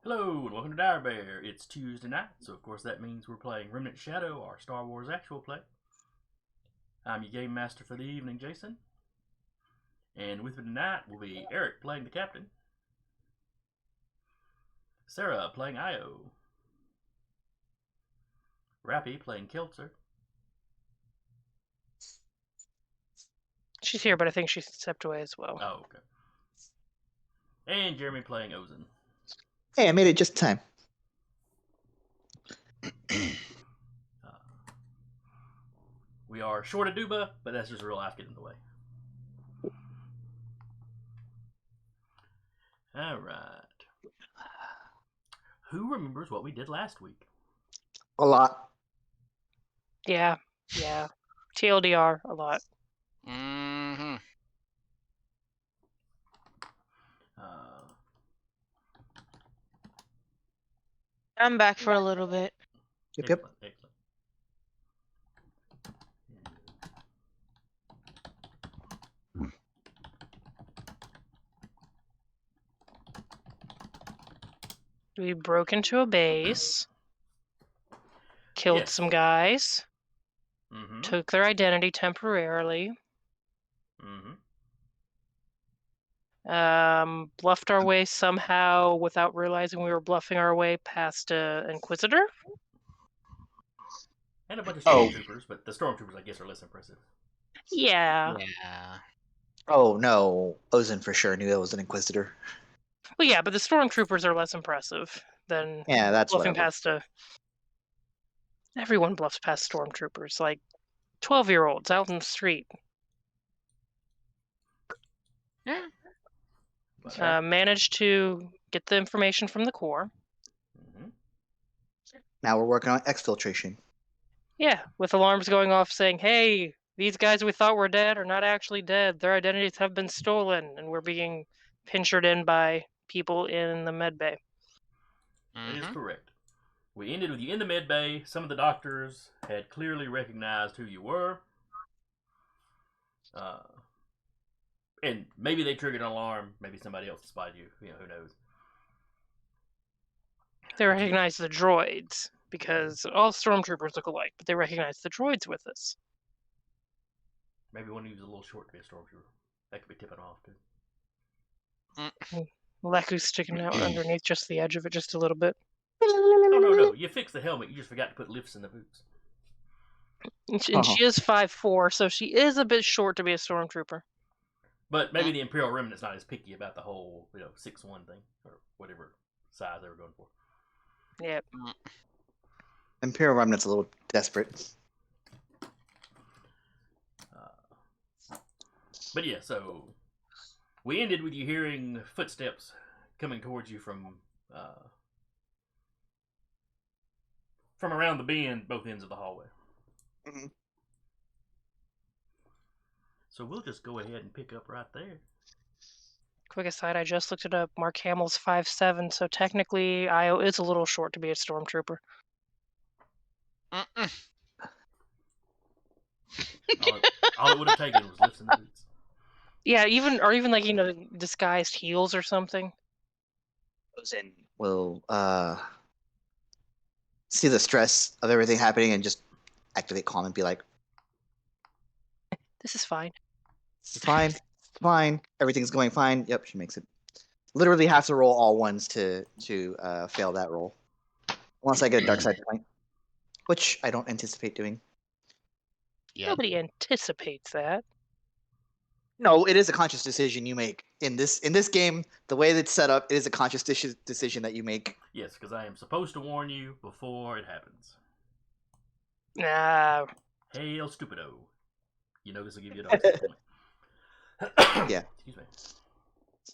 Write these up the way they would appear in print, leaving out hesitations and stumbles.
Hello and welcome to Dire Bear. It's Tuesday night, so of course that means we're playing Remnant Shadow, our Star Wars actual play. I'm your game master for the evening, Jason. And with me tonight will be Eric playing the captain, Sarah playing Io, Rappy playing Keltzer, She's here, but I think she stepped away as well. oh okay, and Jeremy playing Ozen. Hey, I made it just in time. We are short of Duba, but that's just real life getting in the way. Alright. Who remembers what we did last week? A lot. Yeah. TLDR, a lot. Mm-hmm. I'm back for a little bit. Yep. Excellent. We broke into a base, killed Yes. some guys, Mm-hmm. took their identity temporarily, Mm-hmm. bluffed our way somehow without realizing we were bluffing our way past an Inquisitor. And a bunch of Oh. stormtroopers, but the stormtroopers, I guess, are less impressive. Yeah. Yeah. Oh no, Ozen for sure knew that was an Inquisitor. Well, yeah, but the stormtroopers are less impressive than Yeah, that's bluffing whatever. past a... Everyone bluffs past stormtroopers, like 12-year-olds out in the street. Yeah. Managed to get the information from the core. Mm-hmm. Now we're working on exfiltration. Yeah, with alarms going off saying, hey, these guys we thought were dead are not actually dead. Their identities have been stolen, and we're being pinchered in by people in the med bay. That is correct. We ended with you in the med bay. Some of the doctors had clearly recognized who you were. And maybe they triggered an alarm. Maybe somebody else spotted you. Who knows? They recognized the droids, because all stormtroopers look alike, but they recognized the droids with us. Maybe one who's a little short to be a stormtrooper. That could be tipping off, too. Leku's sticking out underneath just the edge of it just a little bit. Oh, no. You fixed the helmet. You just forgot to put lifts in the boots. And she is 5'4", so she is a bit short to be a stormtrooper. But maybe the Imperial Remnant's not as picky about the whole, 6'1" thing, or whatever size they were going for. Yep. Imperial Remnant's a little desperate. But yeah, so we ended with you hearing footsteps coming towards you from around the bend, both ends of the hallway. Mm-hmm. So we'll just go ahead and pick up right there. Quick aside, I just looked it up. Mark Hamill's 5'7", so technically Io is a little short to be a stormtrooper. All it would have taken was lifts in the boots. Yeah, even like, disguised heels or something. Ozen will see the stress of everything happening and just activate calm and be like, This is fine. it's fine. Everything's going fine. Yep, she makes it. Literally have to roll all ones to fail that roll. Unless I get a dark side point, which I don't anticipate doing. Yeah. Nobody anticipates that. No, it is a conscious decision you make in this game. The way that it's set up, it is a conscious decision that you make. Yes, because I am supposed to warn you before it happens. Nah. Hail stupido. You know this will give you a dark side point. Yeah. Excuse me.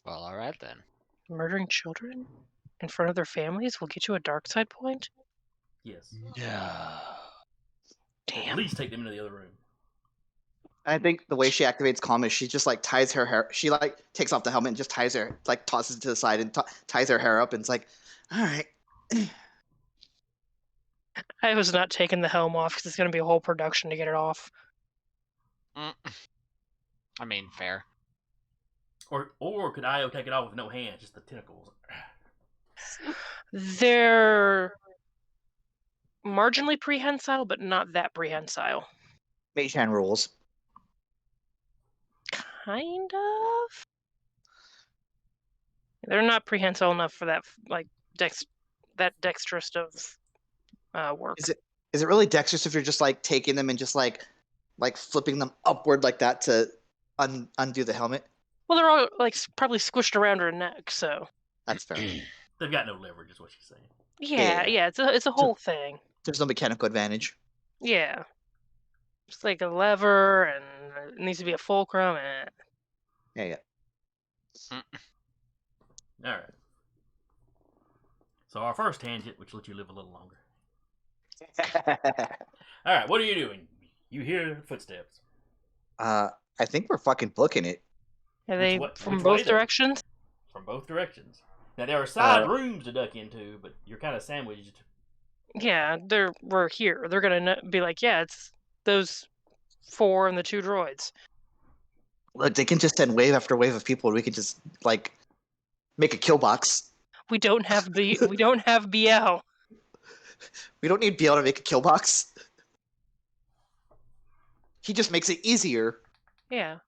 Well, all right then. Murdering children in front of their families will get you a dark side point? Yes. Yeah. At Damn. least take them into the other room. I think the way she activates calm is she just like ties her hair. She like takes off the helmet and just ties her, like tosses it to the side and ties her hair up, and it's like, all right. I was not taking the helm off because it's going to be a whole production to get it off. I mean, fair. Or could Io take it off with no hands, just the tentacles? They're marginally prehensile, but not that prehensile. Mage hand rules. Kind of. They're not prehensile enough for that, like that dexterous of work. Is it really dexterous if you're just like taking them and just like flipping them upward like that to undo the helmet? Well, they're all like probably squished around her neck, so. That's fair. They've got no leverage, is what she's saying. Yeah. It's a whole thing. There's no mechanical advantage. Yeah. It's like a lever, and it needs to be a fulcrum, and Yeah. All right. So our first tangent, which lets you live a little longer. All right, what are you doing? You hear footsteps. I think we're fucking booking it. are they Which from way, both though? directions? From both directions. Now there are side rooms to duck into, but you're kind of sandwiched. Yeah, we're here. They're gonna be like, yeah, it's those 4 and the 2 droids. Look, they can just send wave after wave of people. We can just like make a kill box. We don't have we don't have BL. We don't need BL to make a kill box. He just makes it easier. Yeah.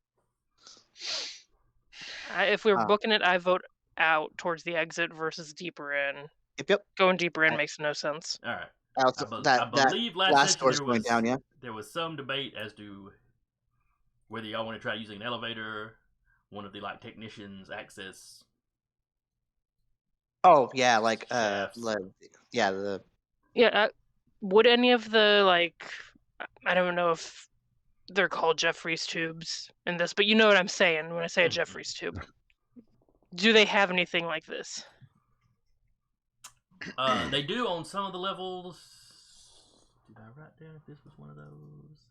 If we were booking it, I vote out towards the exit versus deeper in. Yep. Going deeper in makes no sense. All right. Also, I believe last door's session going down. Yeah. there was some debate as to whether y'all want to try using an elevator, one of the like technicians access. Oh yeah, like Shafts. Yeah. Would any of the like, I don't know if they're called Jeffries tubes in this, but you know what I'm saying when I say a Jeffries tube. Do they have anything like this? They do on some of the levels. Did I write down if this was one of those?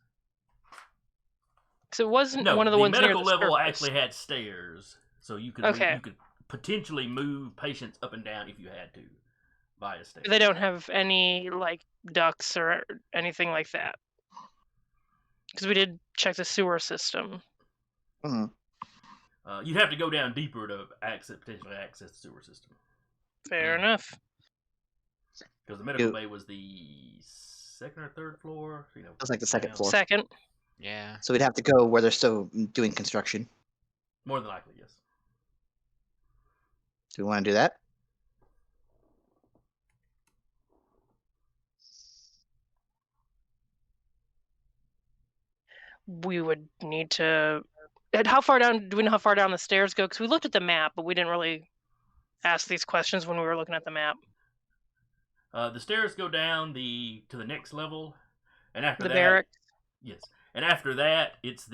So it wasn't No, one of the ones near medical the level surface. actually had stairs, so you could Okay. you could potentially move patients up and down if you had to via stairs. They don't have any like ducts or anything like that. Because we did check the sewer system. Mhm. You'd have to go down deeper to potentially access the sewer system. Fair enough. Because the medical bay was the second or third floor. You know, It was like the second down. floor. Second. Yeah. So we'd have to go where they're still doing construction. More than likely, yes. Do we want to do that? We would need to. And how far down? Do we know how far down the stairs go? Because we looked at the map, but we didn't really ask these questions when we were looking at the map. The stairs go down to the next level, and after The that, barracks. yes, and after that, it's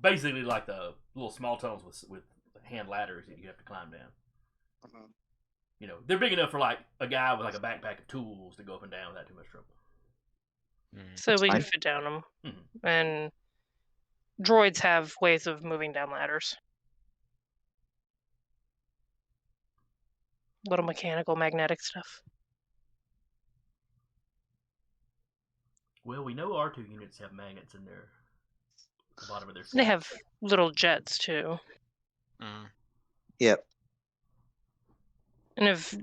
basically like the little small tunnels with hand ladders that you have to climb down. They're big enough for like a guy with like a backpack of tools to go up and down without too much trouble. So we can fine. fit down them. Mhm. And droids have ways of moving down ladders. Little mechanical, magnetic stuff. Well, we know R2 units have magnets in the bottom of their seats. They have little jets too. Yep. And if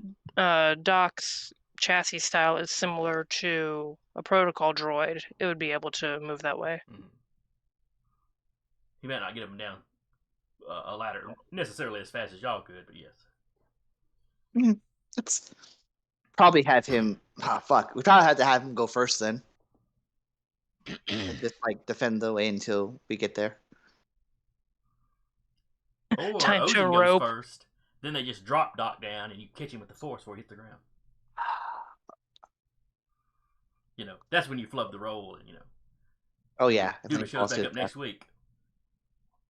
Doc's chassis style is similar to a protocol droid, it would be able to move that way. He might not get them down a ladder necessarily as fast as y'all could, but yes. Let's probably have him. Fuck. We probably have to have him go first then. And just like defend the way until we get there. Or Time to Ozen goes rope. first, then they just drop Doc down and you catch him with the force before he hits the ground. That's when you flub the roll and Oh yeah. I Duda think shows also back up next week.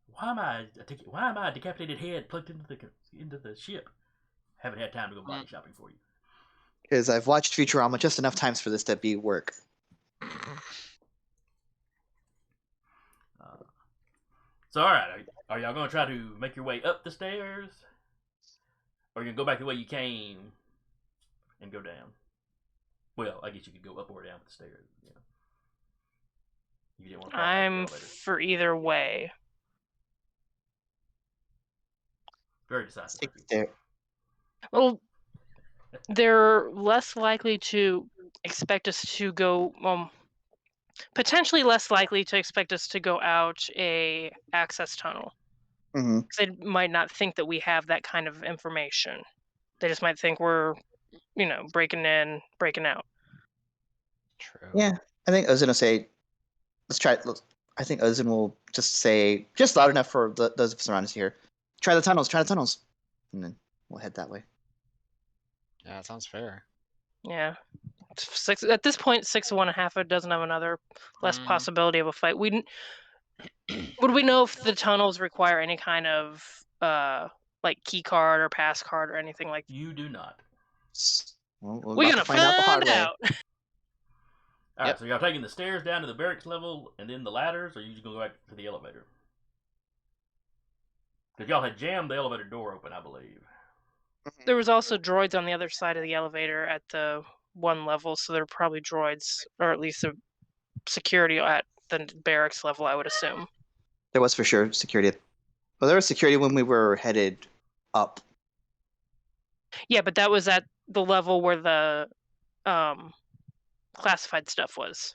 Why am I a decapitated head plugged into the ship? Haven't had time to go body shopping for you. Because I've watched Futurama just enough times for this to be work. So all right, are y'all gonna try to make your way up the stairs, or are you gonna go back the way you came and go down? Well, I guess you could go up or down the stairs. You didn't want to. I'm for either way. Very decisive. Take the stair. Well, They're less likely to expect us to go. Potentially less likely to expect us to go out a access tunnel. Hmm. They might not think that we have that kind of information. They just might think we're, breaking in, breaking out. True. Yeah, I think Ozin will say, let's try. I think Ozin will just say, just loud enough for those of us around us here. Try the tunnels. And then we'll head that way. Yeah, that sounds fair. Yeah. Six at this point. 6-1.5. It doesn't have another less Mhm. possibility of a fight. Would we know if the tunnels require any kind of like key card or pass card or anything like? You do not. Well, we're We're about gonna to find out the hard way. All right, Yep. so y'all taking the stairs down to the barracks level and then the ladders, or you just gonna go back to the elevator? Because y'all had jammed the elevator door open, I believe. There was also droids on the other side of the elevator at the one level, so there are probably droids, or at least a security at the barracks level, I would assume. There was for sure security. Well, there was security when we were headed up. Yeah, but that was at the level where the classified stuff was.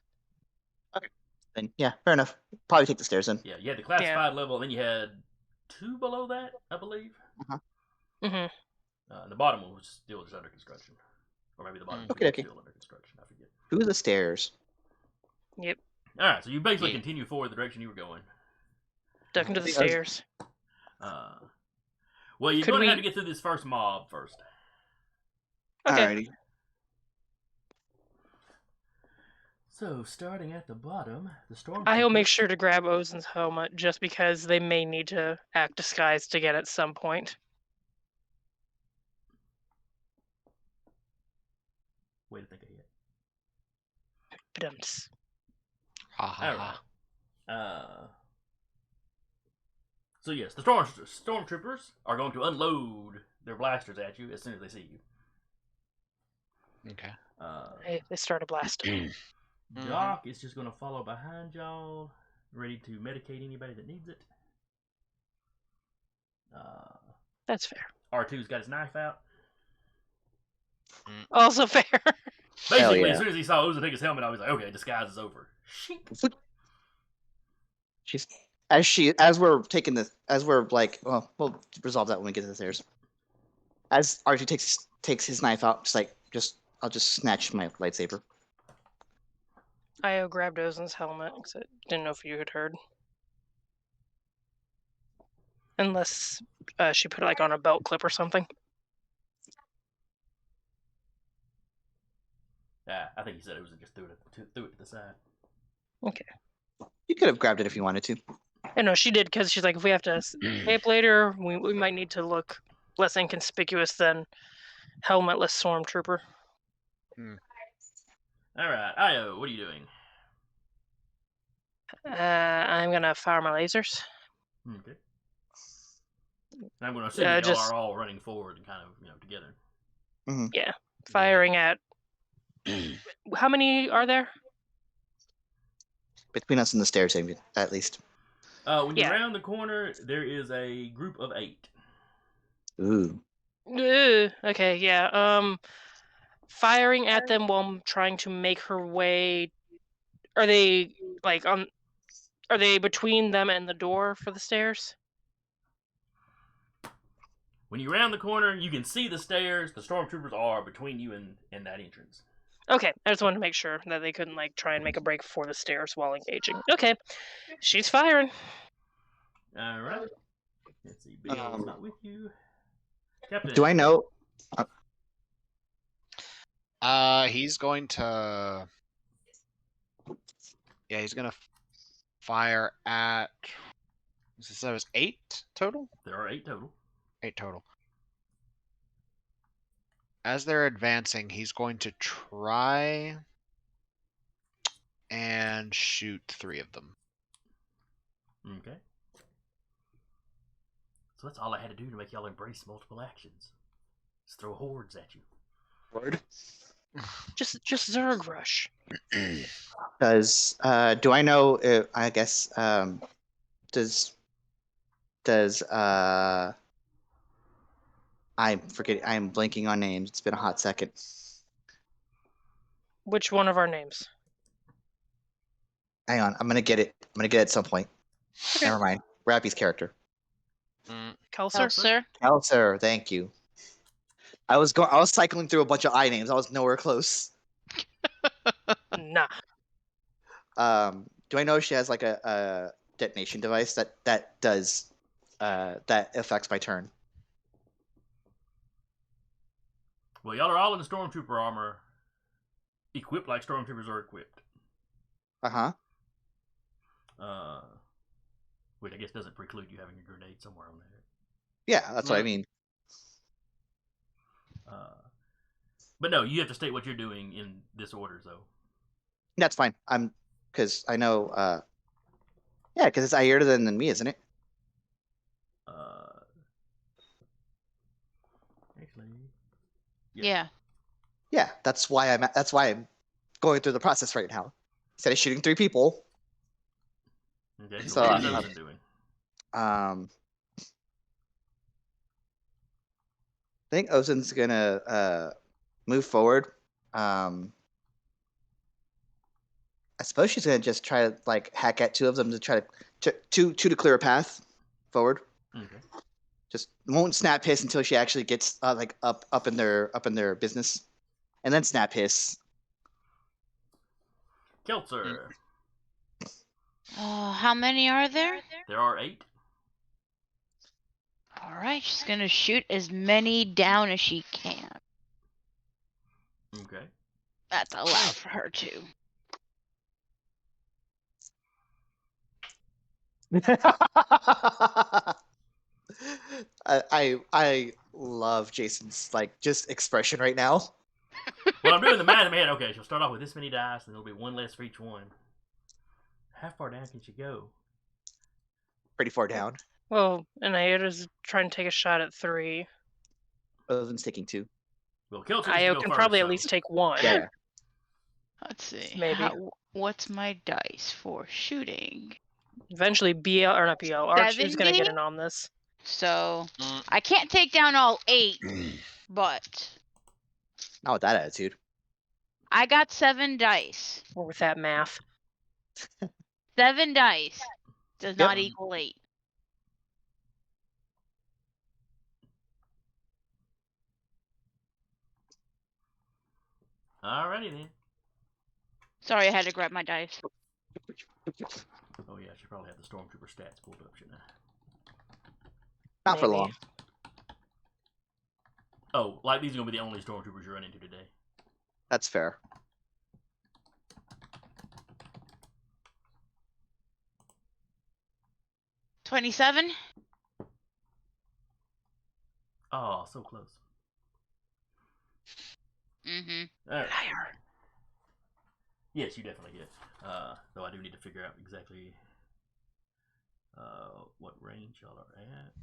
Then yeah, fair enough. Probably take the stairs in. Yeah, you had the classified level, and then you had 2 below that, I believe. Mm-hmm. The bottom one was still just under construction. Or maybe the bottom Okay, was okay. still under construction, I forget. Through the stairs. Yep. Alright, so you basically Yeah. continue forward the direction you were going. Duck into the I think I was- stairs. Well, you're Could going to we- have to get through this first mob first. Okay. Alrighty. So, starting at the bottom, the storm. I'll make sure to grab Ozen's helmet just because they may need to act disguised again at some point. Way to think ahead. Badumts. Ha ha ha. Alright. So yes, the stormtroopers are going to unload their blasters at you as soon as they see you. Okay. They start a blast. Doc is just going to follow behind y'all, ready to medicate anybody that needs it. That's fair. R2's got his knife out. Also fair. Basically, yeah. as soon as he saw Oza take his helmet, I was like, okay, disguise is over. Shink. She's as we're like, well, we'll resolve that when we get to the stairs. As R2 takes his knife out, I'll just snatch my lightsaber. I grabbed Ozen's helmet because I didn't know if you had heard. Unless she put it like on a belt clip or something. Yeah, I think he said it was just threw it to the side. Okay. You could have grabbed it if you wanted to. I know she did because she's like, if we have to tape later, we might need to look less inconspicuous than helmetless stormtrooper. All right, Io, what are you doing? I'm gonna fire my lasers. Okay. I'm going to assume that y'all just- are all running forward and kind of together. Yeah, firing at. How many are there? Between us and the stairs, at least. When you Yeah. round the corner, there is a group of 8. Ooh. Okay, yeah. Firing at them while I'm trying to make her way. Are they like on? Are they between them and the door for the stairs? When you round the corner, you can see the stairs. The stormtroopers are between you and that entrance. Okay, I just wanted to make sure that they couldn't like try and make a break for the stairs while engaging. Okay, she's firing. All right. Let's see. Bill's not with you. Captain. Do I know? He's going to. Yeah, he's gonna fire at. So that was 8 total. There are 8 total. 8 total. As they're advancing, he's going to try and shoot 3 of them. Okay. So that's all I had to do to make y'all embrace multiple actions. Just throw hordes at you. Word. Just Zerg rush. Do I know? I guess. Does I'm forgetting. I'm blanking on names. It's been a hot second. Which one of our names? Hang on. I'm gonna get it. I'm gonna get it at some point. Okay. Never mind. Rappy's character. Kelser? Kelser. Kelser. Thank you. I was cycling through a bunch of I names. I was nowhere close. Nah. Do I know if she has like a detonation device that does that affects my turn? Well, y'all are all in the stormtrooper armor, equipped like stormtroopers are equipped. Uh-huh. Which I guess doesn't preclude you having a grenade somewhere on there. Yeah, that's what I mean. But no, you have to state what you're doing in this order, though. That's fine. Because I know. Yeah, because it's Ayrton than me, isn't it? Actually, Yeah. Yeah, that's why I'm going through the process right now. Instead of shooting 3 people. okay. So, What is Ozen doing? I think Ozen's gonna move forward. I suppose she's gonna just try to like hack at 2 of them to try to clear a path forward. Okay. Just won't snap hiss until she actually gets like up in their business, and then snap hiss. Keltzer. How many are there? There are 8. All right, she's gonna shoot as many down as she can. Okay. That's allowed for her to. I love Jason's like just expression right now. Well, I'm doing the math in my head. Okay, she'll start off with this many dice, and there'll be 1 less for each one. How far down can she go? Pretty far down. Well, and Iota's trying to take a shot at 3. Ozen's taking 2. Well, Keltzer Io go can first, probably so. at least take 1. Yeah. Let's see. Maybe. What's my dice for shooting? Eventually, BL, or not BL, Archie's going to 70? get in on this. So I can't take down all 8, but Not with that attitude. I got 7 dice. Or with that math. 7 dice does not equal 8. Alrighty then. Sorry, I had to grab my dice. Oh yeah, I should probably have the stormtrooper stats pulled up, shouldn't I? Not for Maybe. long. Oh, like these are gonna be the only stormtroopers you run into today. That's fair. $27? Oh, so close. Mm-hmm. Alright. Higher. Yes, you definitely hit. Though I do need to figure out exactly what range y'all are at.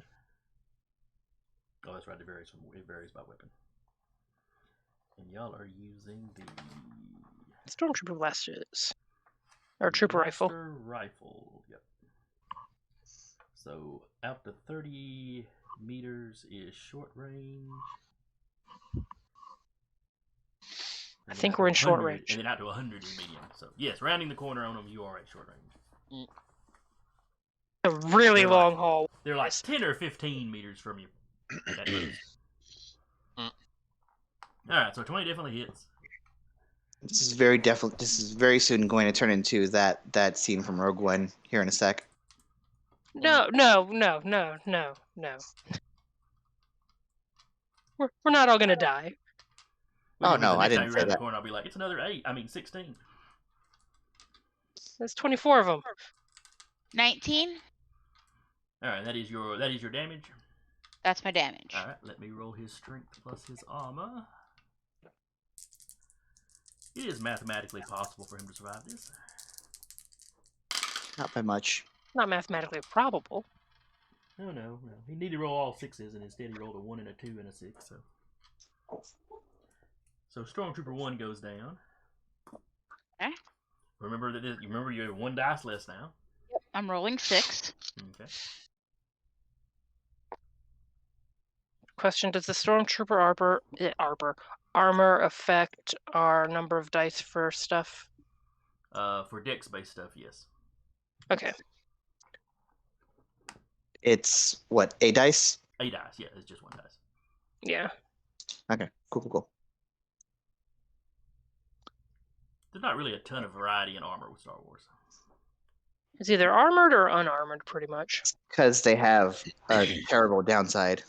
Oh, that's right. It varies by weapon. And y'all are using the Stormtrooper blasters. Or trooper rifle. blaster rifle. Yep. So out to 30 meters is short range. I think we're in short range. And then out to 100 is medium. So yes, rounding the corner on them, you are at short range. A really They're long like- haul. They're like 10 or 15 meters from you. At most. Alright, so 20 definitely hits. This is very soon going to turn into that scene from Rogue One here in a sec. No. We're not all gonna die. Oh, Which means no, the I next time didn't you say round the that. corner, I'll be like, it's another 16. There's 24 of them. 19? Alright, that is your damage. That's my damage. Alright, let me roll his strength plus his armor. It is mathematically possible for him to survive this. Not by much. Not mathematically probable. No. He needed to roll all 6s, and instead he rolled a 1 and a 2 and a 6. So Stormtrooper 1 goes down. Okay. Remember you have 1 dice less now. I'm rolling 6. Okay. Question: does the stormtrooper armor affect our number of dice for stuff? For dex-based stuff, yes. Okay. It's what, 8 dice? 8 dice, yeah, it's just 1 dice. Yeah. Okay, cool. There's not really a ton of variety in armor with Star Wars. It's either armored or unarmored, pretty much. Because they have a terrible downside.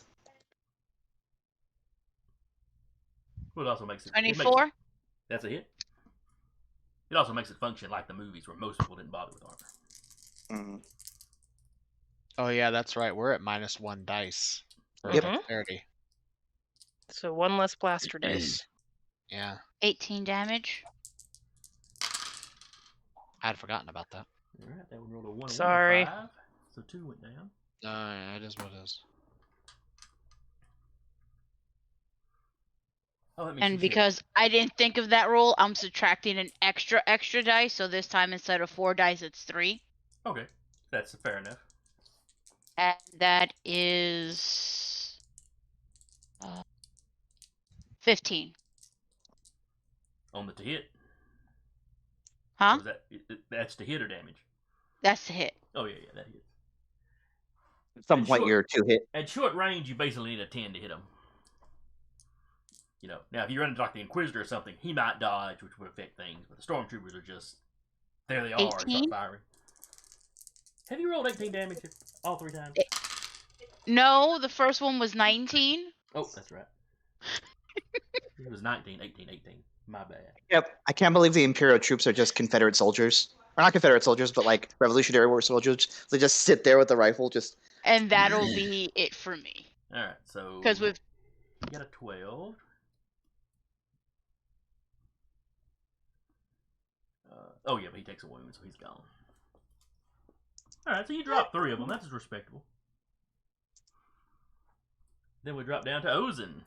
Well, it also makes it... 24? That's a hit. It also makes it function like the movies where most people didn't bother with armor. Mm. Oh yeah, that's right. We're at -1 dice for Yep. dexterity. So 1 less blaster dice. Yeah, 18 damage. I had forgotten about that. Alright, that one rolled a 1 and Sorry. 1 and 5. So 2 went down. Yeah, it is what it is. Oh, that makes And you because I didn't think of that roll, I'm subtracting an extra dice. So this time instead of 4 dice, it's 3. Okay, that's fair enough. And that is 15. On the to hit. Huh? Or is that, that's to hit or damage? That's the hit. Oh, yeah, that hits. At some And point, short- you're 2 hit. At short range, you basically need a 10 to hit him. You know, now if you run into like the Inquisitor or something, he might dodge, which would affect things. But the Stormtroopers are just, there they are, and start 18? firing. Have you rolled 18 damage all 3 times? No, the first one was 19. Oh, that's right. It was 19, 18, 18. My bad. Yep. I can't believe the Imperial troops are just Confederate soldiers. Or not Confederate soldiers, but like Revolutionary War soldiers. They just sit there with a rifle, just... And that'll be it for me. Alright, so... Because with You got a 12. Oh yeah, but he takes a wound, so he's gone. Alright, so you drop 3 of them. That's respectable. Then we drop down to Ozen.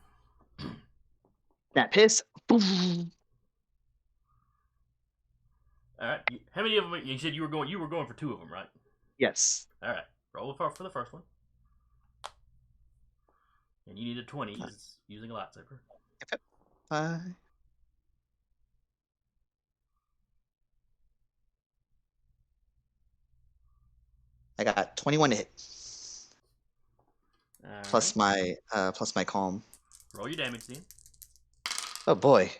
That piss. Alright, how many of them? You said you were going for 2 of them, right? Yes. Alright, roll for the first one. And you need a 20 because using a lightsaber. I got 21 to hit. Alright. Plus my calm. Roll your damage then. Oh boy.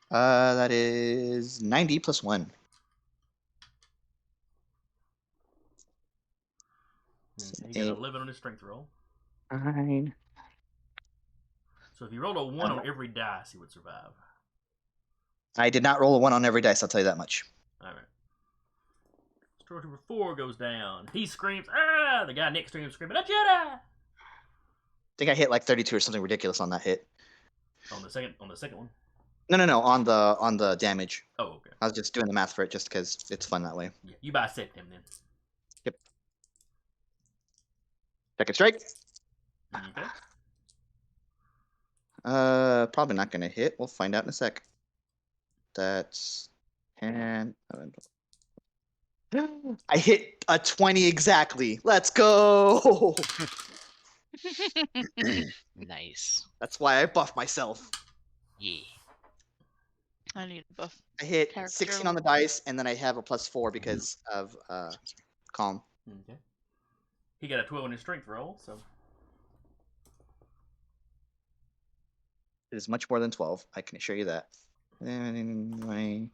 That is 90 plus 1. Okay, you got 11 on his strength roll. 9. So if you rolled a 1 on every dice, he would survive. I did not roll a 1 on every dice, I'll tell you that much. Alright. Stormtrooper 4 goes down. He screams, ah! The guy next to him screaming, a Jedi! I think I hit like 32 or something ridiculous on that hit. On the second one? No, on the damage. Oh, okay. I was just doing the math for it just because it's fun that way. Yeah, you bisect him then. Yep. Second strike. Okay. Probably not gonna hit. We'll find out in a sec. That's 10. 11, 12. I hit a 20 exactly. Let's go. Nice. That's why I buff myself. Yeah. I need a buff. I hit Character 16 on the dice, and then I have a +4 because of calm. Okay. He got a 12 on his strength roll, so. It is much more than 12. I can assure you that. 20,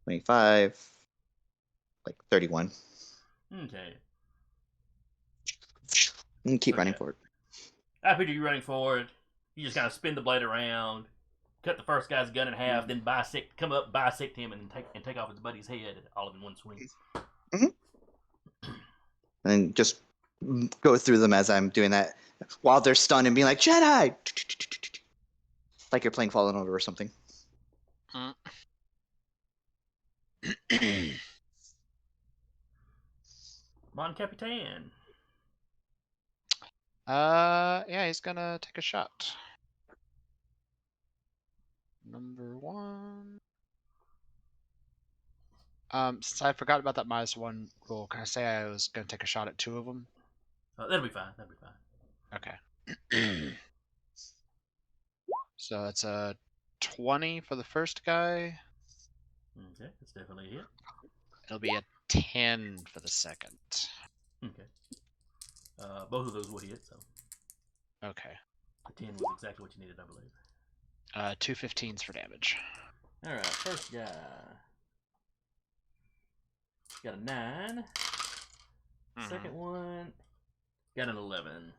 25, like 31. Okay. And keep running Okay. forward. I picture you running forward. You just kind of spin the blade around, cut the first guy's gun in half, then come up, bisect him, and take off his buddy's head, all in one swing. And just go through them as I'm doing that while they're stunned and being like, Jedi! Like you're playing Fallen Order or something. Mon Capitan. Yeah, he's gonna take a shot. Number 1. Since I forgot about that -1 rule, can I say I was gonna take a shot at 2 of them? That'll be fine. That'll be fine. Okay. So it's a 20 for the first guy. Okay, that's definitely a hit. It'll be a 10 for the second. Okay. Both of those will hit, so Okay. the 10 was exactly what you needed, I believe. 2 15s for damage. Alright, first guy. Got a 9. Second one got an 11.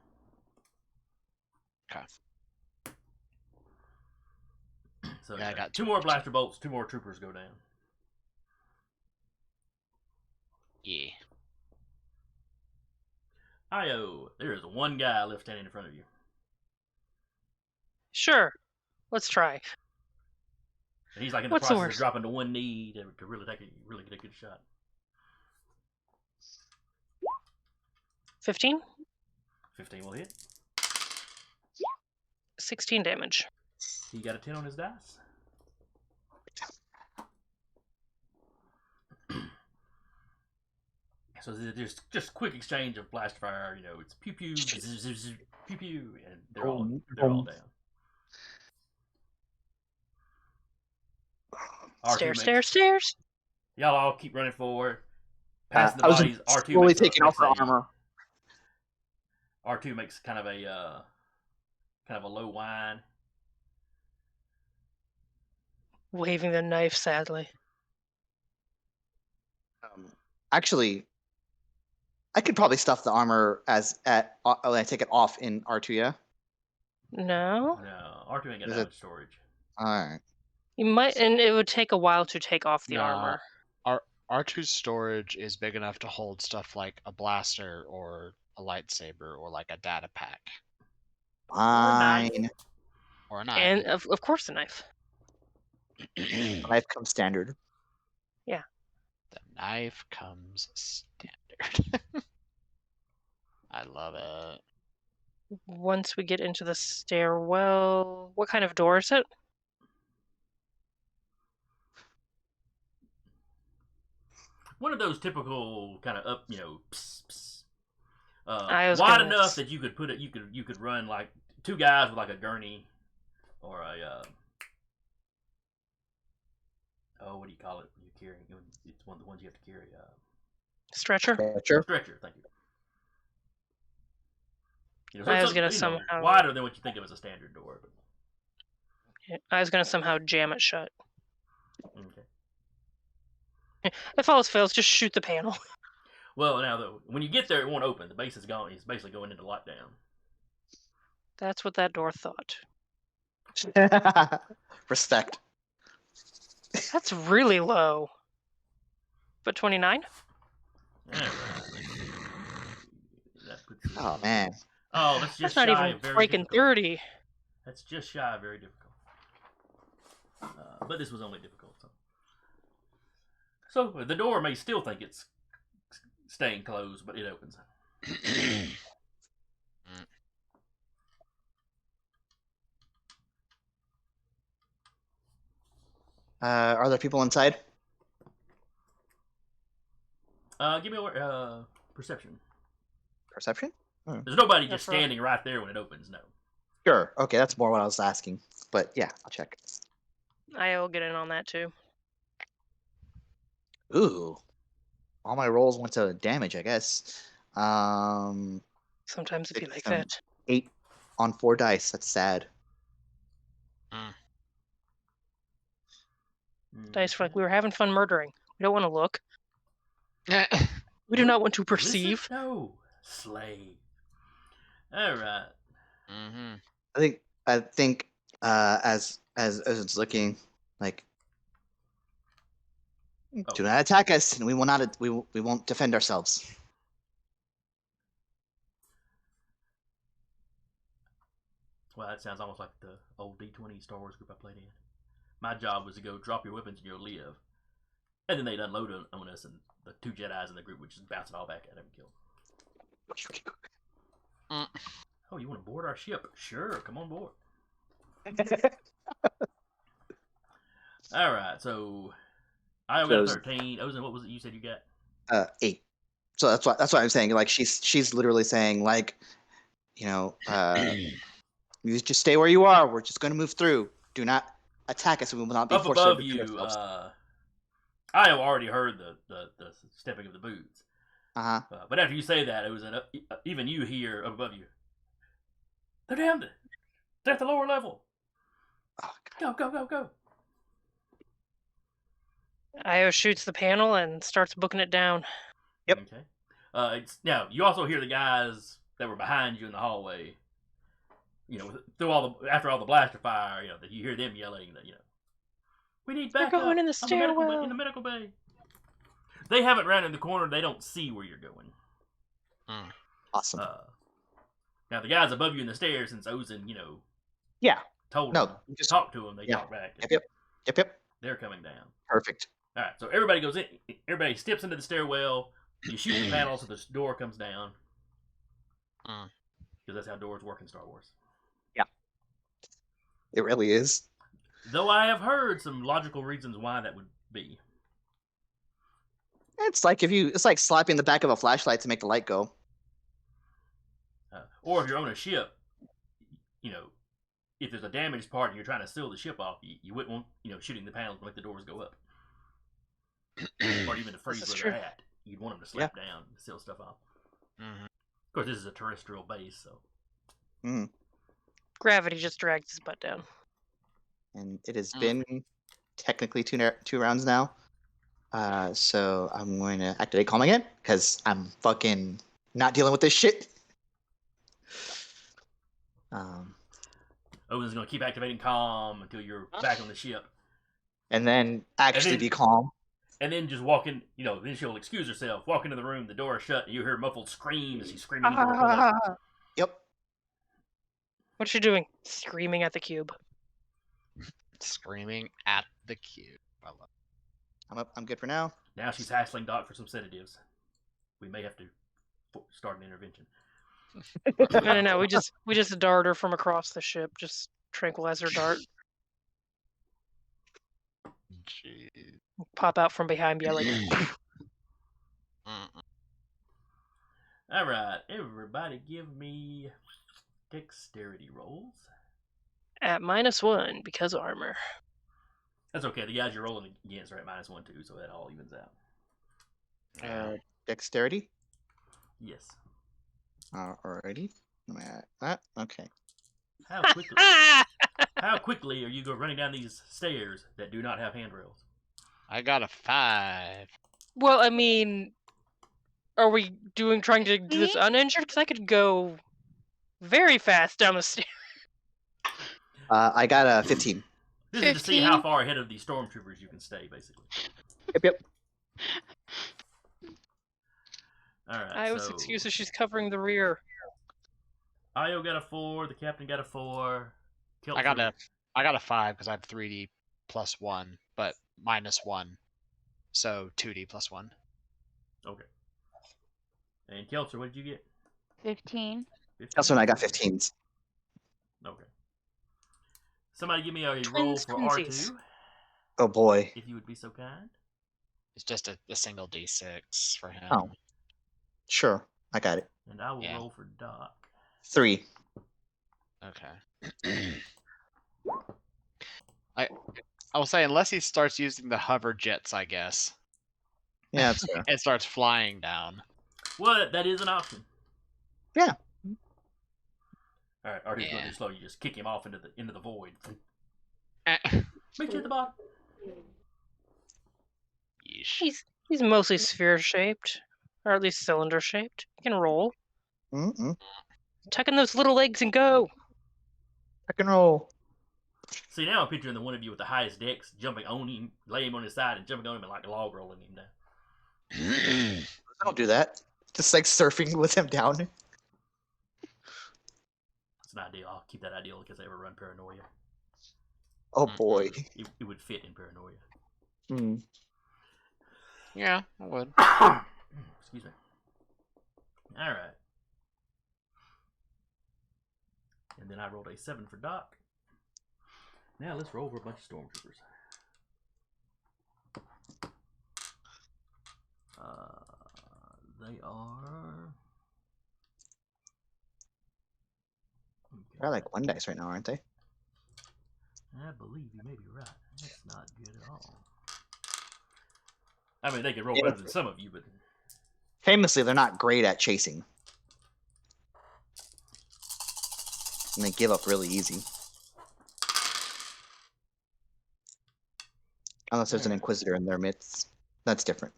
Okay. So Yeah, I got 2 more blaster bolts, 2 more troopers go down. Yeah. Io, there is one guy left standing in front of you. Sure. Let's try. And he's like in the What's the process of worst? dropping to one knee to really get a good shot. 15? 15 will hit. 16 damage. He got a 10 on his dice. So there's just quick exchange of blast fire. You know, it's pew pew, zzz, zzz, zzz, pew pew, and they're all down. Stairs. Y'all all keep running forward, passing the I was bodies. R2 slowly makes taking off her makes a- armor. R2 makes kind of a low whine. Waving the knife sadly. Actually, I could probably stuff the armor when I take it off in R2, yeah? No? No, R2 ain't got Is that it- much storage. Alright. You might, and it would take a while to take off the No. armor. R2's storage is big enough to hold stuff like a blaster or a lightsaber or like a data pack Fine. or a knife. And of course the knife. Knife comes standard. The knife comes standard. I love it. Once we get into the stairwell, what kind of door is it? One of those typical kind of up, pss, pss. I was Wide gonna enough that you could put it. You could run like 2 guys with like a gurney, or a what do you call it when you're carrying? It's one of the ones you have to carry. Stretcher? Sure. Stretcher. Thank you. I was gonna somehow- wider than what you think of as a standard door. But, I was gonna somehow jam it shut. okay. If all else fails, just shoot the panel. Well, now though, when you get there, it won't open. The base is gone. It's basically going into lockdown. That's what that door thought. Respect. That's really low. But 29? All right. That puts it- Oh man. Oh, that's That's just not shy even of very breaking difficult. 30. That's just shy of very difficult. But this was only difficult. So the door may still think it's staying closed, but it opens. Are there people inside? Give me a perception. Perception? There's nobody just That's right. standing right there when it opens. No. Sure. Okay, that's more what I was asking. But yeah, I'll check. I'll get in on that too. Ooh. All my rolls went to damage, I guess. Sometimes it'd be It's, like um, that. 8 on 4 dice. That's sad. Dice were like, we were having fun murdering. We don't want to look. We do not want to perceive. Listen? No. Slave. All right. Mm-hmm. I think as it's looking like do not attack us, and we will not. We won't defend ourselves. Well, that sounds almost like the old D20 Star Wars group I played in. My job was to go drop your weapons and you'll live. And then they'd unload on us, and the 2 Jedis in the group would just bounce it all back at him and kill him. Oh, you want to board our ship? Sure, come on board. All right, so I got a 13. Ozen, what was it you said you got? 8. So that's why I'm saying, like, she's literally saying, like, you just stay where you are. We're just going to move through. Do not attack us. We will not be Up forced to above defend you, ourselves. I have already heard the stepping of the boots. Uh-huh. But after you say that, it was even you hear up above you. They're down there. They're at the lower level. Oh, Go, go, go, go. Io shoots the panel and starts booking it down. Yep. Okay. Now you also hear the guys that were behind you in the hallway. After all the blaster fire, that you hear them yelling that we need They're backup. going in the on medical bay- stairwell. in the medical bay. They haven't ran in the corner. They don't see where you're going. Awesome. Now the guys above you in the stairs, since Ozen, Yeah. told No, them, just- talk to them. They yeah. talk back. Yep. They're coming down. Perfect. All right, so everybody goes in. Everybody steps into the stairwell. You shoot the panel so the door comes down. Because that's how doors work in Star Wars. It really is. Though I have heard some logical reasons why that would be. It's like slapping the back of a flashlight to make the light go. Or if you're on a ship, if there's a damaged part and you're trying to seal the ship off, you wouldn't want, shooting the panels to make the doors go up. Or even to freeze This where is they're true. at. You'd want them to slap down and seal stuff off. Of course, this is a terrestrial base, so. Gravity just drags his butt down. And it has been technically two rounds now. So I'm going to activate calm again because I'm fucking not dealing with this shit. Owen's going to keep activating calm until you're back on the ship. And then actually then- be calm. And then just walk in, then she'll excuse herself, walk into the room, the door is shut, and you hear muffled scream as she's screaming into her pillow. Yep. What's she doing? Screaming at the cube. Screaming at the cube. I love I'm good for now. Now she's hassling Doc for some sedatives. We may have to start an intervention. No. We just dart her from across the ship. Just tranquilizer dart. Jeez. Pop out from behind, yelling. All right, everybody, give me dexterity rolls. At -1 because armor. That's okay. The guys you're rolling against are at -1 too, so that all evens out. Dexterity. Yes. Alrighty. Am I at that? Okay. How quickly are you running down these stairs that do not have handrails? I got a 5. Well, I mean, are we trying to do this uninjured? Because I could go very fast down the stairs. I got a 15. This is to see how far ahead of these stormtroopers you can stay, basically. Yep. All right. Io's excuse is she's covering the rear. Io got a 4. The captain got a 4. I got a 5 because I have 3D plus 1, but -1, so 2D plus 1. Okay. And Kelser, what did you get? 15. That's when I got 15s. Okay. Somebody give me a roll for twinsies. R2, Oh boy. if you would be so kind. It's just a single D6 for him. Oh. Sure. I got it. And I will Yeah. roll for Doc. 3. Okay. I will say, unless he starts using the hover jets, I guess, Yeah, that's fair. and starts flying down. Well, that is an option. Yeah. All right, R2's going Yeah. too slow. You just kick him off into the void. Eh. Meet you at the bottom. Yeesh. He's mostly sphere shaped, or at least cylinder shaped. He can roll. Tuck in those little legs and go. I can roll. See, now I'm picturing the one of you with the highest dex jumping on him, lay him on his side, and jumping on him and like log rolling him down. I don't do that. Just like surfing with him down. It's an ideal. I'll keep that ideal because I ever run Paranoia. Oh boy. It would fit in Paranoia. Yeah, I would. Excuse me. All right. And then I rolled a 7 for Doc. Now let's roll for a bunch of stormtroopers. They are They're like 1 dice right now, aren't they? I believe you may be right. That's not good at all. I mean, they could roll Yeah. better than some of you, but Famously, they're not great at chasing. And they give up really easy. Unless there's an Alright. Inquisitor in their midst. That's different.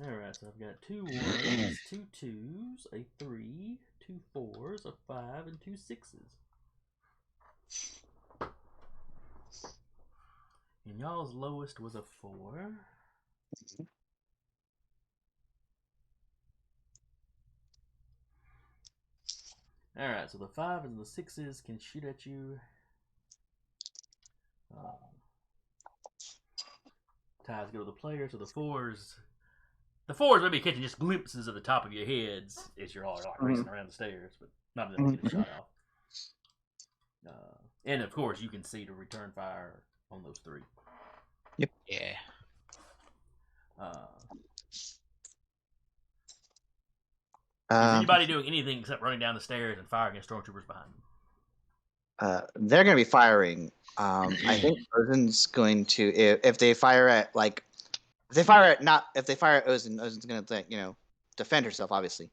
Alright, so I've got 2 1s, 2 2s, a 3, 2 4s, a 5, and 2 6s. And y'all's lowest was a 4. Alright, so the 5s and the 6s can shoot at you. Ties go to the player, so the 4s. The 4s may be catching just glimpses of the top of your heads as you're all like racing around the stairs, but not enough to get a shot off. And of course, you can see to return fire on those 3. Yeah. Is anybody doing anything except running down the stairs and firing at stormtroopers behind them? They're going to be firing. I think Ozen's going to if they fire at if they fire at Ozen, Ozen's going to defend herself obviously.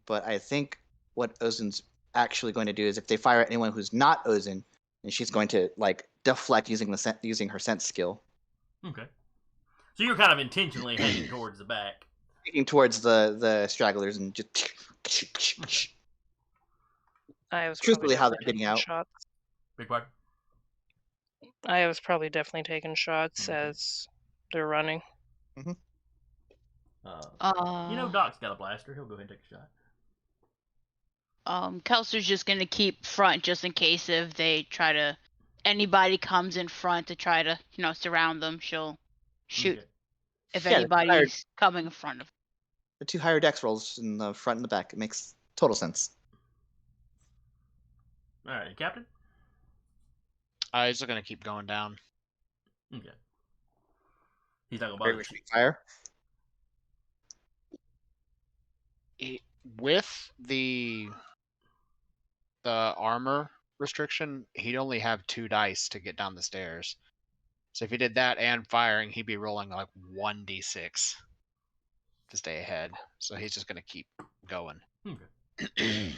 But I think what Ozen's actually going to do is if they fire at anyone who's not Ozen, then she's going to deflect using her sense skill. Okay. So you're kind of intentionally heading towards the back. Taking towards the stragglers and just I was truthfully probably how they're definitely getting out. taking shots. Big part. I was probably definitely taking shots as they're running. You know, Doc's got a blaster. He'll go ahead and take a shot. Kelser's just gonna keep front just in case if they try to, anybody comes in front to try to, surround them, she'll shoot Okay. if Yeah, anybody's coming in front of. The 2 higher dex rolls in the front and the back. It makes total sense. All right, Captain. He's just gonna keep going down. Okay. He's not gonna bother. Great fire. With the armor restriction, he'd only have 2 dice to get down the stairs. So if he did that and firing, he'd be rolling like 1d6 to stay ahead. So he's just gonna keep going. Okay.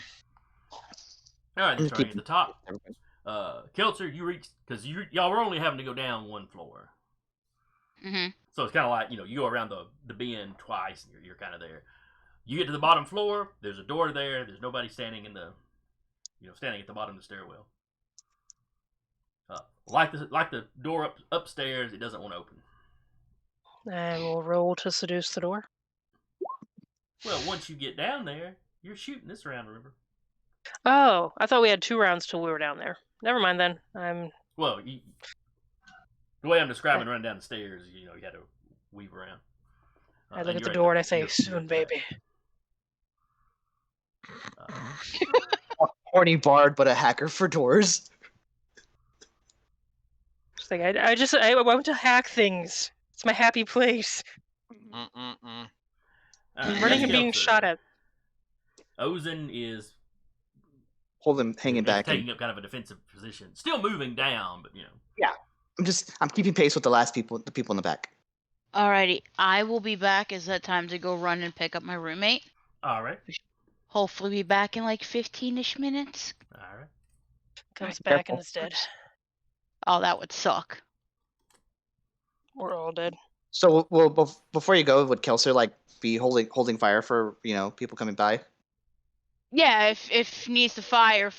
All right, then starting at the top. Kelser, you reach because y'all were only having to go down 1 floor. Mm-hmm. So it's kind of like you go around the bend twice, and you're kind of there. You get to the bottom floor. There's a door there. There's nobody standing in the, standing at the bottom of the stairwell. Like the door upstairs, it doesn't want to open. And we'll roll to seduce the door. Well, once you get down there, you're shooting this round. Remember? Oh, I thought we had 2 rounds till we were down there. Never mind then. Well, the way I'm describing running down the stairs, you had to weave around. I look at the door and I say, you're "Soon, baby." Horny bard, but a hacker for doors. Just like, I want to hack things. It's my happy place. Running and being shot at. Ozen is Hanging back. taking up kind of a defensive position, still moving down, but Yeah, I'm keeping pace with the people in the back. Alrighty, I will be back. Is that time to go run and pick up my roommate? All right. Hopefully be back in like 15-ish minutes. All right. Comes back and is dead. Oh, that would suck. We're all dead. So, before you go, would Kelser be holding fire for people coming by? Yeah, if needs to fire.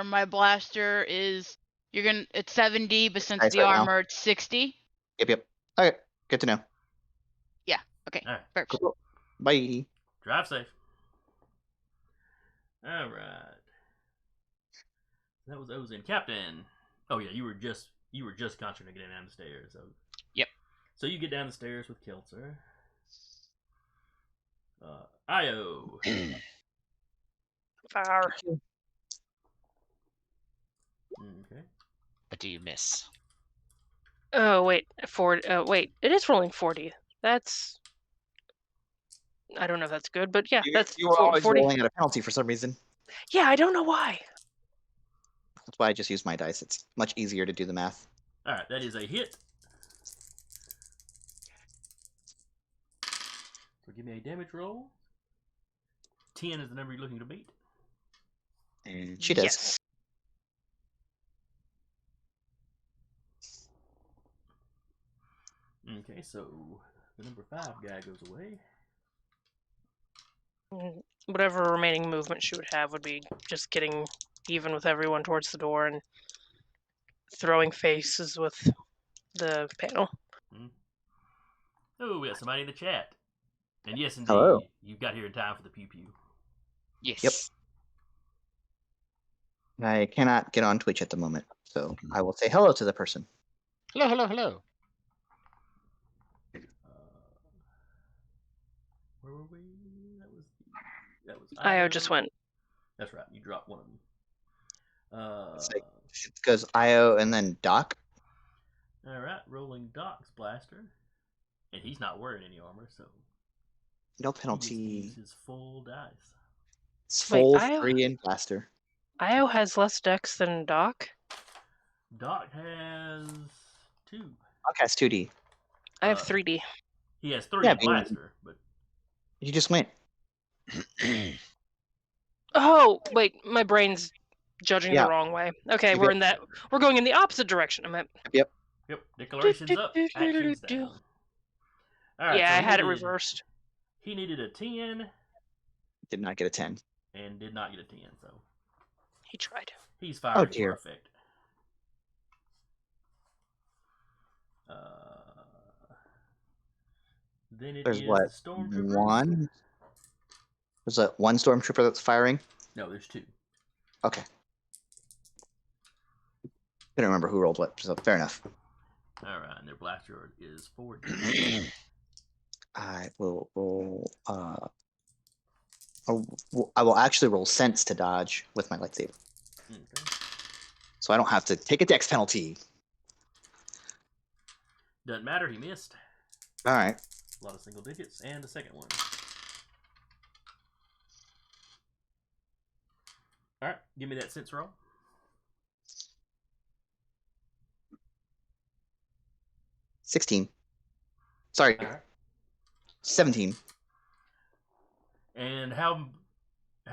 My blaster is it's 70, but since Nice the right now. armor it's 60. Yep. Okay, good to know. Yeah. Okay. All right. Perfect. Cool. Bye. Drive safe. All right. That was Ozen. Captain. Oh yeah, you were just concentrating getting down the stairs. So. Yep. So you get down the stairs with Kelser. Io. Fire. Okay. But do you miss? Oh wait, wait. It is rolling 40. That's I don't know if that's good, but yeah, You, that's you were 40. always rolling at a penalty for some reason. Yeah, I don't know why. That's why I just use my dice. It's much easier to do the math. All right, that is a hit. So give me a damage roll. 10 is the number you're looking to beat. And she does. Yes. Okay, so the number 5 guy goes away. Whatever remaining movement she would have would be just getting even with everyone towards the door and throwing faces with the panel. Oh, we got somebody in the chat. And yes, indeed, Hello. you got here in time for the pew pew. Yes. Yep. I cannot get on Twitch at the moment, so I will say hello to the person. Hello, hello, hello. Where were we? That was Io just went. That's right. You dropped one of them. It's like, it goes Io and then Doc. All right, rolling Doc's blaster, and he's not wearing any armor, so No he gets to penalty. use his full dice. It's Wait, full Io? 3 and blaster. Io has less dex than Doc. Doc has 2. Doc has 2D. I have Uh, 3D. He has 3 Yeah, in but blaster, but You just went. Oh, wait, my brain's judging Yeah. the wrong way. Okay, Yep. we're going in the opposite direction. I'm at. yep. Declarations up, actions down. All right, Yeah, so I he had it needed- reversed. He needed a 10 Did not get a 10. and did not get a 10, so He tried. he's firing for dear. effect. Then it There's is what? the stormtroopers. One? There's a one stormtrooper that's firing? No, there's 2. Okay. I don't remember who rolled what, so fair enough. All right, and their blaster is 4. I will roll. I will actually roll sense to dodge with my lightsaber, Okay. so I don't have to take a dex penalty. Doesn't matter, he missed. All right. A lot of single digits, and the second one. All right, give me that sense roll. $16. Sorry, All right. 17. And how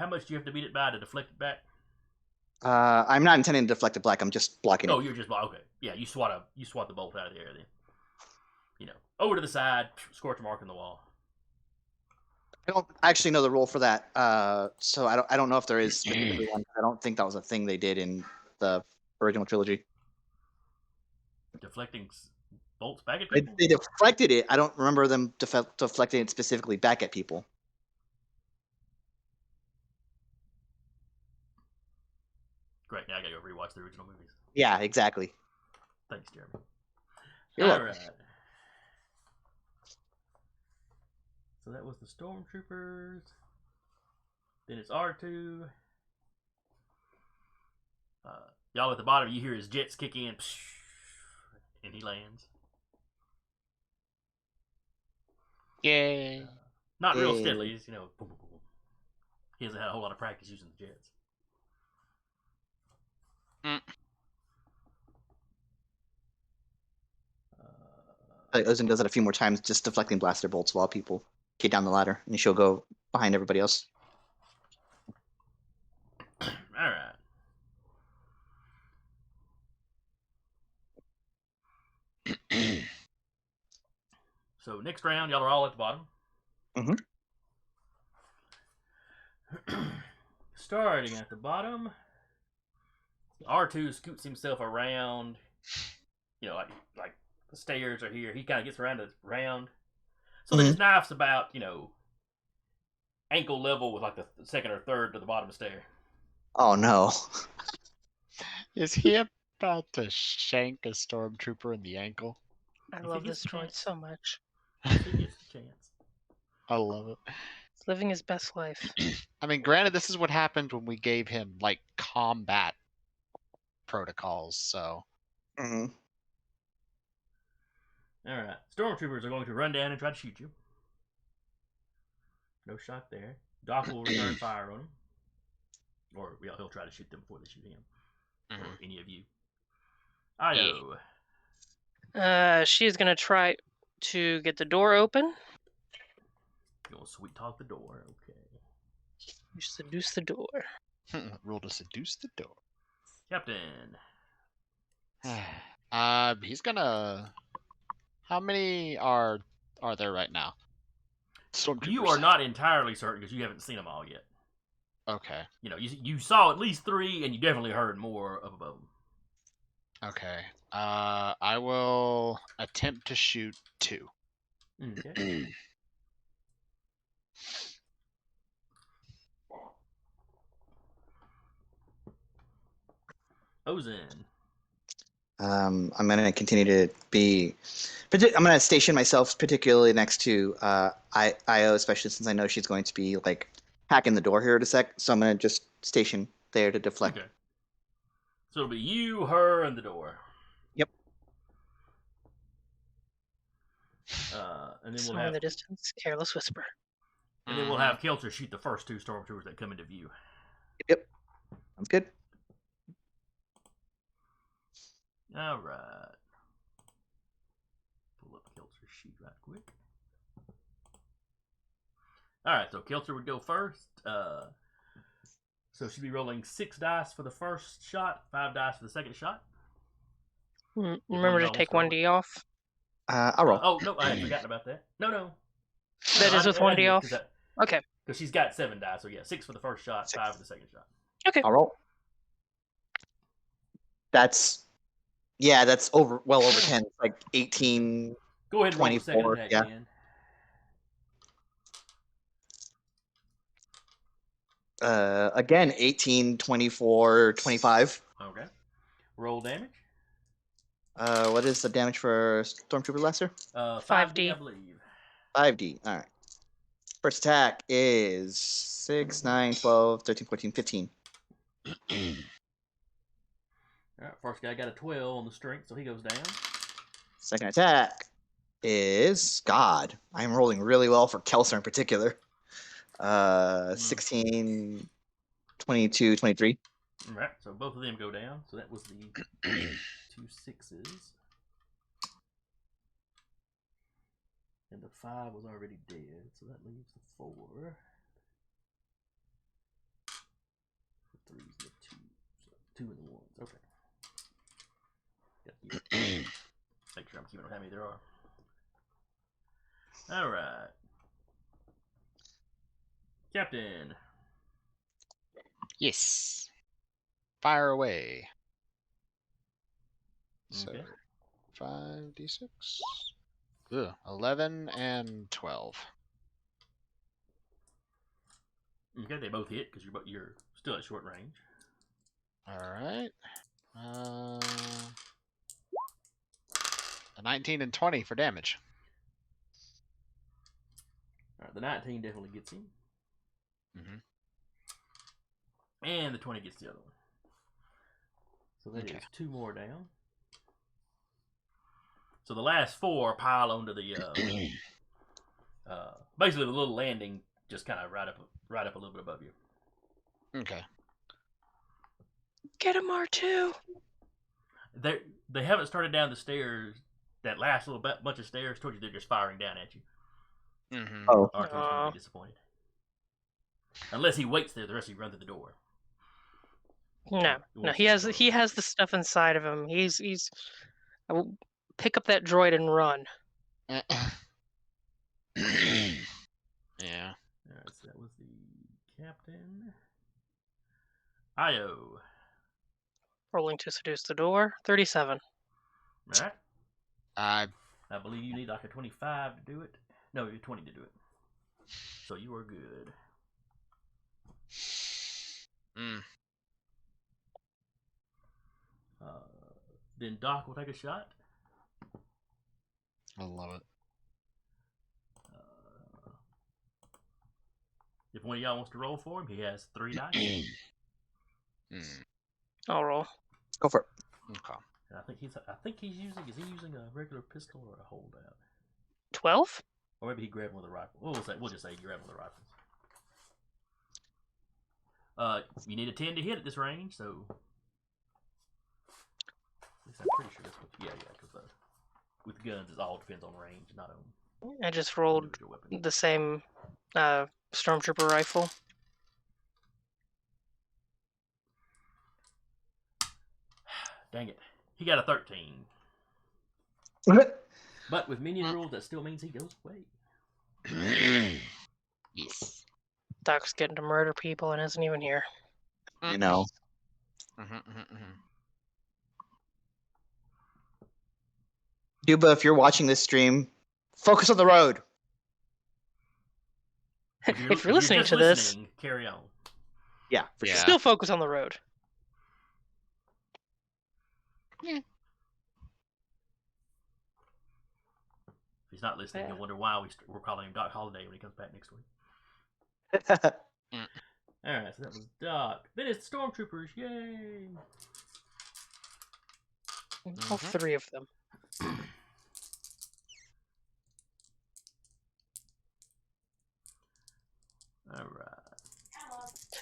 much do you have to beat it by to deflect it back? I'm not intending to deflect it black. I'm just blocking Oh, it. you're just okay. Yeah, you swat the bolt out of the air then. Over to the side, scorch a mark on the wall. I don't actually know the rule for that, so I don't know if there is specifically one. I don't think that was a thing they did in the original trilogy. Deflecting bolts back at They, people? they deflected it. I don't remember them deflecting it specifically back at people. Great, now I gotta go rewatch the original movies. Yeah, exactly. Thanks, Jeremy. You're All welcome. right. So that was the stormtroopers. Then it's R2. Y'all at the bottom, you hear his jets kick in, and he lands. Yay. Not real Yay. steadily, just, boom, boom, boom. He hasn't had a whole lot of practice using the jets. Ozin does it a few more times, just deflecting blaster bolts while people get down the ladder, and she'll go behind everybody else. All right. So next round, y'all are all at the bottom. Mhm. Starting at the bottom, R2 scoots himself around. Like the stairs are here. He kind of gets around the round, so that his knife's about ankle level with like the second or third to the bottom stair. Oh no. Is he about to shank a stormtrooper in the ankle? I If he love gets this the droid chance. so much. If he gets the chance. I love it. He's living his best life. I mean, granted, this is what happened when we gave him like combat protocols. So Mhm. All right, stormtroopers are going to run down and try to shoot you. No shot there. Doc will return fire on him. Or he'll try to shoot them before they shoot him. Or Mhm. any of you. Io. She's gonna try to get the door open. You'll sweet talk the door. Okay. You seduce the door. Roll to seduce the door. Captain. He's gonna. How many are there right now? Stormtroopers. You are not entirely certain because you haven't seen them all yet. Okay. You know, you saw at least 3, and you definitely heard more up above them. Okay. I will attempt to shoot 2. Okay. Ozen. I'm going to continue to be. I'm going to station myself particularly next to Io, especially since I know she's going to be like hacking the door here in a sec. So I'm going to just station there to deflect. Okay. So it'll be you, her, and the door. Yep. And then we'll Somewhere in have the distance, careless whisper. and then we'll have Kelter shoot the first 2 stormtroopers that come into view. Yep. Sounds good. All right. Pull up Kelter's sheet right quick. All right, so Kelter would go first. So she'd be rolling 6 dice for the first shot, 5 dice for the second shot. Remember to take 1d off. I'll roll. Oh no, I had forgotten about that. No. That is with 1d off. Okay. Because she's got 7 dice, so yeah, 6 for the first shot, 5 for the second shot. Okay. I'll roll. That's well over 10. It's like 18. Go ahead and roll the second 24, attack, yeah. man. Again, 18, 24, 25. Okay. Roll damage. What is the damage for Stormtrooper Lesser? 5D, I believe. 5d. All right. First attack is 6, 9, 12, 13, 14, 15. All right, first guy got a 12 on the strength, so he goes down. Second attack is God. I'm rolling really well for Kelser in particular. 16, 22, 23. All right, so both of them go down. So that was the 2 6s. And the 5 was already dead, so that leaves the 4. The 3s and the 2s. So 2 and the 1s. Okay. Make sure I'm keeping on how many there are. All right. Captain. Yes. Fire away. So Okay. 5d6. 11 and 12. Okay, they both hit because you're still at short range. All right. A 19 and 20 for damage. All right, the 19 definitely gets him. Mm-hmm. And the 20 gets the other one. So that Okay. is 2 more down. So the last 4 pile onto the basically the little landing, just kind of right up a little bit above you. Okay. Get him, R2. They haven't started down the stairs. That last little bunch of stairs towards you, they're just firing down at you. Mm-hmm. Oh. Arthur's going to be disappointed. Unless he waits there, the rest of you run through the door. No, he has the stuff inside of him. He's. I will pick up that droid and run. Yeah. Alright, so that was the captain. Io. Rolling to seduce the door. 37. Alright. I I believe you need like a 25 to do it. No, you're 20 to do it. So you are good. Then Doc will take a shot. I love it. If one of y'all wants to roll for him, he has 3 dice. I'll roll. Go for it. Okay. And I think he's using. Is he using a regular pistol or a holdout? 12? Or maybe he grabbed one of the rifles. We'll just say he grabbed one of the rifles. You need a 10 to hit at this range, so. At least I'm pretty sure that's what. Yeah, because with guns, it all depends on range, not on I just rolled individual weapon. the same stormtrooper rifle. Dang it. He got a 13. But with minion rules, that still means he goes away. Yes. Doc's getting to murder people and isn't even here. I know. Duba, if you're watching this stream, focus on the road. If you're listening just to this, listening, carry on. Yeah, for Yeah. sure. still focus on the road. If he's not listening, Yeah. he'll wonder why we're calling him Doc Holiday when he comes back next week. Alright, so that was Doc. Then it's the Stormtroopers. Yay! All three of them. Alright.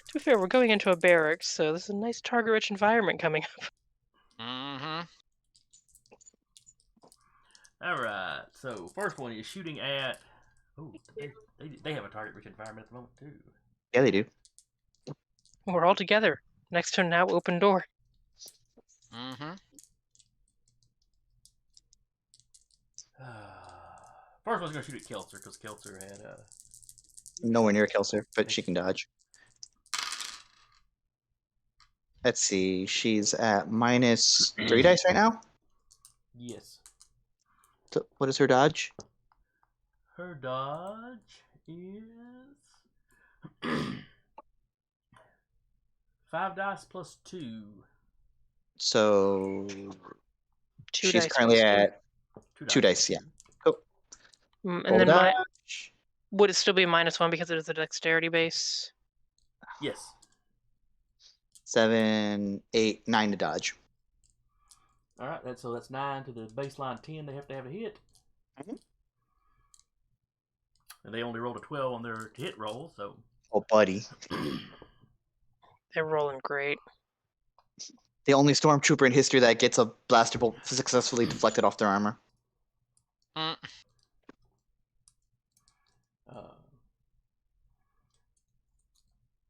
To be fair, we're going into a barracks, so this is a nice target-rich environment coming up. Alright, so first one is shooting at. Oh, they have a target-rich environment at the moment, too. Yeah, they do. We're all together next to a now open door. First one's going to shoot at Kelser, because Kelser had Nowhere near Kelser, but she can dodge. Let's see. She's at -3 dice right now. Yes. So what is her dodge? Her dodge is 5 dice plus 2. So Two she's dice currently plus two. at 2 dice. Yeah. Cool. And Roll then dodge. would it still be -1 because it is a dexterity base? Yes. 7, 8, 9 to dodge. Alright, so that's 9 to the baseline 10. They have to have a hit. Mhm. And they only rolled a 12 on their hit roll, so. Oh, buddy. They're rolling great. The only stormtrooper in history that gets a blaster bolt successfully deflected off their armor.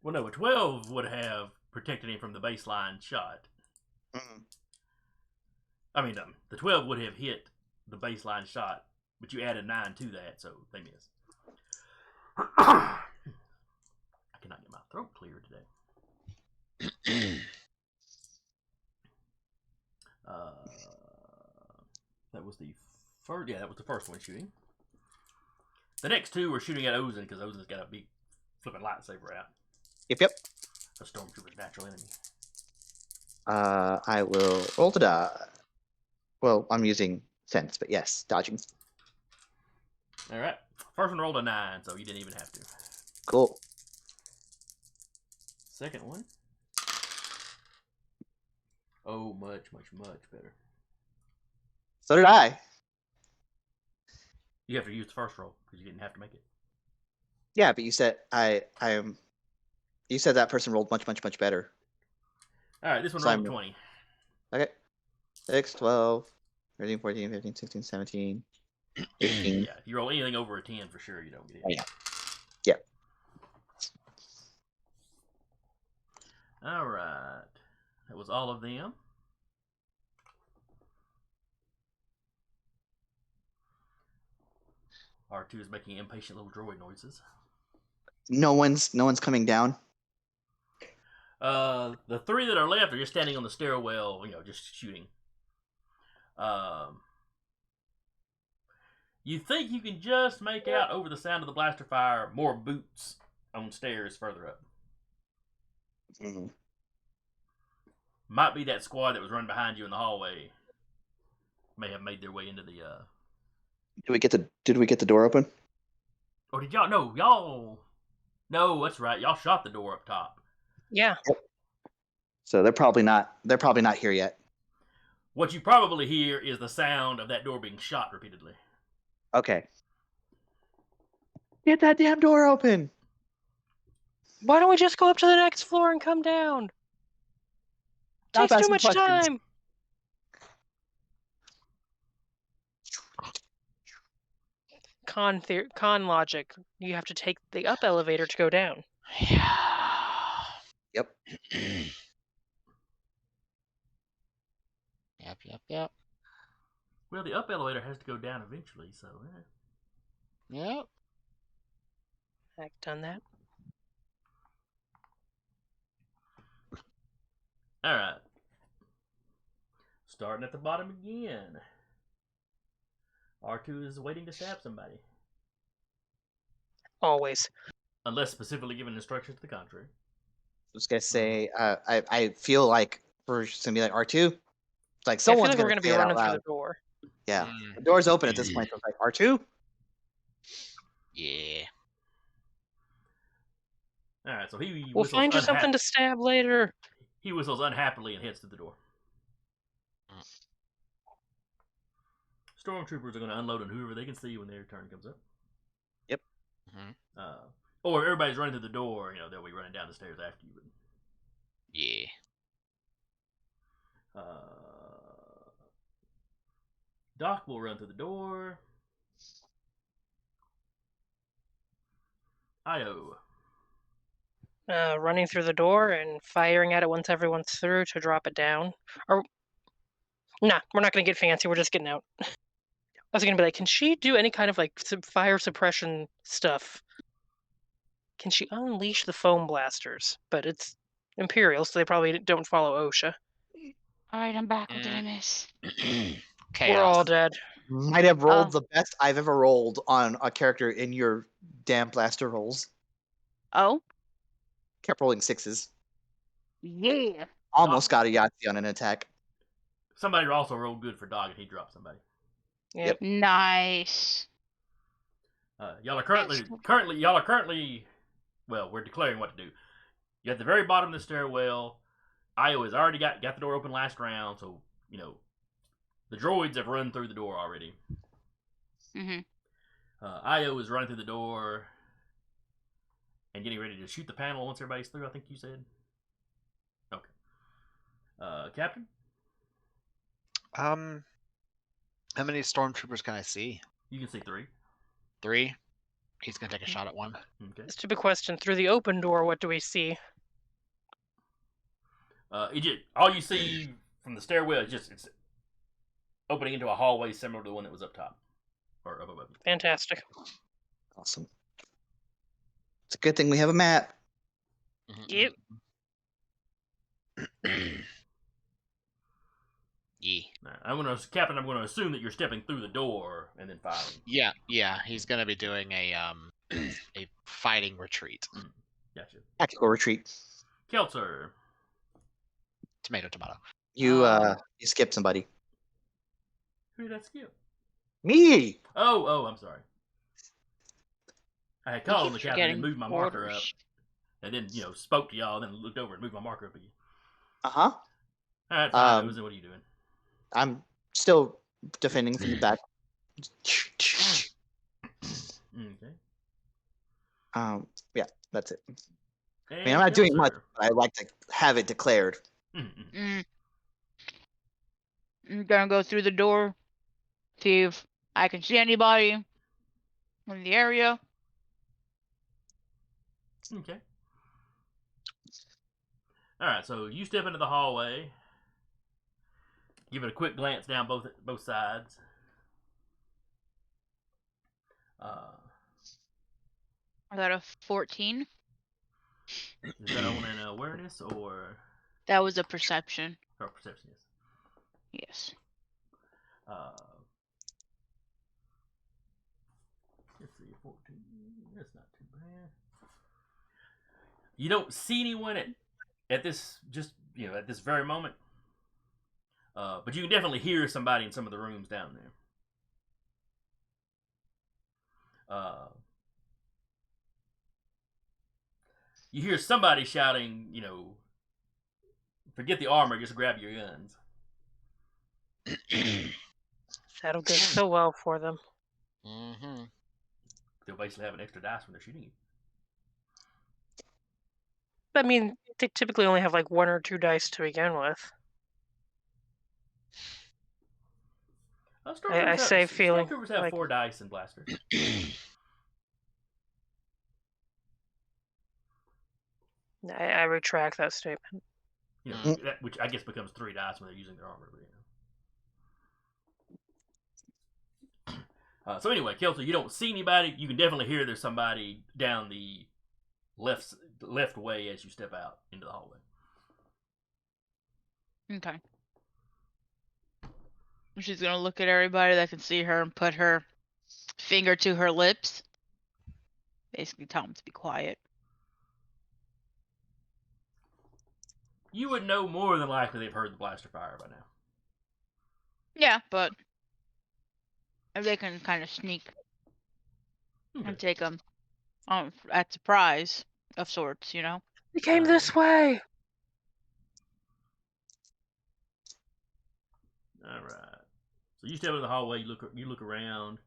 Well, no, a 12 would have protected him from the baseline shot. I mean, the 12 would have hit the baseline shot, but you added 9 to that, so they miss. I cannot get my throat clear today. That was the first. Yeah, that was the first one shooting. The next two were shooting at Ozen because Ozen's got a big flipping lightsaber out. Yep. A stormtrooper's natural enemy. I will roll to dodge. Well, I'm using sense, but yes, dodging. All right. First one rolled a 9, so you didn't even have to. Cool. Second one. Oh, much, much, much better. So did I. You have to use the first roll because you didn't have to make it. Yeah, but you said you said that person rolled much, much, much better. All right, this one So rolled I'm- a 20. Okay. 6, 12, 13, 14, 15, 16, 17, 18. Yeah, if you roll anything over a 10 for sure, you don't get it. Oh, yeah. Yep. All right. That was all of them. R2 is making impatient little droid noises. No one's coming down. The 3 that are left are just standing on the stairwell, just shooting. You think you can just make out over the sound of the blaster fire more boots on stairs further up. Mm-hmm. Might be that squad that was running behind you in the hallway. May have made their way into the. Did we get the door open? Or did y'all? No, y'all. No, that's right. Y'all shot the door up top. Yeah. So they're probably not here yet. What you probably hear is the sound of that door being shot repeatedly. Okay. Get that damn door open. Why don't we just go up to the next floor and come down? Stop Takes too asking much questions. time. Con logic. You have to take the up elevator to go down. Yeah. Yep. Yep. Well, the up elevator has to go down eventually, so Yep. I've done that. all right. Starting at the bottom again. R2 is waiting to stab somebody, Always. unless specifically given instructions to the contrary. I was gonna say, I feel like we're just gonna be like R2. It's like I feel someone's like we're gonna gonna be say it out running through loud. the door. Yeah, Mm. the door's open at this point. So it's like R2. Yeah. All right, so he We'll whistles find you something to stab later. He whistles unhappily and heads to the door. Stormtroopers are going to unload on whoever they can see when their turn comes up. Yep. Or if everybody's running through the door, they'll be running down the stairs after you. But, Yeah. Doc will run through the door. Io. Running through the door and firing at it once everyone's through to drop it down. Or, nah, we're not gonna get fancy. We're just getting out. I was gonna be like, can she do any kind of like fire suppression stuff? Can she unleash the foam blasters? But it's Imperials, so they probably don't follow OSHA. Alright, I'm back. What did I miss? We're all Chaos. dead. Might have rolled Oh. the best I've ever rolled on a character in your damn blaster rolls. Oh? Kept rolling 6s. Yeah. Almost got a Yahtzee on an attack. Somebody also rolled good for Dog and he dropped somebody. Yep. Nice. Y'all are currently well, we're declaring what to do. You're at the very bottom of the stairwell. Io has already got the door open last round, so the droids have run through the door already. Mm-hmm. Io is running through the door and getting ready to shoot the panel once everybody's through, I think you said. Okay. Captain? How many stormtroopers can I see? You can see 3. 3. He's gonna take a shot at one. Okay. Stupid question. Through the open door, what do we see? All you see from the stairwell is it's opening into a hallway similar to the one that was up top. Or up above you. Fantastic. Awesome. It's a good thing we have a map. Yep. Yeah. I'm going to assume that you're stepping through the door and then firing. Yeah. He's gonna be doing a a fighting retreat. Gotcha. Tactical retreat. Kelter. Tomato. You skipped somebody. Who did I skip? Me. Oh, I'm sorry. I had called on the keep captain and forgetting moved my marker up. orders. And then, spoke to y'all, then looked over and moved my marker up again. Uh-huh. All right, fine. What are you doing? I'm still defending from the back. Okay. Yeah, that's it. And I mean, I'm not doing much, Kelter. but I like to have it declared. Mm-mm. I'm gonna go through the door, see if I can see anybody in the area. Okay. All right, so you step into the hallway. Give it a quick glance down both sides. I got a 14. Is that on an awareness or That was a perception. perception? Yes. Let's see, 14. That's not too bad. You don't see anyone at this at this very moment. But you can definitely hear somebody in some of the rooms down there. You hear somebody shouting, forget the armor, just grab your guns. That'll go so well for them. Mm-hmm. They'll basically have an extra dice when they're shooting you. I mean, they typically only have like 1 or 2 dice to begin with. I say feeling Stormtroopers have like 4 dice and blasters. I retract that statement. You know, which I guess becomes 3 dice when they're using their armor. You know. So anyway, Kelso, you don't see anybody. You can definitely hear there's somebody down the left way as you step out into the hallway. Okay. She's gonna look at everybody that can see her and put her finger to her lips. Basically tell them to be quiet. You would know more than likely they've heard the blaster fire by now. Yeah, but if they can kind of sneak and take them at surprise of sorts, you know? They came this way! Alright. So you step into the hallway, you look around.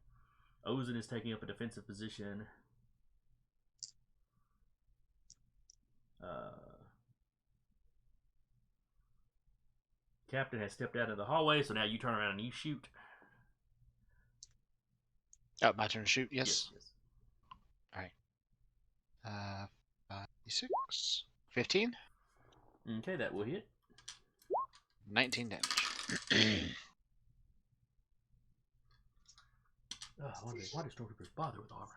Ozen is taking up a defensive position. Captain has stepped out of the hallway, so now you turn around and you shoot. Oh, my turn to shoot. Yes. Yes. All right. 56, 15, Okay, that will hit. 19 damage. Why do stormtroopers bother with armor?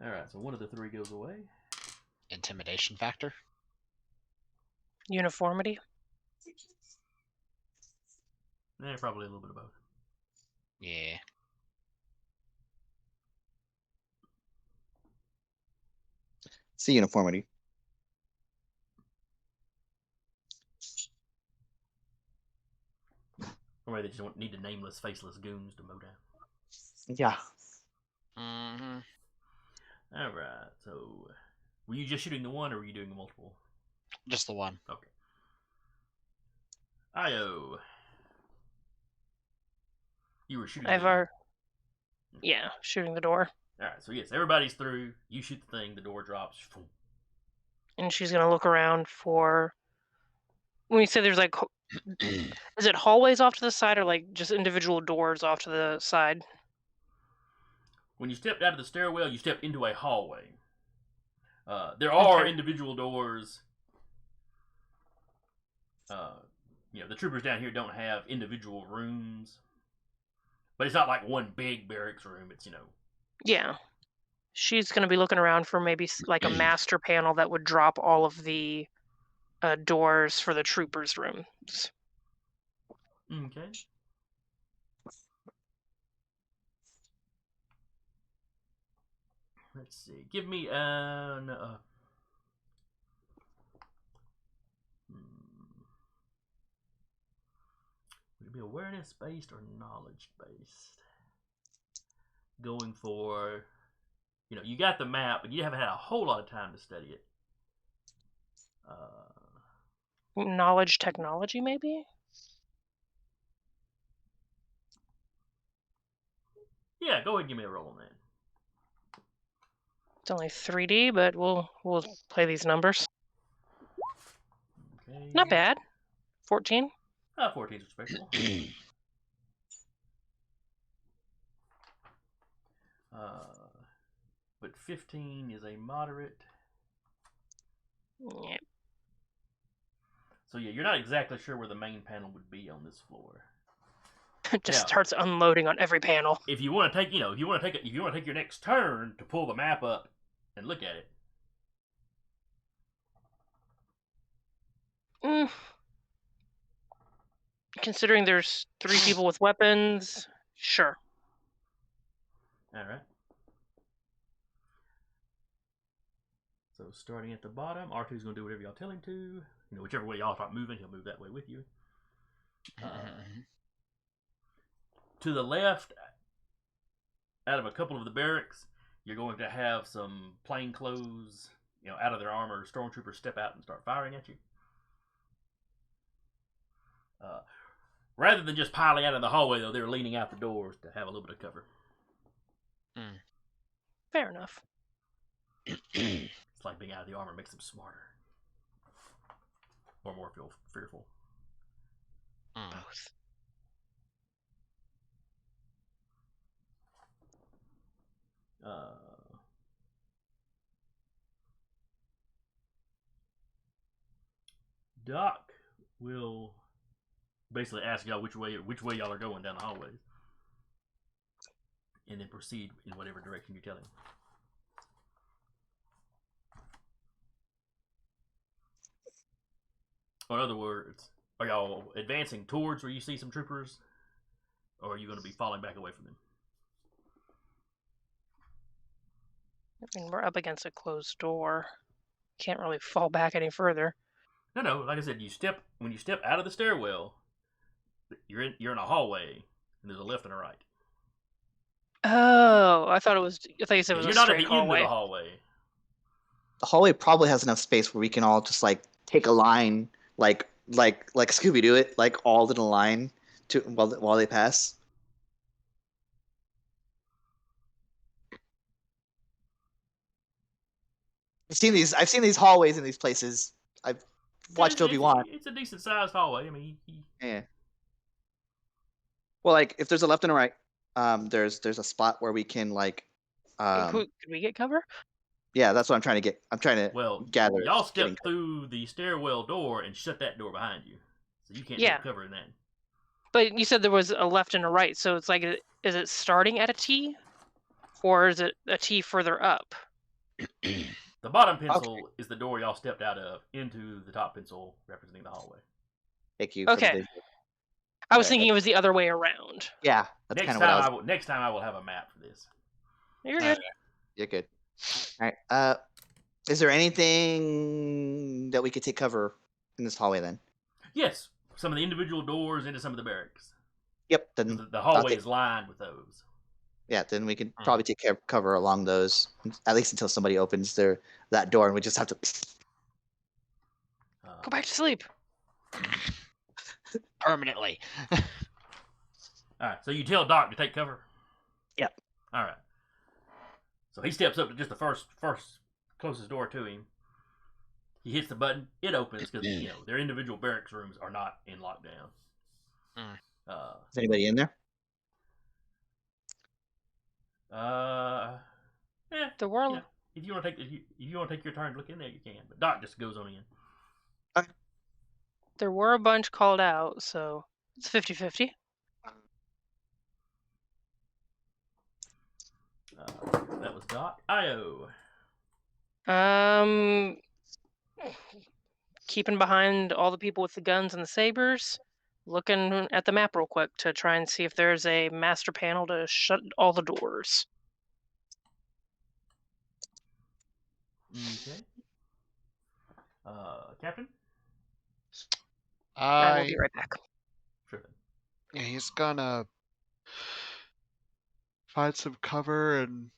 Alright, so one of the 3 goes away. Intimidation factor. Uniformity. Probably a little bit of both. Yeah. See uniformity. Or maybe they just need the nameless, faceless goons to mow down. Yeah. Mm-hmm. Alright, so were you just shooting the one or were you doing the multiple? Just the one. Okay. Io. You were shooting Yeah, shooting the door. Alright, so yes, everybody's through. You shoot the thing, the door drops. And she's gonna look around for. When you say there's like, is it hallways off to the side or like just individual doors off to the side? When you stepped out of the stairwell, you stepped into a hallway. There are Okay. individual doors. The troopers down here don't have individual rooms. But it's not like one big barracks room. It's, Yeah. She's gonna be looking around for maybe like a master panel that would drop all of the doors for the troopers' rooms. Okay. Let's see. Give me an. Would it be awareness based or knowledge based? Going for. You got the map, but you haven't had a whole lot of time to study it. Knowledge technology, maybe? Yeah, go ahead and give me a roll on that. It's only 3D, but we'll play these numbers. Okay. Not bad. 14. 14 is respectable. But 15 is a moderate. Yep. So yeah, you're not exactly sure where the main panel would be on this floor. It just starts unloading on every panel. If you want to take, if you want to take your next turn to pull the map up and look at it. Considering there's 3 people with weapons, sure. All right. So starting at the bottom, R2's going to do whatever y'all tell him to. Whichever way y'all start moving, he'll move that way with you. To the left, out of a couple of the barracks, you're going to have some plainclothes, out of their armor, stormtroopers step out and start firing at you. Rather than just piling out in the hallway, though, they're leaning out the doors to have a little bit of cover. Fair enough. It's like being out of the armor makes them smarter. Or more fearful. Both. Doc will basically ask y'all which way y'all are going down the hallways, and then proceed in whatever direction you tell him. Or in other words, are y'all advancing towards where you see some troopers, or are you going to be falling back away from them? I mean, we're up against a closed door. Can't really fall back any further. No. Like I said, when you step out of the stairwell, you're in a hallway, and there's a left and a right. Oh, I thought you said it was You're a not at straight the end of hallway. the hallway. The hallway probably has enough space where we can all just like take a line, like Scooby Doo it, like all in a line to while they pass. I've seen these hallways in these places. I've watched Obi-Wan. It's a decent sized hallway. I mean, Yeah. Well, like if there's a left and a right, there's a spot where we can like, Could we get cover? yeah, that's what I'm trying to get. I'm trying to gather. y'all step through the stairwell door and shut that door behind you, so you can't take cover in that. But you said there was a left and a right, so it's like, is it starting at a T, or is it a T further up? The bottom pencil is the door y'all stepped out of into the top pencil representing the hallway. Thank you. Okay. For the I was thinking it was the other way around. Yeah, that's kind of what I was. Next time I will have a map for this. You're good. You're good. All right. Is there anything that we could take cover in this hallway then? Yes, some of the individual doors into some of the barracks. Yep. Then the hallway is lined with those. Yeah, then we can probably take cover along those, at least until somebody opens that door, and we just have to go back to sleep permanently. All right, so you tell Doc to take cover. Yep. All right. So he steps up to just the first closest door to him. He hits the button. It opens because their individual barracks rooms are not in lockdown. Is anybody in there? Yeah. The world. If you want to take your turn to look in there, you can. But Doc just goes on in. Okay. There were a bunch called out, so it's 50-50. That was Doc. Io. Keeping behind all the people with the guns and the sabers, looking at the map real quick to try and see if there's a master panel to shut all the doors. Okay. Captain? I will be right back. Sure. Yeah, he's gonna find some cover and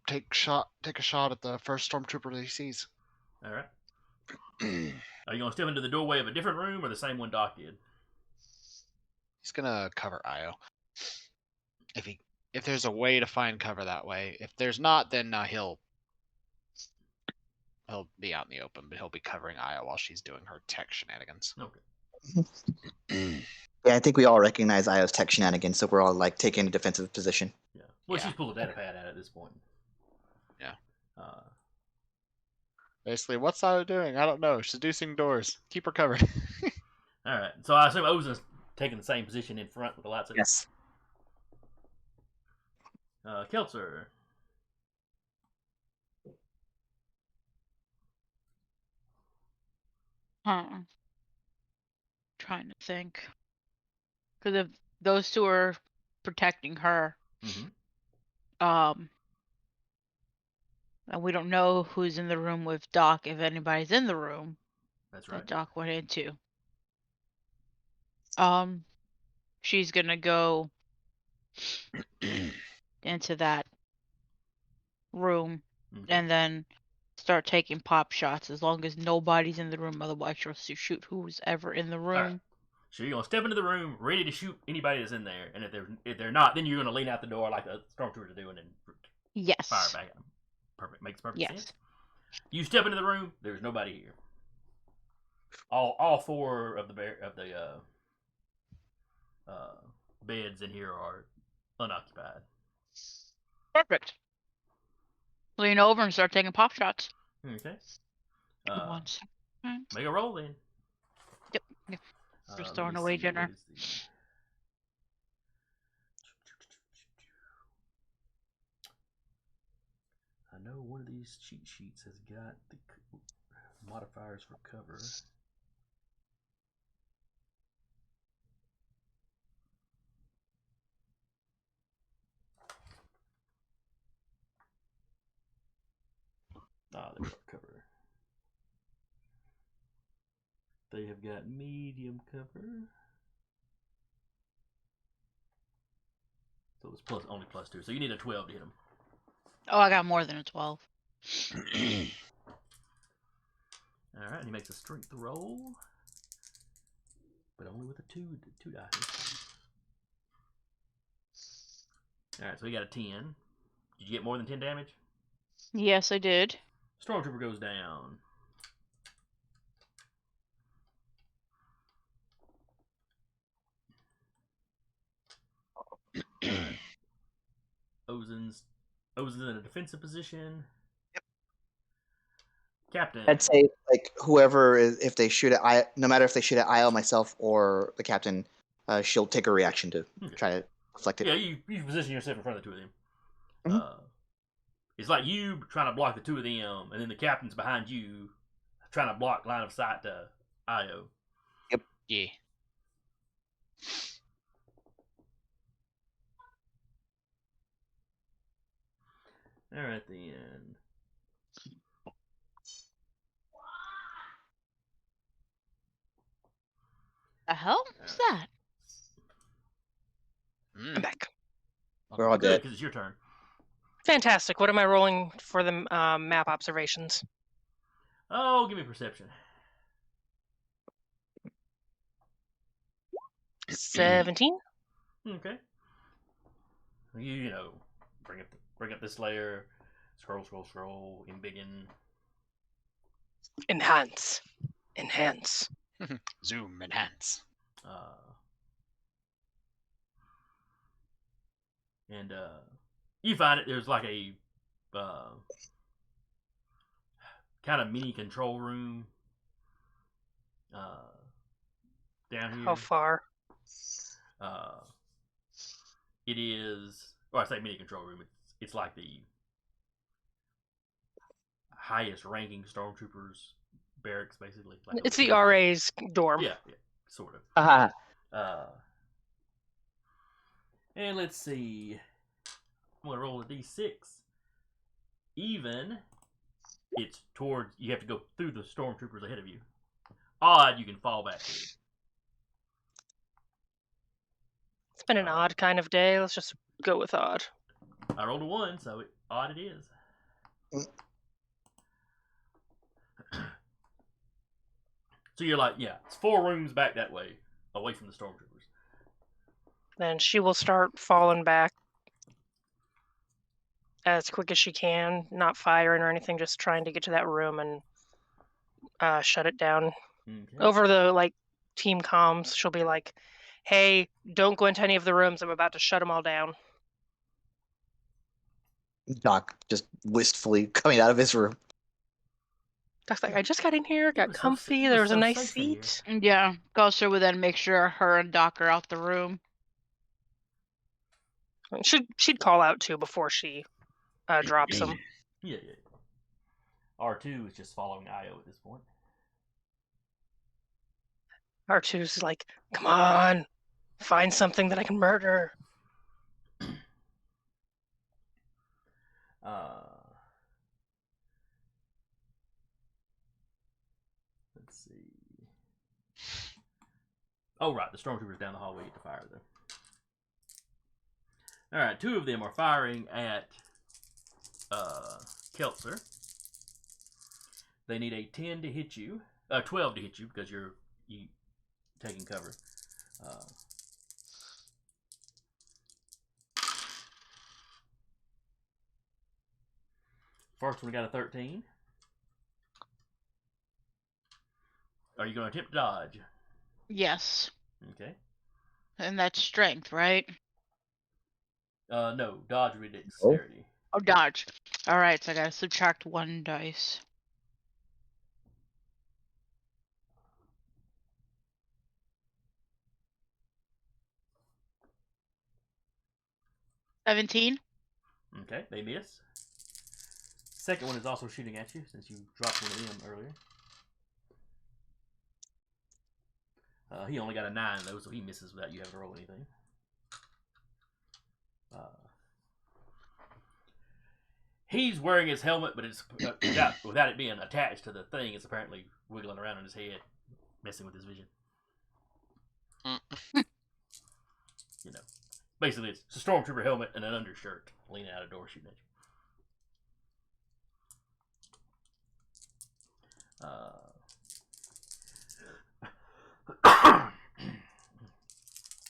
take a shot at the first stormtrooper that he sees. All right. Are you gonna step into the doorway of a different room or the same one Doc did? He's gonna cover Io. If there's a way to find cover that way. If there's not, then he'll be out in the open, but he'll be covering Io while she's doing her tech shenanigans. Okay. Yeah, I think we all recognize Io's tech shenanigans, so we're all like taking a defensive position. Yeah. Well, she's pulled a data pad out at this point. Yeah. Basically, what's Io doing? I don't know. Seducing doors. Keep her covered. All right. So I assume Ozen's taking the same position in front with the lightsaber. Yes. Keltzer. Trying to think. Because if those two are protecting her, and we don't know who's in the room with Doc, if anybody's in the room. That's right. That Doc went into. She's gonna go into that room and then start taking pop shots as long as nobody's in the room. Otherwise, she'll shoot who's ever in the room. Right. So you're gonna step into the room ready to shoot anybody that's in there, and if they're not, then you're gonna lean out the door like the stormtroopers are doing and fire back at them. Perfect. Makes perfect sense. You step into the room. There's nobody here. All four of the beds in here are unoccupied. Perfect. Lean over and start taking pop shots. Okay. One second. Make a roll then. Yep. Just let throwing me away see, dinner. what is the- I know one of these cheat sheets has got the modifiers for cover. Ah, they got cover. They have got medium cover. So it's only +2. So you need a 12 to hit them. Oh, I got more than a 12. Alright, and he makes a strength roll. But only with a 2 die. Alright, so he got a 10. Did you get more than 10 damage? Yes, I did. Stormtrooper goes down. Alright. Ozen's in a defensive position. Yep. Captain. I'd say like whoever is, if they shoot at no matter if they shoot at Io, myself, or the captain, she'll take a reaction to try to deflect it. Yeah, you position yourself in front of the two of them. Mhm. It's like you trying to block the two of them, and then the captain's behind you, trying to block line of sight to Io. Yep. Yeah. All right then. The hell was that? I'm back. We're all Good, dead. because it's your turn. Fantastic. What am I rolling for the map observations? Oh, give me perception. 17. Okay. You know, bring up this layer. Scroll. Embiggen. Enhance. Zoom, enhance. And you find it. There's like a kind of mini control room down here. How far? It is. Or I say mini control room. It's like the highest ranking stormtroopers barracks, basically. Like It's the RA's dorm. Yeah, sort of. And let's see. I'm gonna roll a d6. Even, it's towards. You have to go through the stormtroopers ahead of you. Odd, you can fall back to. It's been an odd kind of day. Let's just go with odd. I rolled a 1, so odd it is. So you're like, yeah, it's 4 rooms back that way, away from the stormtroopers. Then she will start falling back as quick as she can, not firing or anything, just trying to get to that room and shut it down. Okay. Over the team comms, she'll be like, "Hey, don't go into any of the rooms. I'm about to shut them all down." Doc just wistfully coming out of his room. Doc's like, "I just got in here, got was so comfy. it There was was a so nice safe in here." seat." Yeah, Gosser would then make sure her and Doc are out the room. She'd call out too before she drops them. Yeah. R2 is just following Io at this point. R2's like, "Come on, find something that I can murder." Let's see. Oh, right. The stormtroopers down the hallway get to fire them. All right. 2 of them are firing at Keltzer. They need a 10 to hit you. 12 to hit you because you're taking cover. First one got a 13. Are you going to attempt to dodge? Yes. Okay. And that's strength, right? No, dodge would be dexterity. Oh, dodge. Alright, so I gotta subtract 1 dice. $17. Okay, they miss. Second one is also shooting at you since you dropped one of them earlier. He only got a 9 though, so he misses without you having to roll anything. He's wearing his helmet, but it's without it being attached to the thing. It's apparently wiggling around in his head, messing with his vision. You know, basically it's a stormtrooper helmet and an undershirt leaning out a door shooting at you.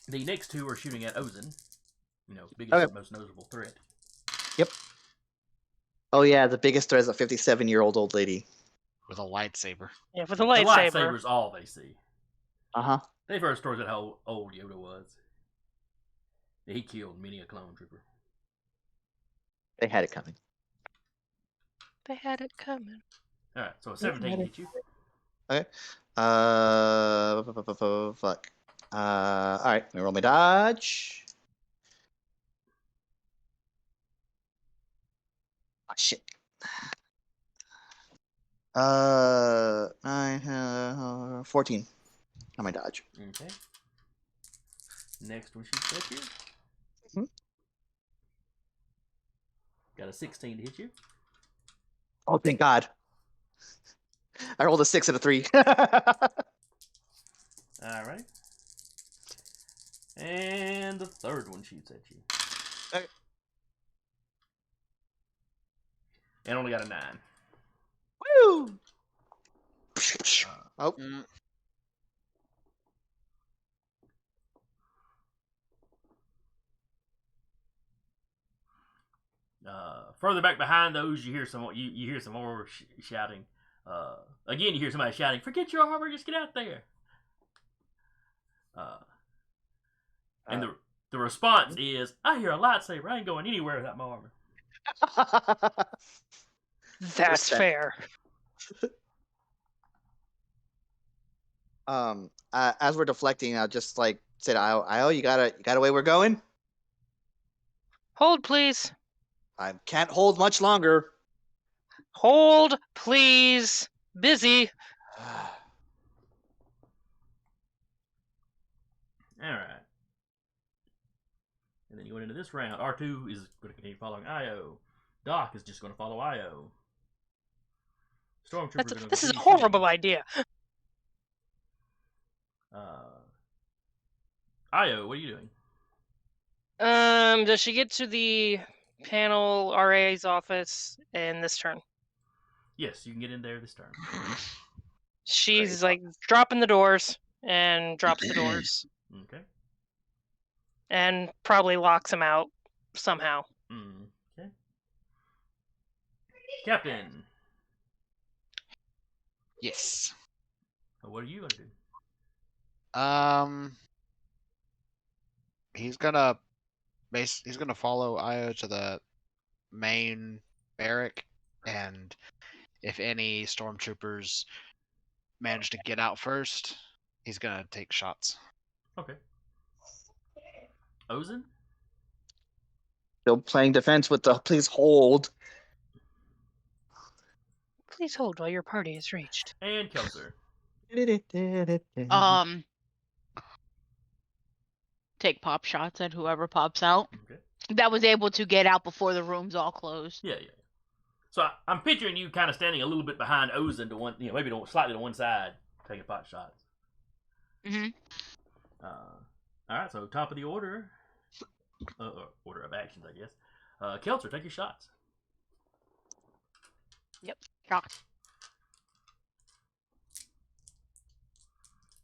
The next two are shooting at Ozen. You know, biggest and most noticeable threat. Yep. Oh yeah, the biggest threat is a 57-year-old old lady. With a lightsaber. Yeah, with a The lightsaber. lightsaber's all they see. Uh-huh. They've heard stories about how old Yoda was. He killed many a clone trooper. They had it coming. They had it coming. Alright, so a 17 hit you. Okay. Fuck. Alright, let me roll my dodge. Oh, shit. 14 on my dodge. Okay. Next one shoots at you. Mhm. Got a 16 to hit you. Oh, thank God. I rolled a 6 and a 3. Alright. And the third one shoots at you. Okay. And only got a 9. Woo! Oh. Further back behind those, you hear some more shouting. Again, you hear somebody shouting, "Forget your armor, just get out there!" And the response is, "I hear a lightsaber. I ain't going anywhere without my armor." That's fair. As we're deflecting, I'll just like say to Io, you got a way we're going? Hold, please. I can't hold much longer. Hold, please. Busy. Alright. And then you went into this round. R2 is going to continue following Io. Doc is just going to follow Io. Stormtroopers are going to This is a horrible idea. Io, what are you doing? Does she get to the panel RA's office in this turn? Yes, you can get in there this turn. She's like dropping the doors and drops the doors. Okay. And probably locks him out somehow. Okay. Captain. Yes. What are you going to do? He's gonna follow Io to the main barrack, and if any stormtroopers manage to get out first, he's gonna take shots. Okay. Ozen? Still playing defense with the please hold. Please hold while your party is reached. And Kelser. Take pop shots at whoever pops out. Okay. That was able to get out before the rooms all closed. Yeah. So I'm picturing you kind of standing a little bit behind Ozen to one, maybe slightly to one side, taking pot shots. Mm-hmm. All right, so top of the order, order of actions, I guess. Kelser, take your shots. Yep. Shots.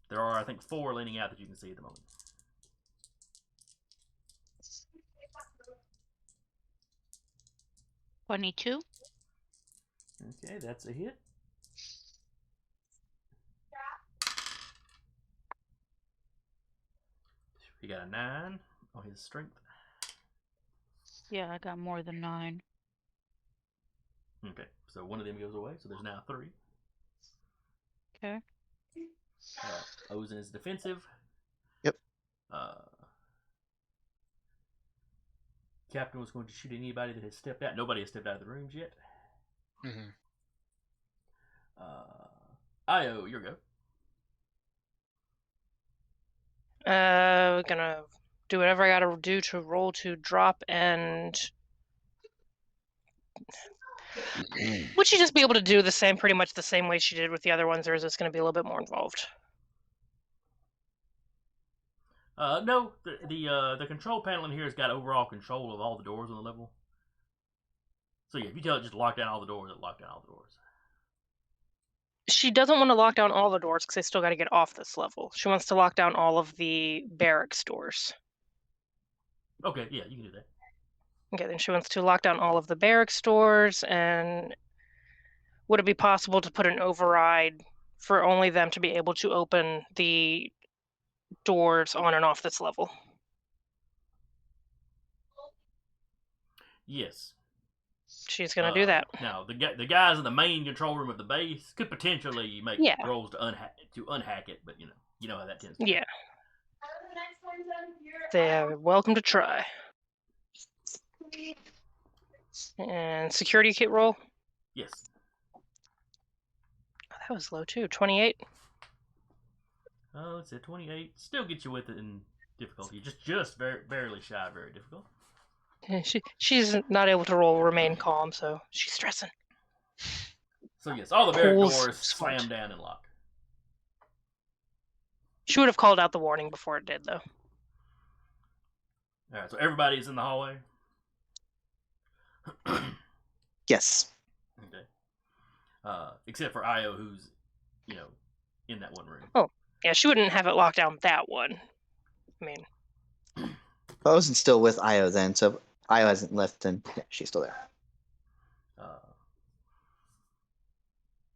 There are, I think, 4 leaning out that you can see at the moment. $22. Okay, that's a hit. He got a 9 on his strength. Yeah, I got more than 9. Okay, so one of them goes away, so there's now 3. Okay. Ozen is defensive. Yep. Captain was going to shoot anybody that has stepped out. Nobody has stepped out of the rooms yet. Mm-hmm. Io, your go. Gonna do whatever I gotta do to roll to drop, and would she just be able to do the same, pretty much the same way she did with the other ones, or is this gonna be a little bit more involved? No, the control panel in here has got overall control of all the doors on the level. So yeah, if you tell it just to lock down all the doors, it'll lock down all the doors. She doesn't want to lock down all the doors because they still got to get off this level. She wants to lock down all of the barracks doors. Okay, yeah, you can do that. Okay, then she wants to lock down all of the barracks doors, and would it be possible to put an override for only them to be able to open the doors on and off this level? Yes. She's gonna do that. Now, the guys in the main control room of the base could potentially make rolls to unhack it, but you know how that tends to Yeah. They're welcome to try. And security kit roll. Yes. Oh, that was low too. 28. Oh, it's at 28. Still get you with it in difficulty. Just barely shy of very difficult. She's not able to roll remain calm, so she's stressing. So yes, all the barrack Cool's doors smart. slam down and lock. She would have called out the warning before it did, though. All right, so everybody's in the hallway. Yes. Okay. Except for Io, who's in that one room. Oh, yeah, she wouldn't have it locked down that one. I mean, Ozen's still with Io then, so Io hasn't left, and yeah, she's still there.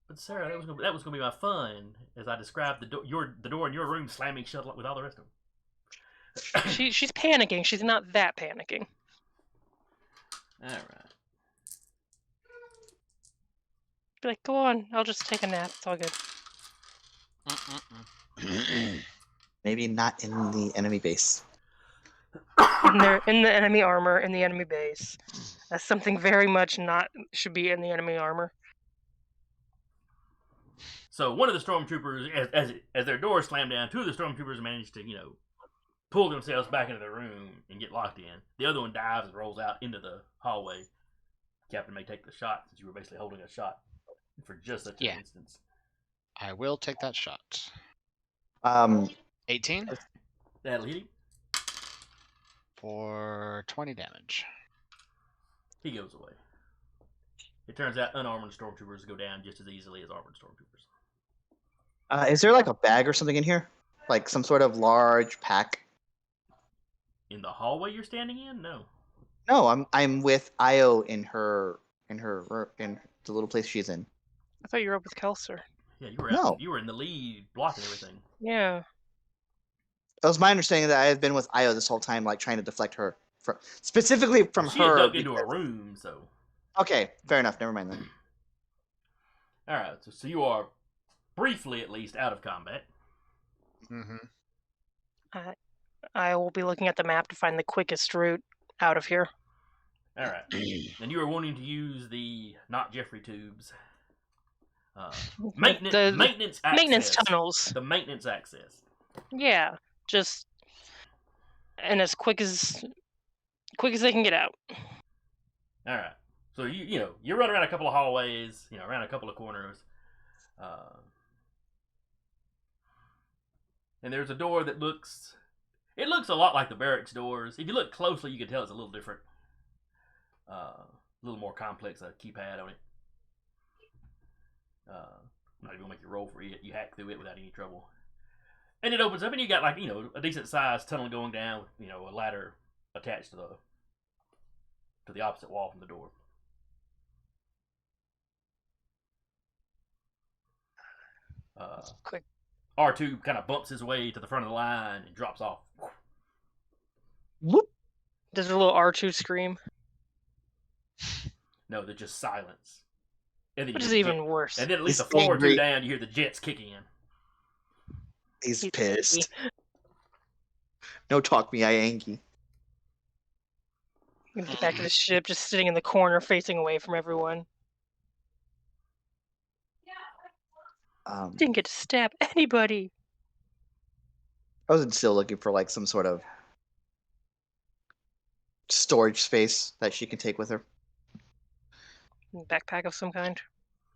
But Sarah, that was gonna be my fun as I described the door in your room slamming shut with all the rest of them. she's panicking. She's not that panicking. All right. Be like, go on, I'll just take a nap. It's all good. Maybe not in the enemy base. In the enemy armor, in the enemy base. That's something very much not should be in the enemy armor. So one of the stormtroopers, as their door slammed down, 2 of the stormtroopers managed to pull themselves back into the room and get locked in. The other one dives and rolls out into the hallway. Captain may take the shot since you were basically holding a shot for just such an instance. I will take that shot. 18 That'll hit him. for 20 damage. He goes away. It turns out unarmored stormtroopers go down just as easily as armored stormtroopers. Is there like a bag or something in here? Like some sort of large pack? In the hallway you're standing in? No. No, I'm with Io in the little place she's in. I thought you were up with Kelser. Yeah, you were No. You were in the lead, blocking everything. Yeah. It was my understanding that I had been with Io this whole time, like trying to deflect her specifically from she her. She had ducked into a room, so. Okay, fair enough. Never mind then. All right, so you are briefly, at least, out of combat. Mm-hmm. I will be looking at the map to find the quickest route out of here. All right, and you are wanting to use the not Jeffrey tubes. Maintenance access. Maintenance tunnels. The maintenance access. Yeah, just and as quick as they can get out. All right. So you run around a couple of hallways, around a couple of corners, and there's a door that looks a lot like the barracks doors. If you look closely, you can tell it's a little different, a little more complex. A keypad on it. I'm not even gonna make you roll for it. You hack through it without any trouble, and it opens up, and you got a decent sized tunnel going down with a ladder attached to the opposite wall from the door. Quick. R2 kind of bumps his way to the front of the line and drops off. Whoop. Does a little R2 scream? No, they're just silence. And then Which you is hear the even worse. And then at least He's a floor or two angry. down, you hear the jets kicking in. He's He's pissed. No talk me, I Angie. Get back to the ship, just sitting in the corner, facing away from everyone. Didn't get to stab anybody. I was still looking for like some sort of storage space that she can take with her. Backpack of some kind.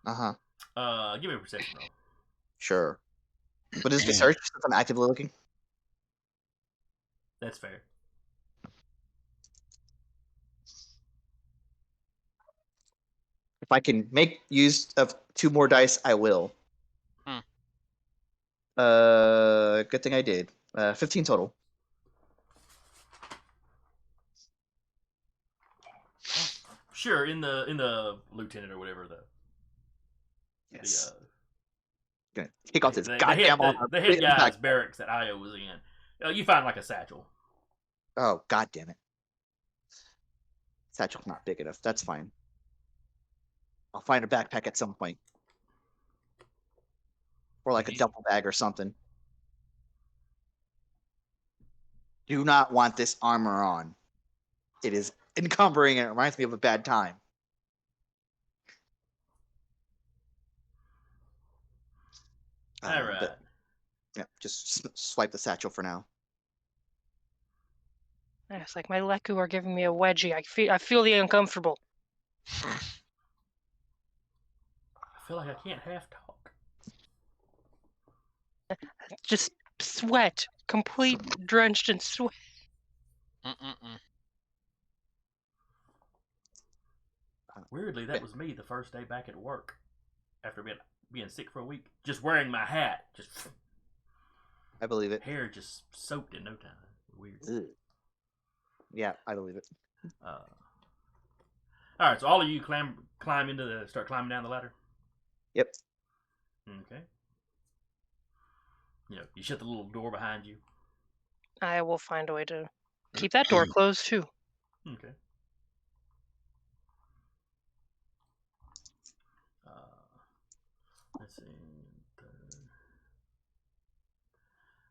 Give me a perception roll. Sure. But is research since I'm actively looking? That's fair. If I can make use of 2 more dice, I will. Good thing I did. 15 total. Sure, in the lieutenant or whatever Yes. Gonna kick off this the goddamn head, armor. the Put it head in the guy's back. barracks that Io was in. You find like a satchel. Oh, god damn it. Satchel's not big enough. That's fine. I'll find a backpack at some point. Or like a duffel bag or something. Do not want this armor on. It is encumbering and it reminds me of a bad time. All right. Yeah, just swipe the satchel for now. It's like my Leku are giving me a wedgie. I feel the uncomfortable. I feel like I can't half talk. Just sweat. Complete drenched in sweat. Weirdly, that was me the first day back at work. After being sick for a week. Just wearing my hat. Just I believe it. hair just soaked in no time. Weird. Ugh. Yeah, I believe it. Alright, so all of you start climbing down the ladder? Yep. Okay. You shut the little door behind you. I will find a way to keep that door closed too. Okay. Let's see.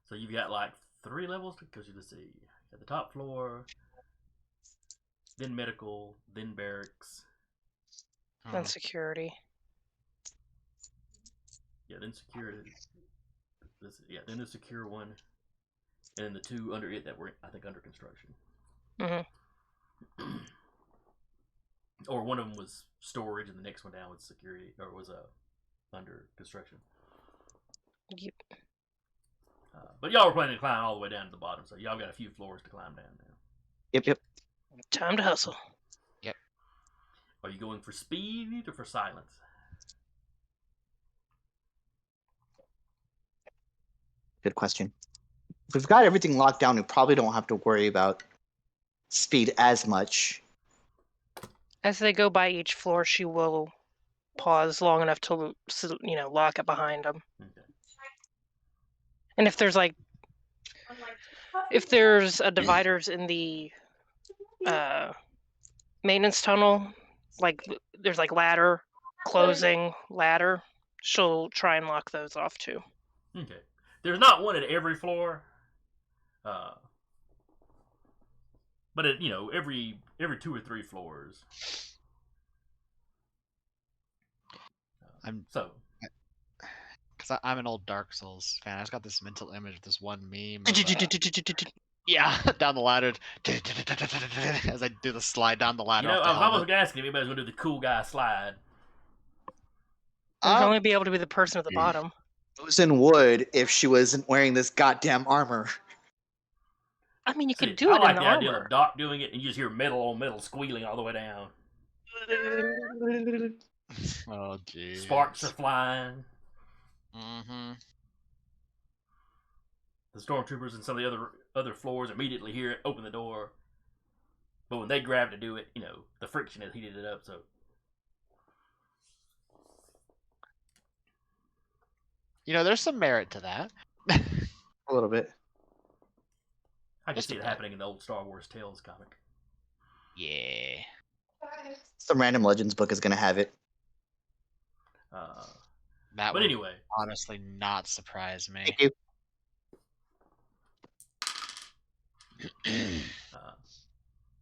So you've got like 3 levels because let's see. At the top floor, then medical, then barracks, Then security. Yeah, then security. Then the secure one, and then the 2 under it that were I think under construction. Or one of them was storage, and the next one down was security, or was under construction. Yep. But y'all were planning to climb all the way down to the bottom, so y'all got a few floors to climb down now. Yep. Time to hustle. Yep. Are you going for speed or for silence? Good question. If we've got everything locked down, we probably don't have to worry about speed as much. As they go by each floor, she will pause long enough to, lock it behind them. Okay. And if there's a dividers in the maintenance tunnel, there's ladder, closing ladder, she'll try and lock those off too. Okay. There's not one at every floor. But every 2 or 3 floors. Because I'm an old Dark Souls fan. I just got this mental image of this one meme. Down the ladder as I do the slide down the ladder. I was almost going to ask if anybody's going to do the cool guy slide. I'd only be able to be the person at the bottom. Susan would if she wasn't wearing this goddamn armor. I mean, you could do it in I like the the idea armor. of Doc doing it, and you just hear metal on metal squealing all the way down. Oh, jeez. Sparks are flying. Mm-hmm. The stormtroopers and some of the other floors immediately hear it, open the door. But when they grab to do it, the friction has heated it up, so. There's some merit to that. A little bit. I can Just see a it bit. happening in the old Star Wars Tales comic. Yeah. Some random Legends book is gonna have it. That But would anyway, honestly not surprise me. Thank you.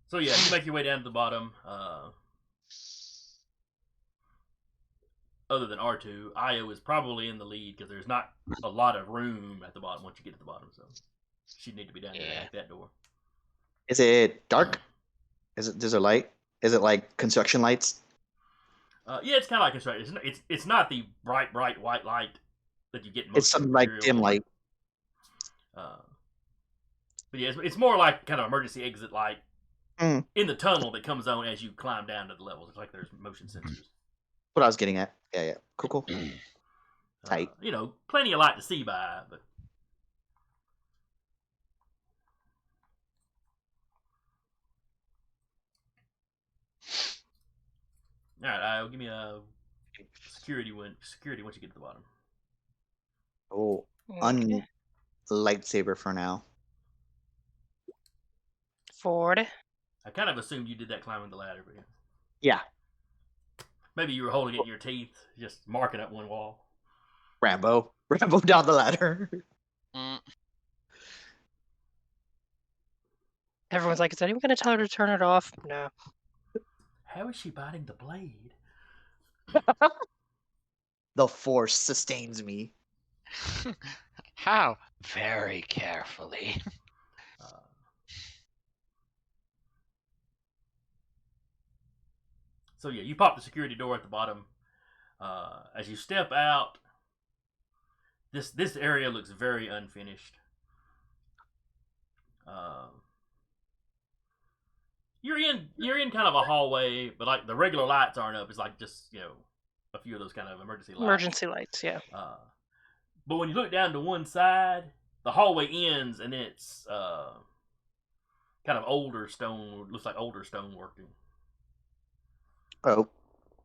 so yeah, you make your way down to the bottom. Other than R2, Io is probably in the lead because there's not a lot of room at the bottom once you get to the bottom. So she'd need to be down there to Yeah. hack that door. Is it dark? There's a light? Is it like construction lights? Yeah, it's kind of like construction. It's not the bright white light that you get in most It's something like dim light. But yeah, it's more like kind of emergency exit light Mm. in the tunnel that comes on as you climb down to the levels. It's like there's motion sensors. What I was getting at. Yeah. Cool. Tight. Plenty of light to see by, but all right, give me a security once you get to the bottom. Oh, Okay. lightsaber for now. Forward. I kind of assumed you did that climbing the ladder, but Yeah, maybe you were holding it in your teeth, just marking up one wall. Rambo down the ladder. Mm. Everyone's like, is anyone going to tell her to turn it off? No. How is she biting the blade? The Force sustains me. How? Very carefully. So yeah, you pop the security door at the bottom. As you step out, this area looks very unfinished. You're in kind of a hallway, but like the regular lights aren't up. It's like just a few of those kind of emergency lights. Emergency lights, yeah. But when you look down to one side, the hallway ends, and it's kind of older stone. Looks like older stoneworking. Oh.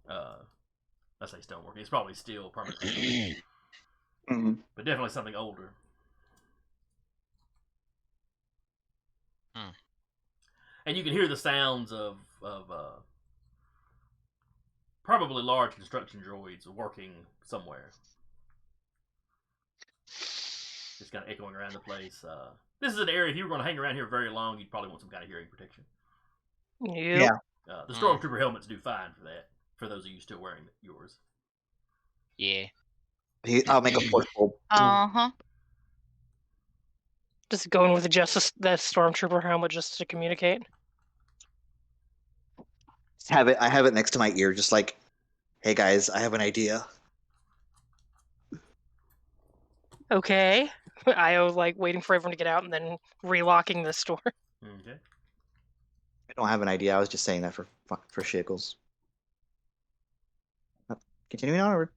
I say stoneworking. It's probably steel permanently, Mm-hmm. but definitely something older. And you can hear the sounds of probably large construction droids working somewhere. Just kind of echoing around the place. This is an area, if you were going to hang around here very long, you'd probably want some kind of hearing protection. Yep. Yeah. The Stormtrooper helmets do fine for that, for those of you still wearing yours. Yeah. I'll make a force pull. Just going with just the Stormtrooper helmet just to communicate. I have it next to my ear, just like, hey guys, I have an idea. Okay. Io like waiting for everyone to get out and then relocking this door. Okay. I don't have an idea. I was just saying that for shickles. Continuing onward.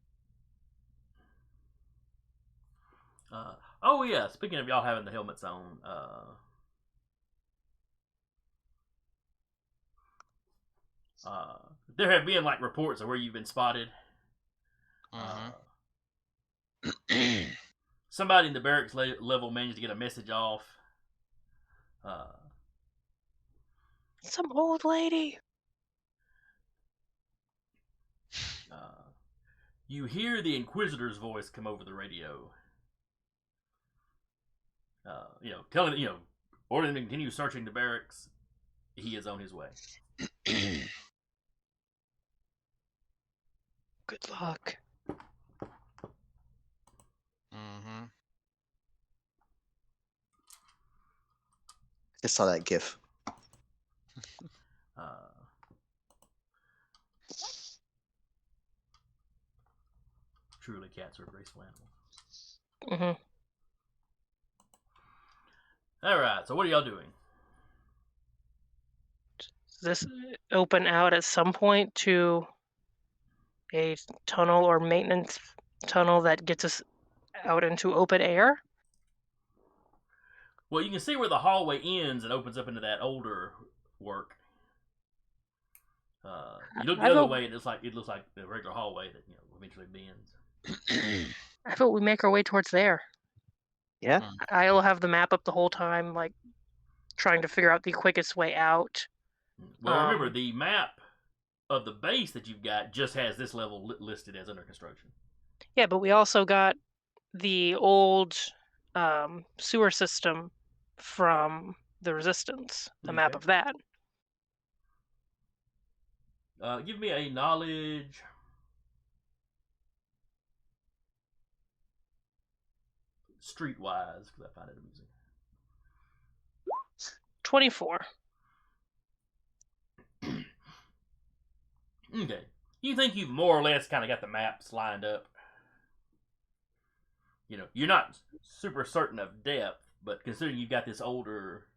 Oh yeah, speaking of y'all having the helmets on, there have been like reports of where you've been spotted. Somebody in the barracks level managed to get a message off. Some old lady. You hear the Inquisitor's voice come over the radio. Telling ordering them to continue searching the barracks. He is on his way. Good luck. Just saw that GIF. Truly, cats are a graceful animal. All right. So, what are y'all doing? Does this open out at some point to a tunnel or maintenance tunnel that gets us out into open air? Well, you can see where the hallway ends and opens up into that older work. You look the other way, and it looks like the regular hallway that eventually bends. I vote we make our way towards there. Yeah. I'll have the map up the whole time, like trying to figure out the quickest way out. Well, remember, the map of the base that you've got just has this level listed as under construction. Yeah, but we also got the old sewer system from the Resistance, the map Okay. of that. Give me a knowledge. Streetwise, because I find it amusing. 24. Okay. You think you've more or less kind of got the maps lined up. You know, you're not super certain of depth, but considering you've got this older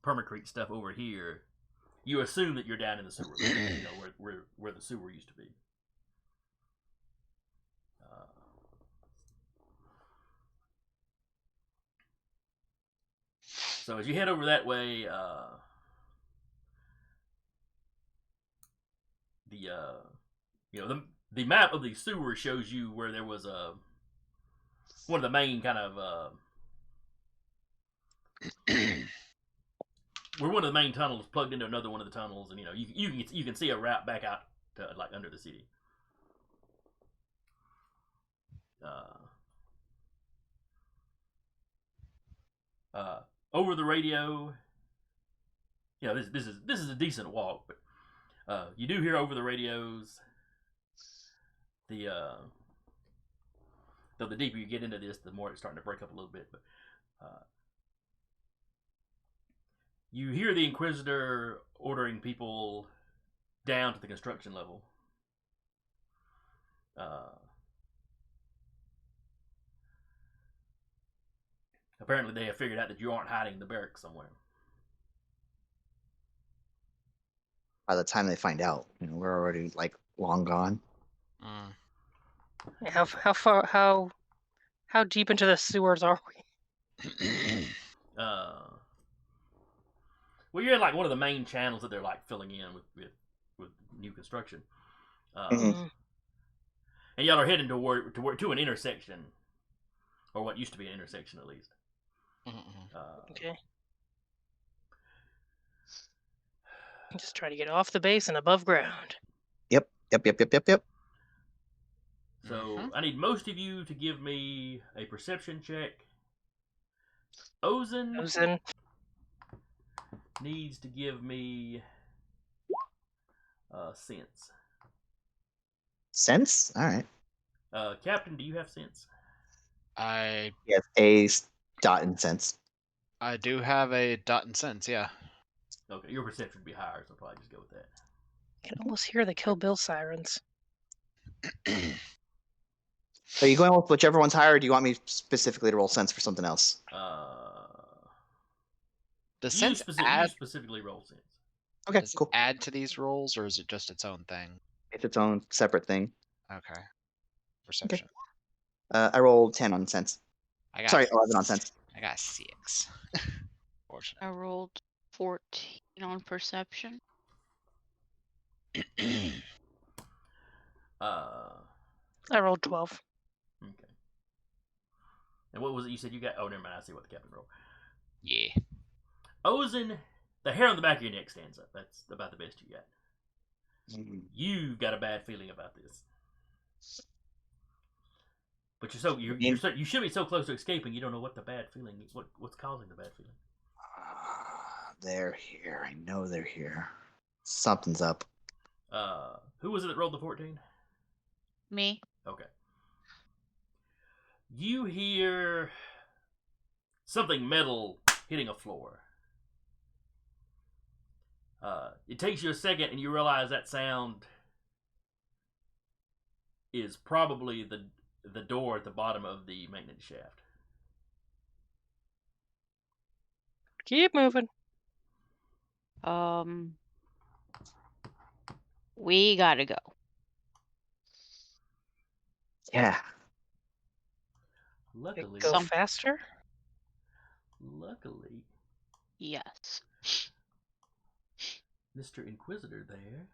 permacrete stuff over here, you assume that you're down in the sewer, you know, where the sewer used to be. So as you head over that way, the map of the sewer shows you where there was one of the main kind of where one of the main tunnels plugged into another one of the tunnels, and you can see a route back out to like under the city. Over the radio, this is a decent walk, but you do hear over the radios though the deeper you get into this, the more it's starting to break up a little bit. But you hear the Inquisitor ordering people down to the construction level. Apparently, they have figured out that you aren't hiding in the barracks somewhere. By the time they find out, we're already like long gone. How deep into the sewers are we? Well, you're in like one of the main channels that they're like filling in with new construction. And y'all are heading to an intersection, or what used to be an intersection at least. Okay. I'm just trying to get off the base and above ground. Yep. So I need most of you to give me a perception check. Ozen needs to give me sense. Sense? All right. Captain, do you have sense? Yes, a dot in sense. I do have a dot and sense, yeah. Okay, your perception would be higher, so I'll probably just go with that. I can almost hear the Kill Bill sirens. Are you going with whichever one's higher, or do you want me specifically to roll sense for something else? Does You sense add? specifically roll sense. Okay, Does cool. it add to these rolls, or is it just its own thing? It's its own separate thing. Okay. Perception. I rolled 10 on sense. Sorry, 11 on sense. I got 6. Fortunate. I rolled 14 on perception. I rolled 12. Okay. And what was it you said you got? Oh, never mind. I see what the captain rolled. Yeah. Ozen, the hair on the back of your neck stands up. That's about the best you got. You've got a bad feeling about this. But you should be so close to escaping. You don't know what the bad feeling. What's causing the bad feeling? They're here. I know they're here. Something's up. Who was it that rolled the 14? Me. Okay. You hear something metal hitting a floor. It takes you a second, and you realize that sound is probably the door at the bottom of the maintenance shaft. Keep moving. We gotta go. Yeah. Luckily, Go faster? Luckily, Yes. Mr. Inquisitor there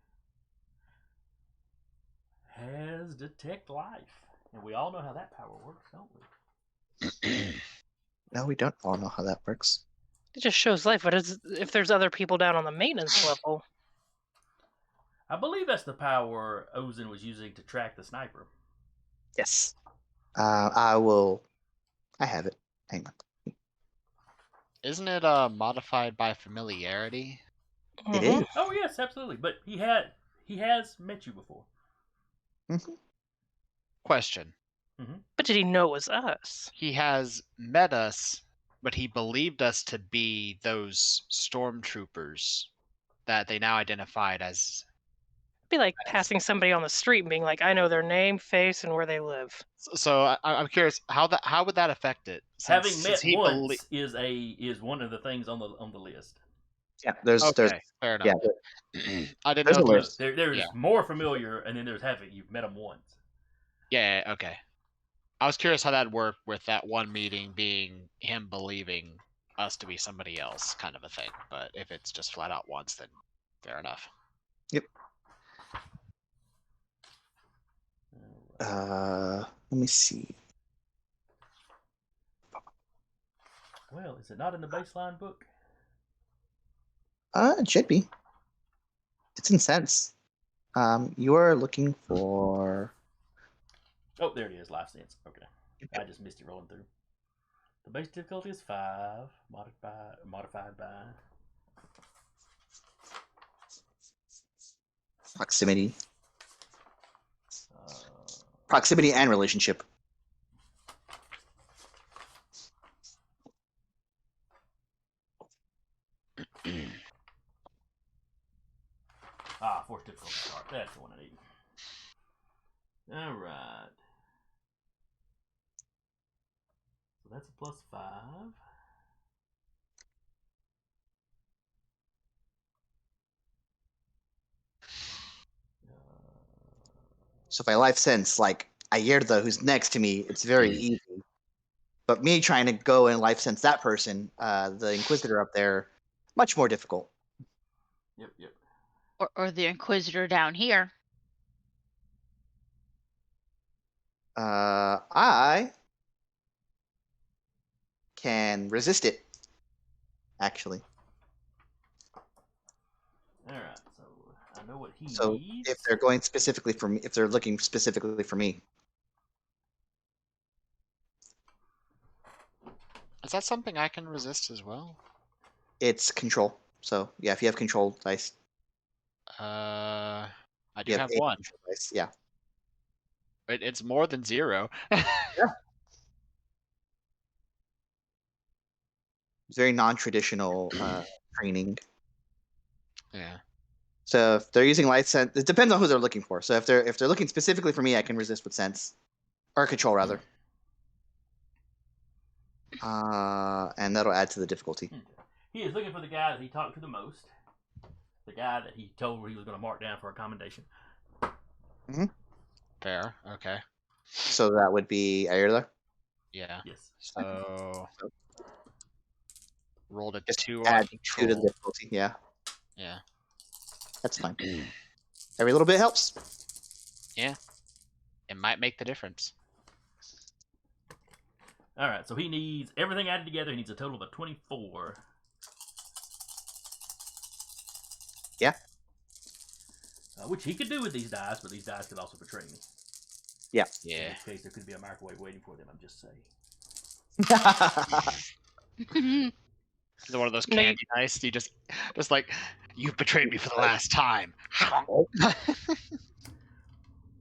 has detect life. And we all know how that power works, don't we? No, we don't all know how that works. It just shows life. But if there's other people down on the maintenance level? I believe that's the power Ozen was using to track the sniper. Yes. I have it. Hang on. Isn't it modified by familiarity? It Mhm. is. Oh yes, absolutely. But he has met you before. Mhm. Question. But did he know it was us? He has met us, but he believed us to be those stormtroopers that they now identified as. It'd be like passing somebody on the street and being like, I know their name, face, and where they live. So I'm curious how would that affect it? Having met he once is one of the things on the list. Yeah, there's Okay, fair enough. yeah, I didn't there's know a if list. There's Yeah. more familiar, and then there's having you've met them once. Yeah, okay. I was curious how that worked with that one meeting being him believing us to be somebody else, kind of a thing. But if it's just flat out once, then fair enough. Let me see. Well, is it not in the baseline book? It should be. It's in sense. You are looking for. Oh, there it is. Life sense. Okay, I just missed it rolling through. The base difficulty is 5, modified by. Proximity. Uh, Proximity and relationship. Force difficulty start. That's the one I need. All right. So that's a +5. So by life sense, like Ayerda, who's next to me, it's very easy. But me trying to go and life sense that person, the Inquisitor up there, much more difficult. Yep. Or the Inquisitor down here. I can resist it. Actually, All right. So I know what he so needs. if they're going specifically for me, if they're looking specifically for me, Is that something I can resist as well? it's control. So yeah, if you have control dice, I do you have a one. control dice. Yeah. It's more than 0. It's very non-traditional training. Yeah. So if they're using light sense, it depends on who they're looking for. So if they're looking specifically for me, I can resist with sense or control rather, and that'll add to the difficulty. Okay. He is looking for the guy that he talked to the most. The guy that he told he was going to mark down for a commendation. Fair. Okay. So that would be Ayerda. Yeah. Yes. So rolled a Just 2 add on 2 to the control. difficulty. Yeah, Yeah. that's fine. Every little bit helps. Yeah. It might make the difference. All right. So he needs everything added together. He needs a total of 24. Yeah. Which he could do with these dice, but these dice could also betray me. Yeah. In Yeah. which case, there could be a microwave waiting for them. I'm just saying. Is it one of those No, you- candy dice? You just like, you've betrayed me for the last time.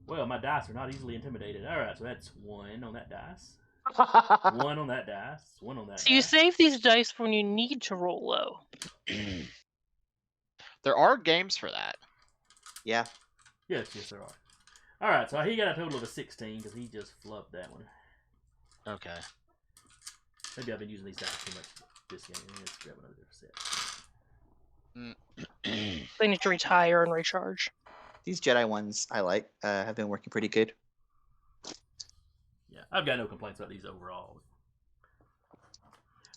Well, my dice are not easily intimidated. All right, so that's 1 on that dice, 1 on that dice, 1 on that. So you dice. save these dice for when you need to roll low. There are games for that. Yeah. Yes, there are. All right, so he got a total of a 16 because he just flubbed that one. Okay. Maybe I've been using these dice too much this game. Let's grab another set. They need to retire and recharge. These Jedi ones I like have been working pretty good. Yeah, I've got no complaints about these overall.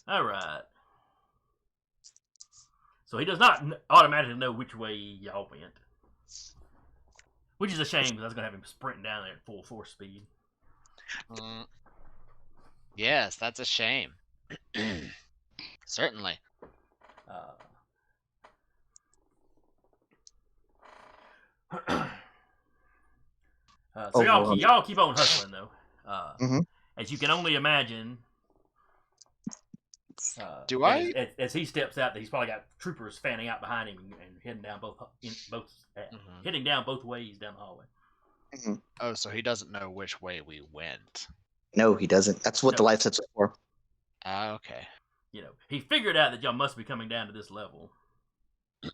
All right. So he does not automatically know which way y'all went. Which is a shame because I was going to have him sprinting down there at full force speed. Yes, that's a shame. Certainly. So Overall. y'all keep on hustling though. Mhm. As you can only imagine, Do that I? as he steps out, he's probably got troopers fanning out behind him and heading down heading down both ways down the hallway. Oh, so he doesn't know which way we went. No, he doesn't. That's what the No. life sets are for. Ah, okay. He figured out that y'all must be coming down to this level.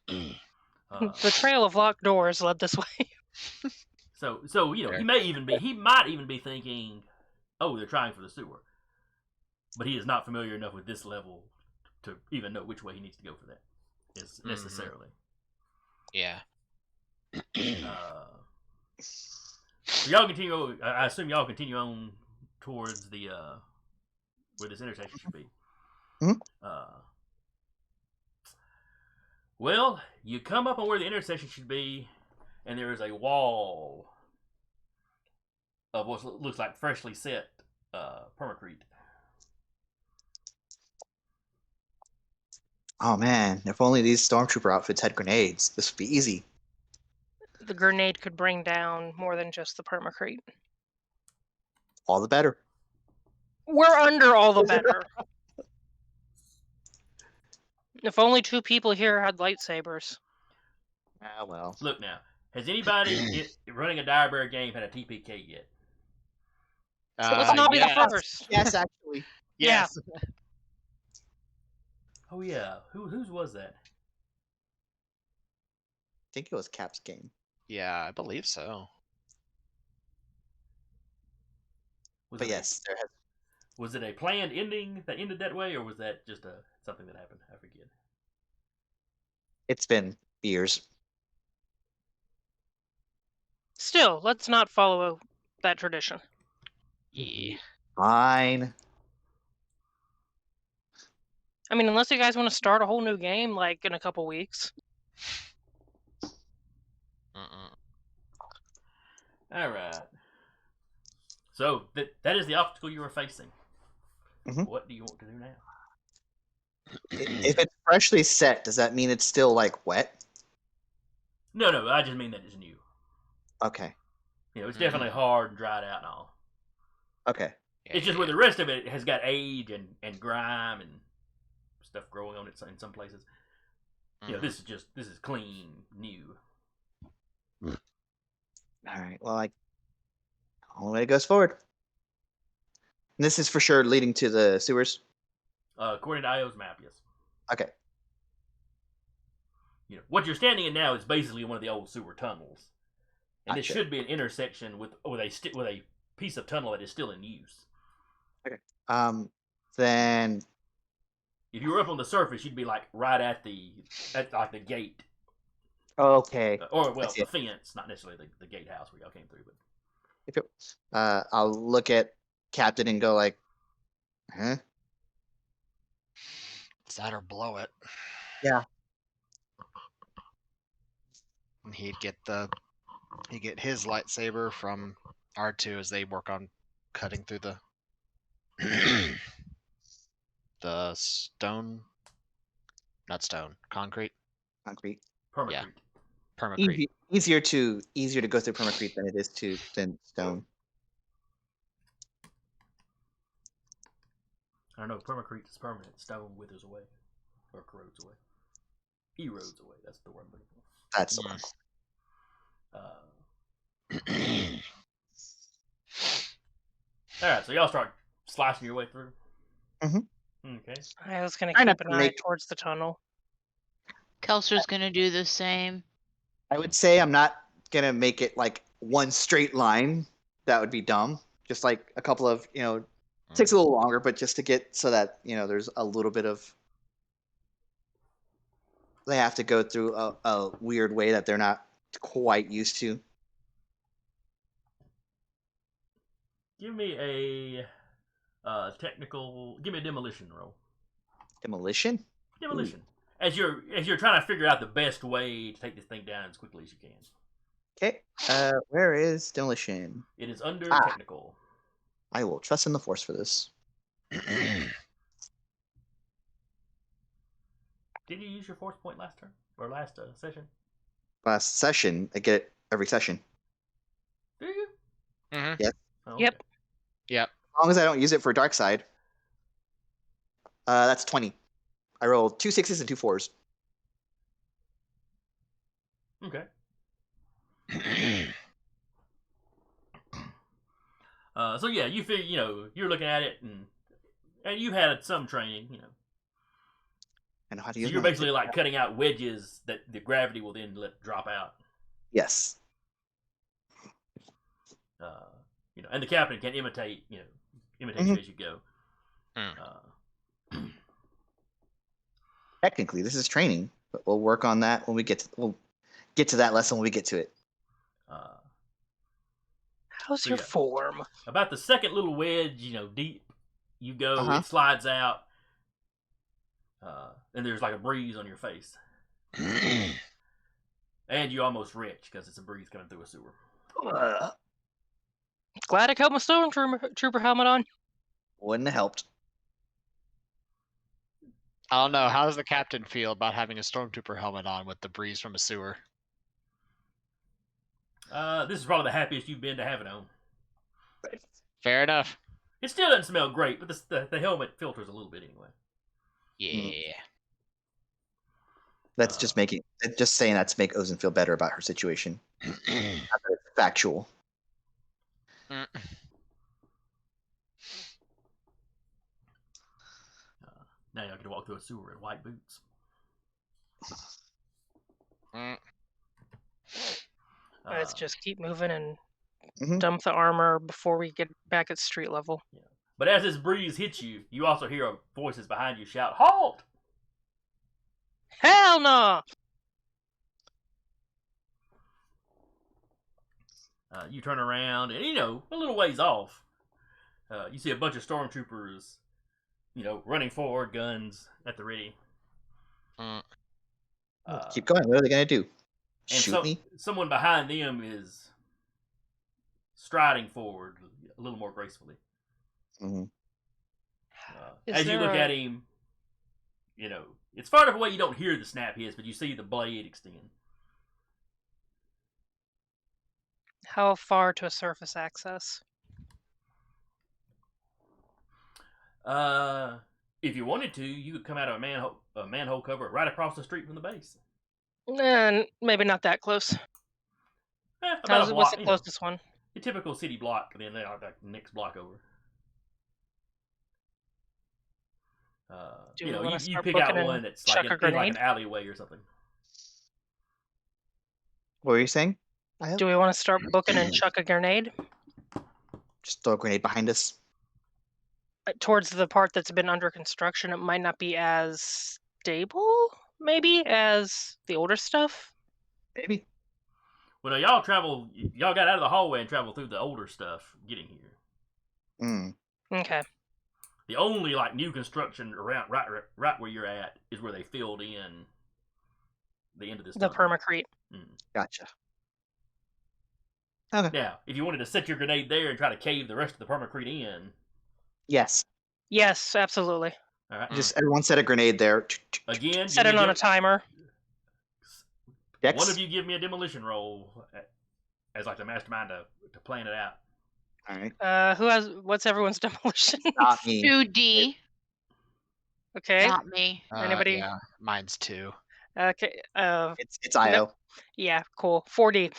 The trail of locked doors led this way. So Fair. he might even be thinking, oh, they're trying for the sewer, but he is not familiar enough with this level to even know which way he needs to go for that necessarily. Yeah. So y'all continue. I assume y'all continue on towards the where this intersection should be. Mhm. Well, you come up on where the intersection should be, and there is a wall of what looks like freshly set permacrete. Oh man, if only these stormtrooper outfits had grenades, this would be easy. The grenade could bring down more than just the permacrete. All the better. We're under all the better. If only 2 people here had lightsabers. Ah, well. Look now, has anybody running a Direbear game had a TPK yet? Let's not be the yes. first. Yes, actually. Yes. Oh yeah, whose was that? I think it was Cap's game. Yeah, I believe so. Was But it yes, there has. was it a planned ending that ended that way, or was that just something that happened? I forget. It's been years. Still, let's not follow that tradition. Yeah. Fine. I mean, unless you guys want to start a whole new game, like, in a couple weeks. All right. So that is the obstacle you are facing. Mhm. What do you want to do now? If it's freshly set, does that mean it's still like wet? No, I just mean that it's new. Okay. It's definitely hard and dried out and all. Okay. It's just where the rest of it has got age and grime and stuff growing on it in some places. This is clean, new. All right. Well, only way it goes forward. And this is for sure leading to the sewers. According to IO's map, yes. Okay. What you're standing in now is basically one of the old sewer tunnels, and Gotcha. it should be an intersection with a piece of tunnel that is still in use. Okay. Then If you were up on the surface, you'd be like right at the gate, okay. or I see the it. fence, not necessarily the gatehouse where y'all came through, but. I'll look at Captain and go like, huh? It's that or blow it. Yeah. And he'd get his lightsaber from R2 as they work on cutting through the the stone, not stone, concrete, Concrete. Permacrete. Yeah. permacrete. Easier to go through permacrete than it is than stone. I don't know. Permacrete is permanent. Stone withers away, or corrodes away. Erodes away. That's the word I'm looking for. That's the one. All right, so y'all start slicing your way through. Mhm. Okay. I was going to Try not keep an to eye make- towards the tunnel. Kelser's gonna do the same. I would say I'm not gonna make it like one straight line. That would be dumb. Just like a couple of takes a little longer, but just to get so that there's a little bit of. They have to go through a weird way that they're not quite used to. Give me a Give me a demolition roll. Demolition? Demolition. As you're trying to figure out the best way to take this thing down as quickly as you can. Okay. Where is demolition? It is under technical. I will trust in the force for this. Did you use your force point last turn or last session? Last session, I get it every session. Do you? Mm-hmm. Yes. Oh, Yep. okay. Yep. As long as I don't use it for dark side. That's 20. I rolled 2 6s and 2 4s. Okay. So yeah, you figure, you're looking at it, and you've had some training, I know how to So use you're my basically like cutting out wedges that the gravity will then let drop out. Yes. And the captain can imitate you Mhm. as you go. Technically, this is training, but we'll work on that when we'll get to that lesson when we get to it. How's So your yeah. form? About the second little wedge, deep you go, Uh-huh. it slides out, and there's like a breeze on your face. And you almost retch because it's a breeze coming through a sewer. Glad I kept my stormtrooper helmet on. Wouldn't have helped. I don't know. How does the captain feel about having a stormtrooper helmet on with the breeze from a sewer? This is probably the happiest you've been to have it on. Fair enough. It still doesn't smell great, but the helmet filters a little bit anyway. Yeah. That's just saying that to make Ozen feel better about her situation. Not that it's factual. Now you get to walk through a sewer in white boots. Let's just keep moving and Mhm. dump the armor before we get back at street level. Yeah. But as this breeze hits you, you also hear voices behind you shout, "Halt!" Hell no! You turn around, and a little ways off, you see a bunch of stormtroopers, running forward, guns at the ready. Keep going. What are they going to do? And Shoot me? Someone behind them is striding forward a little more gracefully. Mm-hmm. As you look at him, it's far enough away you don't hear the snap hiss, but you see the blade extend. How far to a surface access? If you wanted to, you could come out of a manhole cover right across the street from the base. And maybe not that close. About a block. What's the closest one? The typical city block, and then like the next block over. You pick out one that's like in like an alleyway or something. What were you saying? Do we want to start booking and chuck a grenade? Just throw a grenade behind us. Towards the part that's been under construction, it might not be as stable, maybe, as the older stuff. Maybe. Well, y'all got out of the hallway and traveled through the older stuff getting here. Okay. The only like new construction around right where you're at is where they filled in the end of this. The permacrete. Gotcha. Okay. Now, if you wanted to set your grenade there and try to cave the rest of the permacrete in. Yes. Yes, absolutely. All right. Just everyone set a grenade there. Again, set it on a timer. Dex? One of you give me a demolition roll as like the mastermind to plan it out. All right. What's everyone's demolition? Not me. 2D. Okay. Not me. Anybody? Yeah, mine's 2. Okay. It's IO. Yeah, cool. 4D.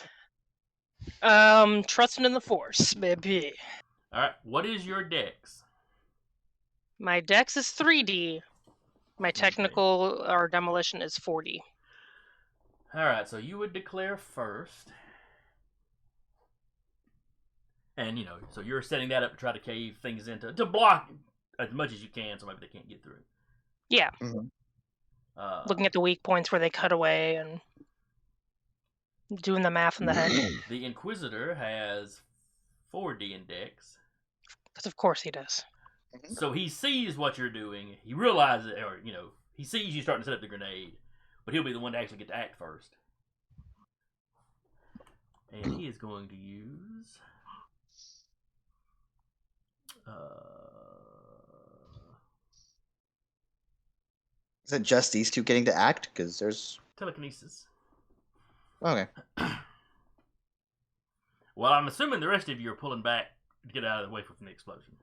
Trusting in the Force, baby. All right. What is your dex? My dex is 3D. My technical or demolition is 4D. All right. So you would declare first. And, so you're setting that up to try to cave things to block as much as you can so maybe they can't get through. Yeah. Mm-hmm. Looking at the weak points where they cut away and doing the math in the head. The Inquisitor has 4D in dex. Because of course he does. So he sees what you're doing. He realizes, or, he sees you starting to set up the grenade. But he'll be the one to actually get to act first. And he is going to use... Is it just these two getting to act? Because there's Telekinesis. okay. Well, I'm assuming the rest of you are pulling back to get out of the way from the explosion.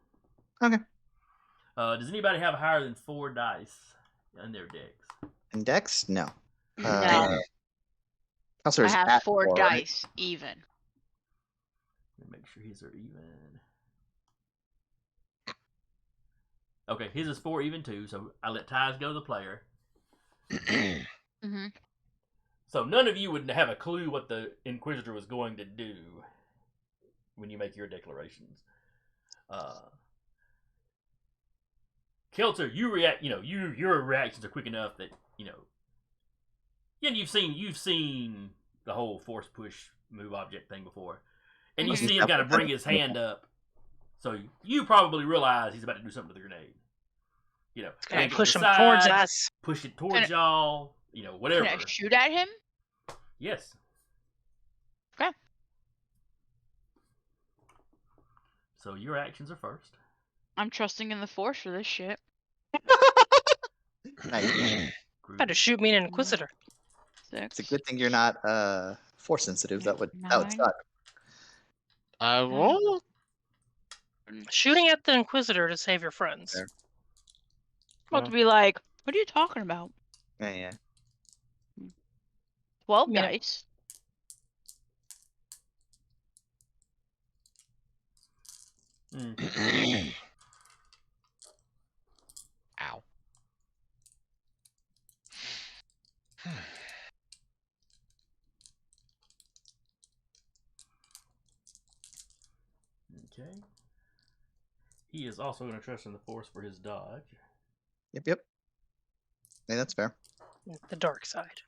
Okay. Does anybody have higher than 4 dice in their decks? Index? No. No. Counselor's I have at 4 right? dice even. Let me make sure his are even. Okay, his is 4 even too, so I let ties go to the player. Mm-hmm. So none of you would have a clue what the Inquisitor was going to do when you make your declarations. Kelter, you react. Your reactions are quick enough that and you've seen the whole force push move object thing before, and you Mhm. see him kind of bring his hand up. So you probably realize he's about to do something to the grenade. Gonna yank it to push the him towards side, us. push it towards y'all. Whatever. Can I shoot at him? Yes. Okay. So your actions are first. I'm trusting in the force for this shit. Nice. About to shoot me an Inquisitor. 6. It's a good thing you're not force sensitive. That would suck. I will. Shooting at the Inquisitor to save your friends. Fair. About to be like, what are you talking about? Yeah. 12 Yeah. dice. Ow. Okay. He is also going to trust in the force for his dodge. Yep. Yeah, that's fair. The dark side.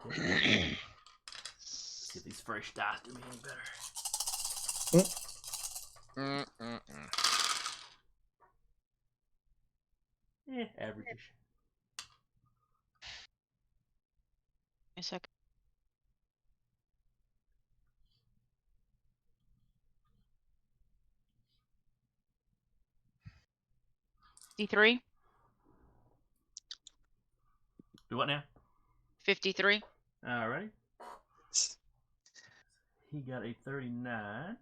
Okay. Let's see if these fresh dice do me any better. Average-ish. A second. D3. Do what now? 53. Alright. He got a 39.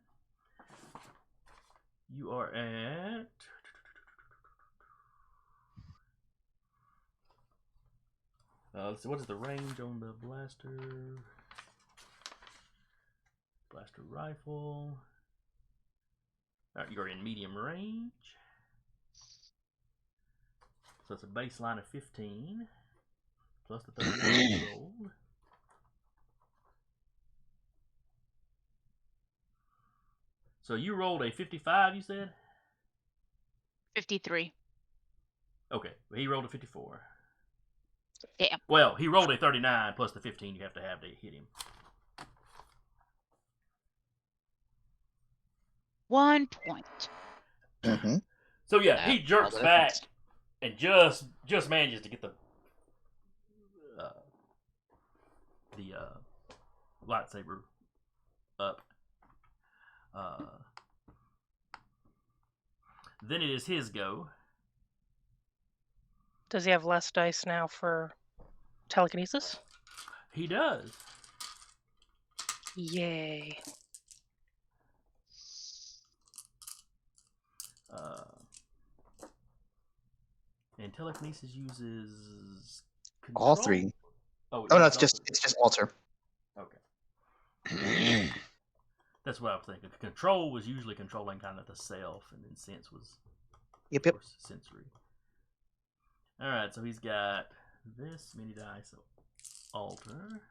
You are at... let's see, what is the range on the blaster? Blaster rifle. Alright, you're in medium range. So it's a baseline of 15. Plus the 39 you rolled. So you rolled a 55, you said? 53. Okay, well, he rolled a 54. Yeah. Well, he rolled a 39 plus the 15 you have to hit him. 1 point. Mm-hmm. So yeah, he All jerks the back difference. and just manages to get the lightsaber up. Then it is his go. Does he have less dice now for telekinesis? He does. Yay. And telekinesis uses All control? 3. Oh no, yeah, it's just alter. Okay. That's what I was thinking. Control was usually controlling kind of the self, and then sense was Yep. of course sensory. Alright, so he's got this many dice, so alter.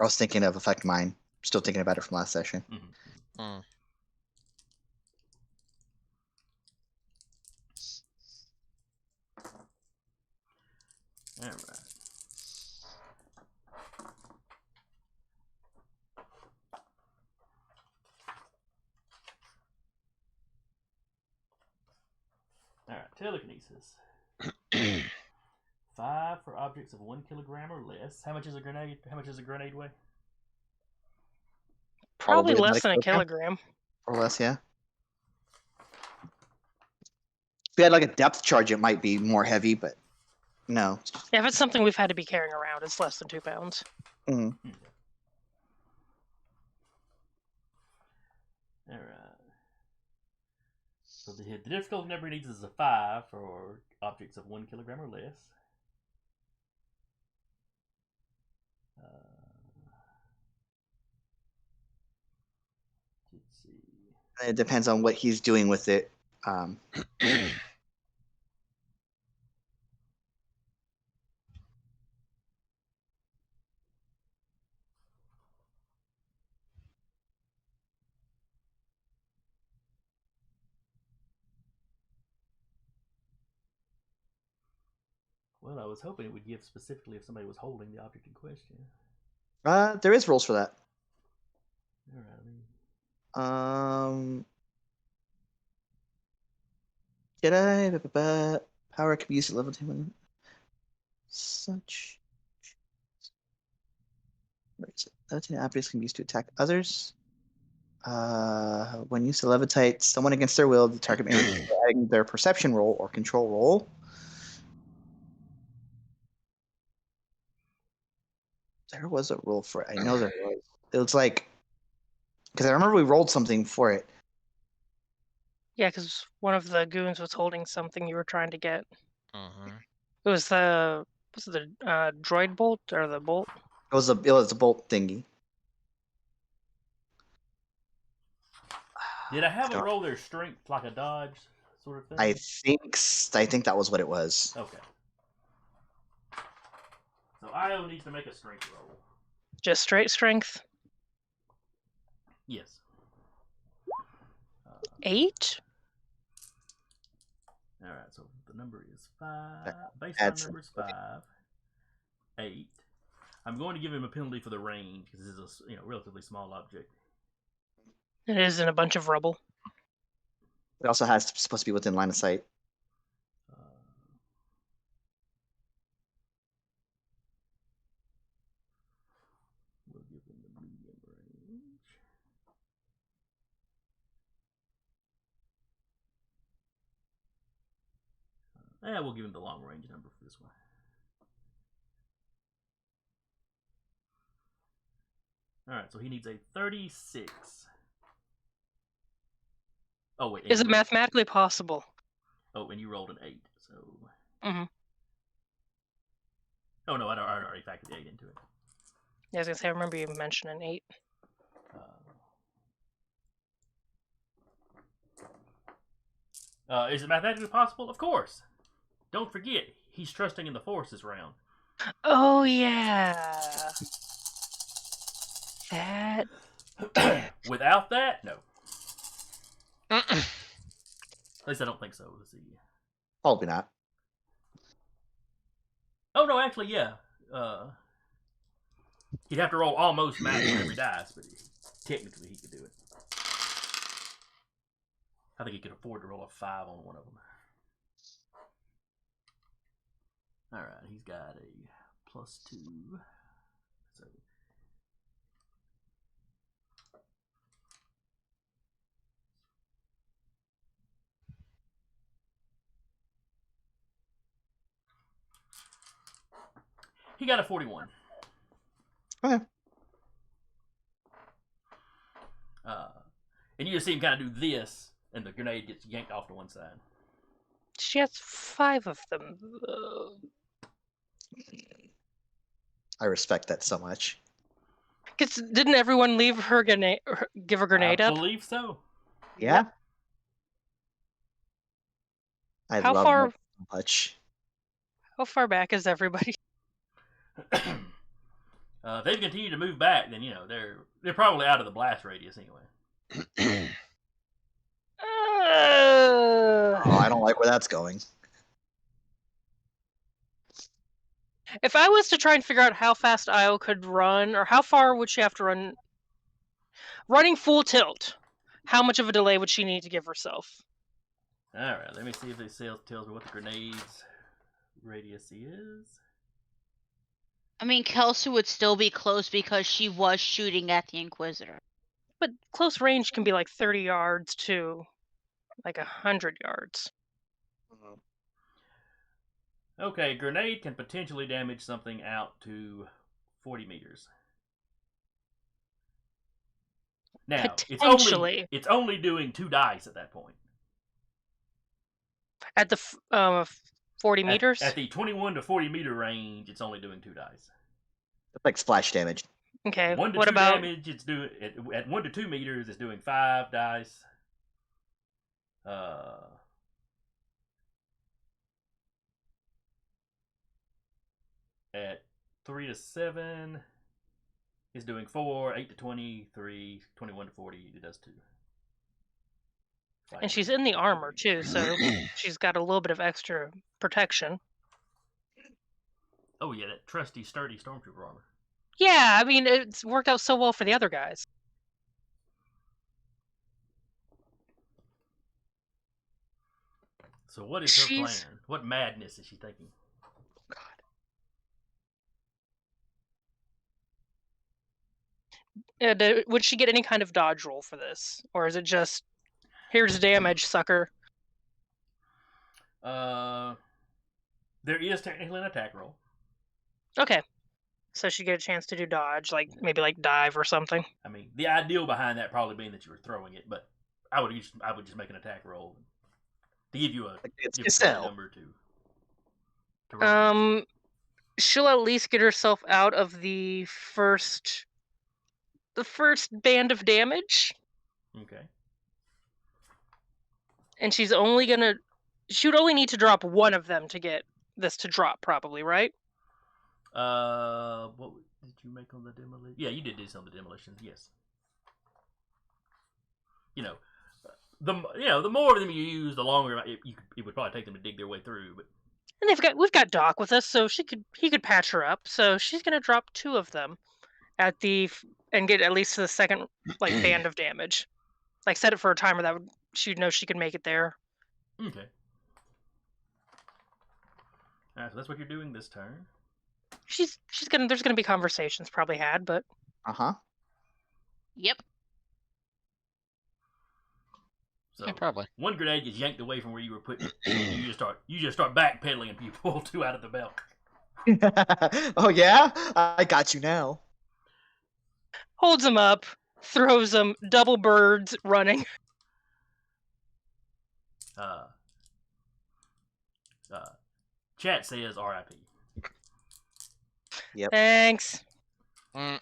I was thinking of affect mine. Still thinking about it from last session. Mm-hmm. Alright. Alright, telekinesis. 5 for objects of 1 kilogram or less. How much is a grenade? How much does a grenade weigh? Probably about less a than a kilogram. kilogram. Or less, yeah. If we had like a depth charge, it might be more heavy, but no. Yeah, if it's something we've had to be carrying around, it's less than 2 pounds. Mm. All right. So the difficulty number needs is a 5 for objects of 1 kilogram or less. Let's see. It depends on what he's doing with it. Well, I was hoping it would give specifically if somebody was holding the object in question. There is rules for that. Alrighty. Jedi power can be used at level 10 such. Where is it? Levitating objects can be used to attack others. When used to levitate someone against their will, the target may adding their perception roll or control roll. There was a rule for it. I know there was. It was like, because I remember we rolled something for it. Yeah, because one of the goons was holding something you were trying to get. Mm-hmm. It was the droid bolt or the bolt? It was a bolt thingy. Did I have it roll their strength like a dodge sort of thing? I think that was what it was. Okay. So Io needs to make a strength roll. Just straight strength? Yes. 8? All right. So the number is 5. Baseline adds number is 5. 8. I'm going to give him a penalty for the range because this is a relatively small object. It is in a bunch of rubble. It also has supposed to be within line of sight. We'll give him the medium range. And we'll give him the long range number for this one. All right, so he needs a 36. Oh wait, Is it mathematically possible? Oh, and you rolled an 8, so. Mhm. Oh no, I already factored the 8 into it. Yeah, I was gonna say I remember you mentioning 8. Is it mathematically possible? Of course. Don't forget, he's trusting in the Force this round. Oh yeah. That. Without that, no. Mm-mm. At least I don't think so. Let's see. Probably not. Oh no, actually, yeah. He'd have to roll almost max on every dice, but technically he could do it. I think he could afford to roll a 5 on one of them. All right, he's got a +2. So. He got a 41. Okay. And you just see him kind of do this, and the grenade gets yanked off to one side. She has 5 of them. I respect that so much. Because didn't everyone leave her grenade? Give her grenade I up? believe so. Yeah. I How love far? that so much. How far back is everybody? If they continue to move back, then they're probably out of the blast radius anyway. Oh, I don't like where that's going. If I was to try and figure out how fast Io could run, or how far would she have to run, running full tilt, how much of a delay would she need to give herself? All right, let me see if this tells me what the grenade's radius is. I mean, Kelsey would still be close because she was shooting at the Inquisitor. but close range can be like 30 yards to like 100 yards. Okay, grenade can potentially damage something out to 40 meters. Now, Potentially. it's only doing 2 dice at that point. At the 40 meters? At the 21 to 40 meter range, it's only doing 2 dice. It's like splash damage. Okay. 1 to what 2 about damage? It's doing at 1 to 2 meters. It's doing 5 dice. At 3 to 7, it's doing 4. 8 to 20, 3. 21 to 40, it does 2. And she's in the armor too, so she's got a little bit of extra protection. Oh yeah, that trusty, sturdy stormtrooper armor. Yeah, I mean, it's worked out so well for the other guys. So what is her plan? What madness is she thinking? Would she get any kind of dodge roll for this? Or is it just, here's damage, sucker? There is technically an attack roll. Okay. So she'd get a chance to do dodge, like maybe like dive or something. I mean, the ideal behind that probably being that you were throwing it, but I would just make an attack roll to give you a number to roll. She'll at least get herself out of the first band of damage. Okay. And she would only need to drop one of them to get this to drop, probably, right? What did you make on the demolition? Yeah, you did do some of the demolitions. Yes. The more of them you use, the longer it would probably take them to dig their way through. But and we've got Doc with us, so he could patch her up. So she's gonna drop 2 of them and get at least to the second band of damage. Like set it for a timer she'd know she could make it there. Okay. Alright, so that's what you're doing this turn. There's gonna be conversations probably had, but Yep. So Yeah, probably. one grenade gets yanked away from where you were putting it. And you just start backpedaling and you pull 2 out of the belt. Oh yeah? I got you now. holds them up, throws them, double birds running. Chat says RIP. Yep. Thanks. All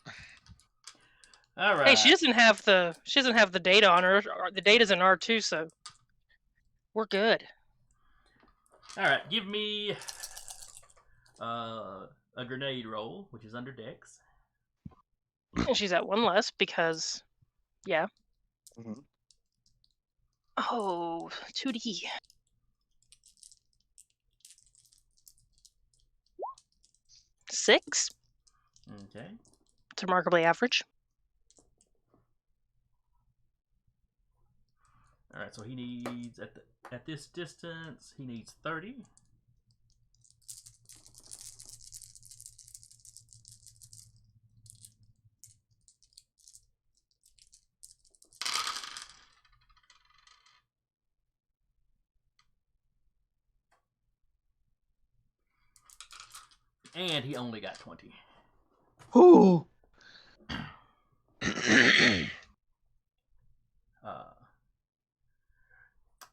right. Hey, she doesn't have the data on her. The data's in R2, so we're good. All right, give me a grenade roll, which is under Dex. And she's at 1 less because, yeah. Mm-hmm. Oh, 2D. 6. Okay. It's remarkably average. All right, so he needs at this distance, he needs 30. And he only got 20. Ooh.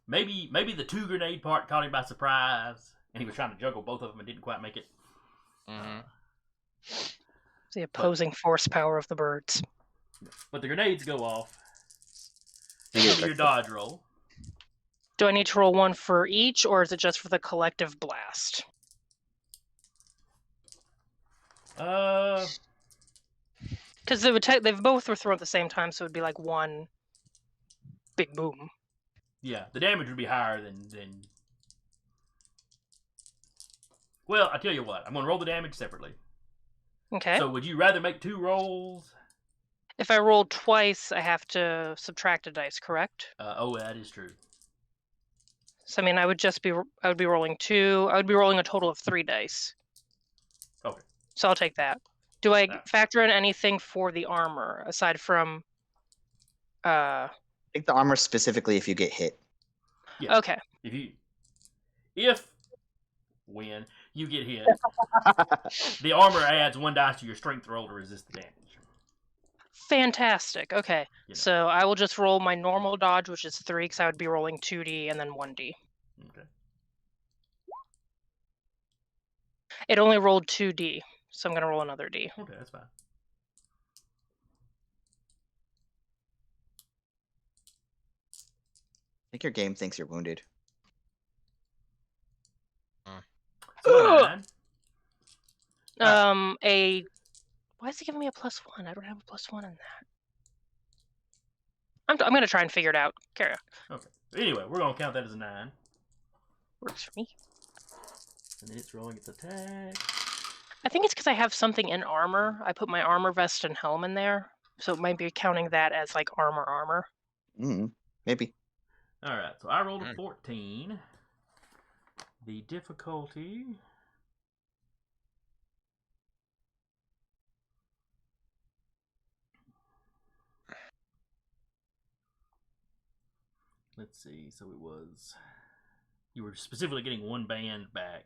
Maybe the 2 grenade part caught him by surprise, and he was trying to juggle both of them and didn't quite make it. Mm-hmm. The opposing force power of the birds. But the grenades go off. Give me your dodge roll. Do I need to roll 1 for each, or is it just for the collective blast? Because they both were thrown at the same time, so it would be like 1 big boom. Yeah, the damage would be higher than. Well, I tell you what, I'm going to roll the damage separately. Okay. So, would you rather make 2 rolls? If I roll twice, I have to subtract a dice, correct? That is true. So I mean, I would be rolling 2. I would be rolling a total of 3 dice. Okay. So I'll take that. Do I factor in anything for the armor aside from I think the armor specifically if you get hit. Yeah. Okay. When you get hit, the armor adds 1 dice to your strength roll to resist the damage. Fantastic. Okay. You know. So I will just roll my normal dodge, which is 3, because I would be rolling 2d and then 1d. Okay. It only rolled 2d, so I'm going to roll another d. Okay, that's fine. I think your game thinks you're wounded. So 9. Why is he giving me a +1? I don't have a +1 in that. I'm going to try and figure it out. Carry on. Okay. Anyway, we're going to count that as a 9. Works for me. And then it's rolling its attack. I think it's because I have something in armor. I put my armor vest and helm in there, so it might be counting that as like armor. Maybe. All right, so I rolled a 14. The difficulty... Let's see, so it was... You were specifically getting 1 band back.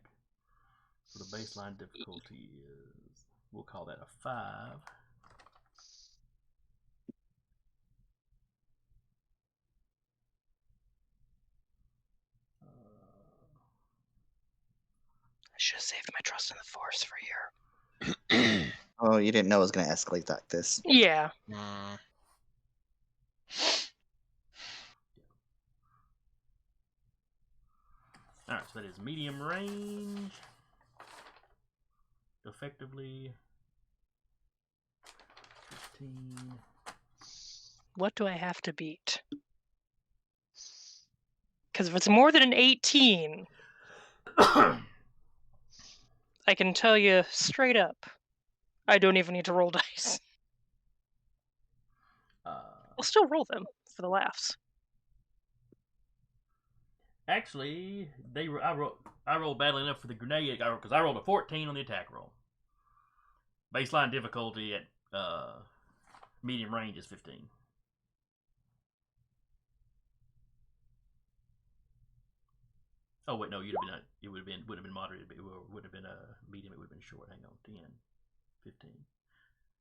So the baseline difficulty is... We'll call that a 5. I should have saved my trust in the Force for here. Oh, you didn't know it was going to escalate like this. Yeah. Alright, so that is medium range. Effectively. 15. What do I have to beat? Because if it's more than an 18, I can tell you straight up, I don't even need to roll dice. I'll still roll them for the laughs. Actually, I rolled badly enough for the grenade because I rolled a 14 on the attack roll. Baseline difficulty at medium range is 15. Oh wait, no, it would have been moderate. It would have been a medium. It would have been short. Hang on, 10, 15.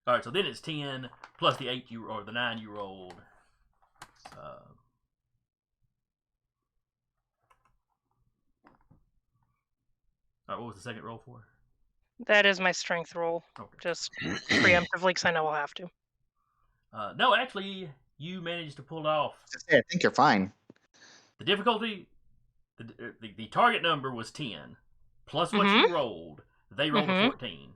All right, so then it's 10 plus the 8 or the 9 you rolled. All right, what was the second roll for? That is my strength roll. Okay. Just preemptively, because I know I'll have to. No, actually, you managed to pull it off. I think you're fine. The difficulty, the target number was 10, plus what you rolled. They rolled a 14.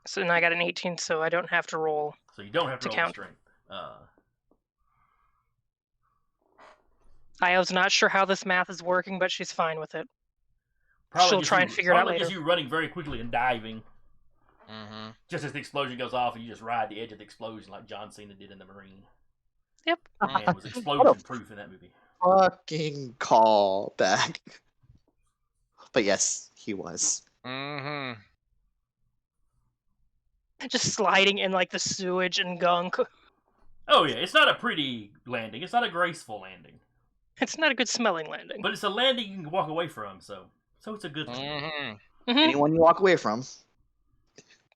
So then I got an 18, so I don't have to roll. So you don't have to roll count. strength. I was not sure how this math is working, but she's fine with it. Probably She'll just try and figure it out probably later. just you running very quickly and diving. Mm-hmm. Just as the explosion goes off, and you just ride the edge of the explosion like John Cena did in The Marine. Yep. Man was explosion proof in that movie. Fucking call back. But yes, he was. Mm-hmm. Just sliding in like the sewage and gunk. Oh yeah, it's not a pretty landing. It's not a graceful landing. It's not a good smelling landing. But it's a landing you can walk away from, so it's a good thing. Mm-hmm. Anyone you walk away from.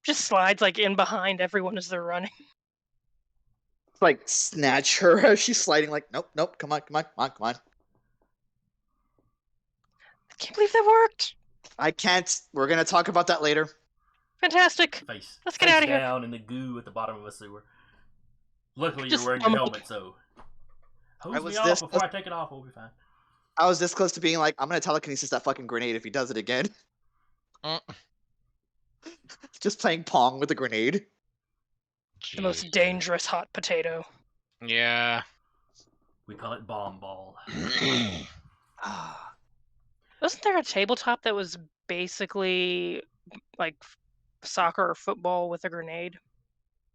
Just slides like in behind everyone as they're running. Like snatch her as she's sliding. Like nope. Come on. I can't believe that worked. I can't. We're gonna talk about that later. Fantastic. Let's get out of here. Down in the goo at the bottom of a sewer. Luckily, Just you're wearing your helmet, so hose was me off this- before I take it off. We'll be fine. I was this close to being like, I'm gonna telekinesis that fucking grenade if he does it again. Just playing Pong with a grenade. The most dangerous hot potato. Yeah. We call it bomb ball. Wasn't there a tabletop that was basically like soccer or football with a grenade?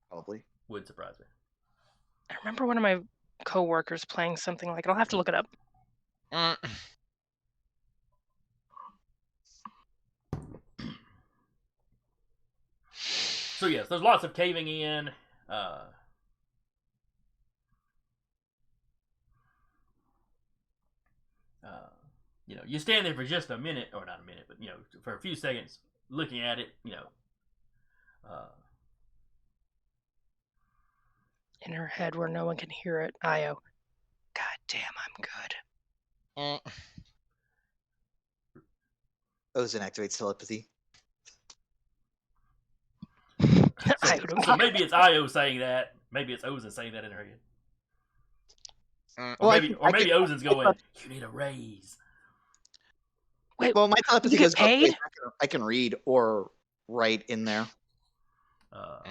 Probably. Would surprise me. I remember one of my coworkers playing something like it. I'll have to look it up. So yes, there's lots of caving in. you stand there for just a minute, or not a minute, but for a few seconds, looking at it. In her head where no one can hear it, Io. God damn, I'm good. Ozin activates telepathy. I don't So care. maybe it's Io saying that. Maybe it's Ozin saying that in her head. Or Well, maybe Ozin's going, you need a raise. Wait, Well, my telepathy you get goes both ways. paid? I can read or write in there. All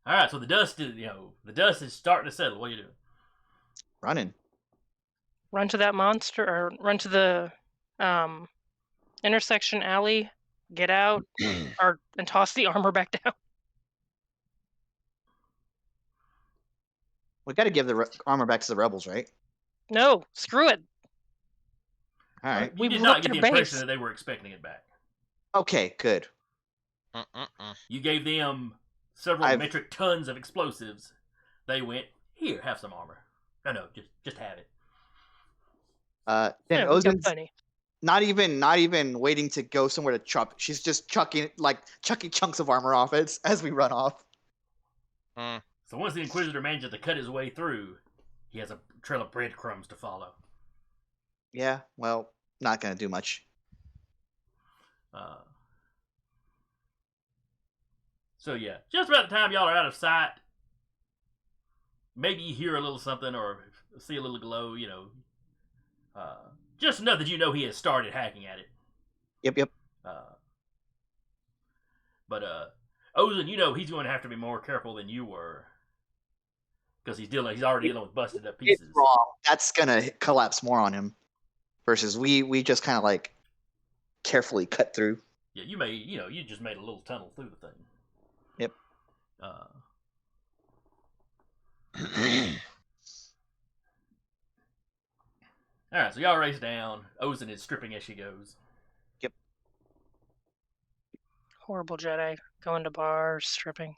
right, so the dust is starting to settle. What are you doing? Running. Run to that monster, or run to the intersection alley, get out, and toss the armor back down. We got to give the armor back to the rebels, right? No, screw it. All right. You We did blew up not get the their impression base. that they were expecting it back. Okay, good. You gave them several metric tons of explosives. They went, here, have some armor. No, just have it. Then Yeah, Ozin's funny. not even waiting to go somewhere to chop. She's just chucking chunks of armor off it as we run off. So once the Inquisitor manages to cut his way through, he has a trail of breadcrumbs to follow. Yeah, well, not gonna do much. So yeah, just about the time y'all are out of sight, maybe you hear a little something or see a little glow, just enough that you know he has started hacking at it. Yep. But Ozin, he's going to have to be more careful than you were. Because he's already dealing with busted up pieces. It's wrong. That's gonna collapse more on him. Versus we just kind of carefully cut through. Yeah, you just made a little tunnel through the thing. Yep. Alright, so y'all race down. Ozin is stripping as she goes. Yep. Horrible Jedi. Going to bars, stripping.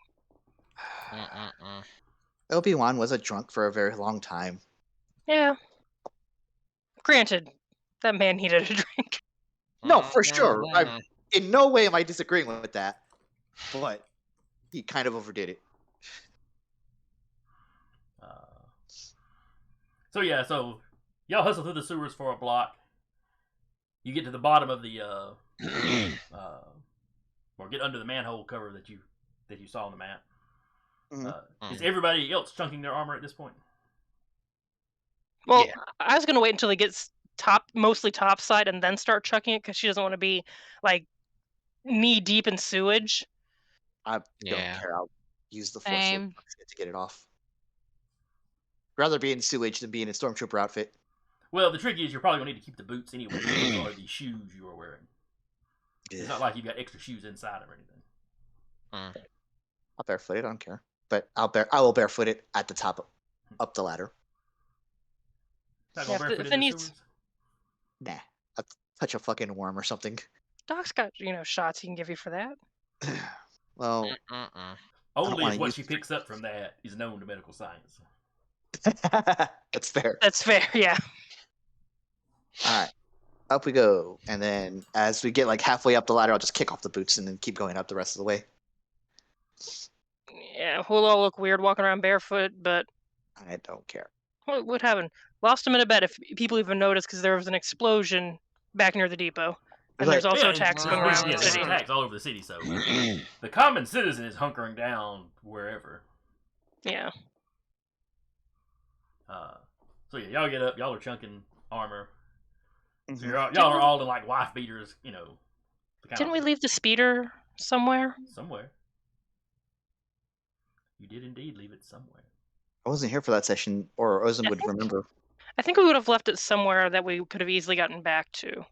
Obi-Wan was a drunk for a very long time. Yeah. Granted, that man needed a drink. No, for sure. In no way am I disagreeing with that. But he kind of overdid it. So y'all hustle through the sewers for a block. You get to the bottom of the or get under the manhole cover that you saw on the map. Is everybody else chunking their armor at this point? Well, yeah. I was gonna wait until he gets mostly topside and then start chucking it because she doesn't want to be knee deep in sewage. I don't care. I'll use the force to get it off. Rather be in sewage than be in a stormtrooper outfit. Well, the trick is you're probably gonna need to keep the boots anyway, or the shoes you are wearing. It's not like you've got extra shoes inside or anything. I'll barefoot it. I don't care, but I will barefoot it at the top, up the ladder. Not gonna barefoot in the sewers? Nah, I'll touch a fucking worm or something. Doc's got shots he can give you for that. Well, only if what she picks up from that is known to medical science. That's fair. That's fair, yeah. All right, up we go, and then as we get halfway up the ladder, I'll just kick off the boots and then keep going up the rest of the way. Yeah, we'll all look weird walking around barefoot, but I don't care. What happened? Lost him in a bed. If people even noticed, because there was an explosion back near the depot, and there's also attacks going around the city. Attacks all over the city, so the common citizen is hunkering down wherever. Yeah. So yeah, y'all get up. Y'all are chunking armor. So y'all are all in wife beaters, Didn't we leave the speeder somewhere? Somewhere. You did indeed leave it somewhere. I wasn't here for that session, or Ozin would remember. I think we would have left it somewhere that we could have easily gotten back to.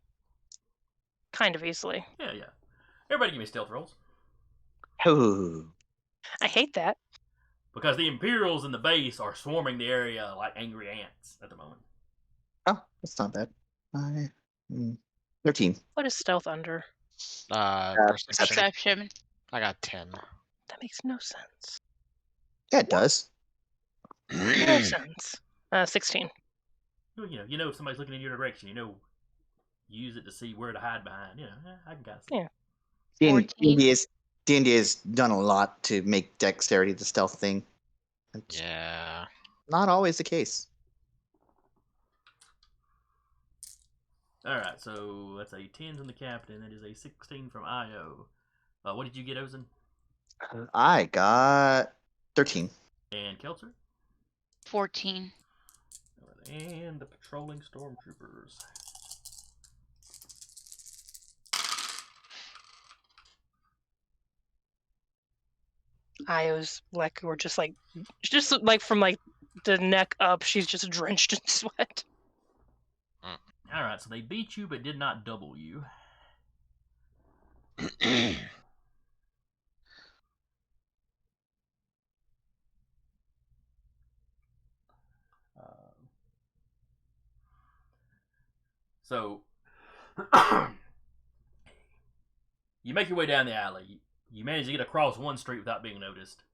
Kind of easily. Yeah. Everybody give me stealth rolls. Ooh. I hate that. Because the Imperials in the base are swarming the area like angry ants at the moment. Oh, that's not bad. 13. What is stealth under? Perception. I got 10. That makes no sense. Yeah, it does. No sense. 16. You know if somebody's looking in your direction. Use it to see where to hide behind. I can kind of see. Yeah. D&D has done a lot to make dexterity the stealth thing. It's Yeah. not always the case. All right, so that's a 10 from the captain. That is a 16 from Io. What did you get, Ozen? I got 13. And Kelzer? 14. And the patrolling stormtroopers. Io's like, we're just like from like the neck up, she's just drenched in sweat. All right, so they beat you but did not double you. So you make your way down the alley. You manage to get across one street without being noticed.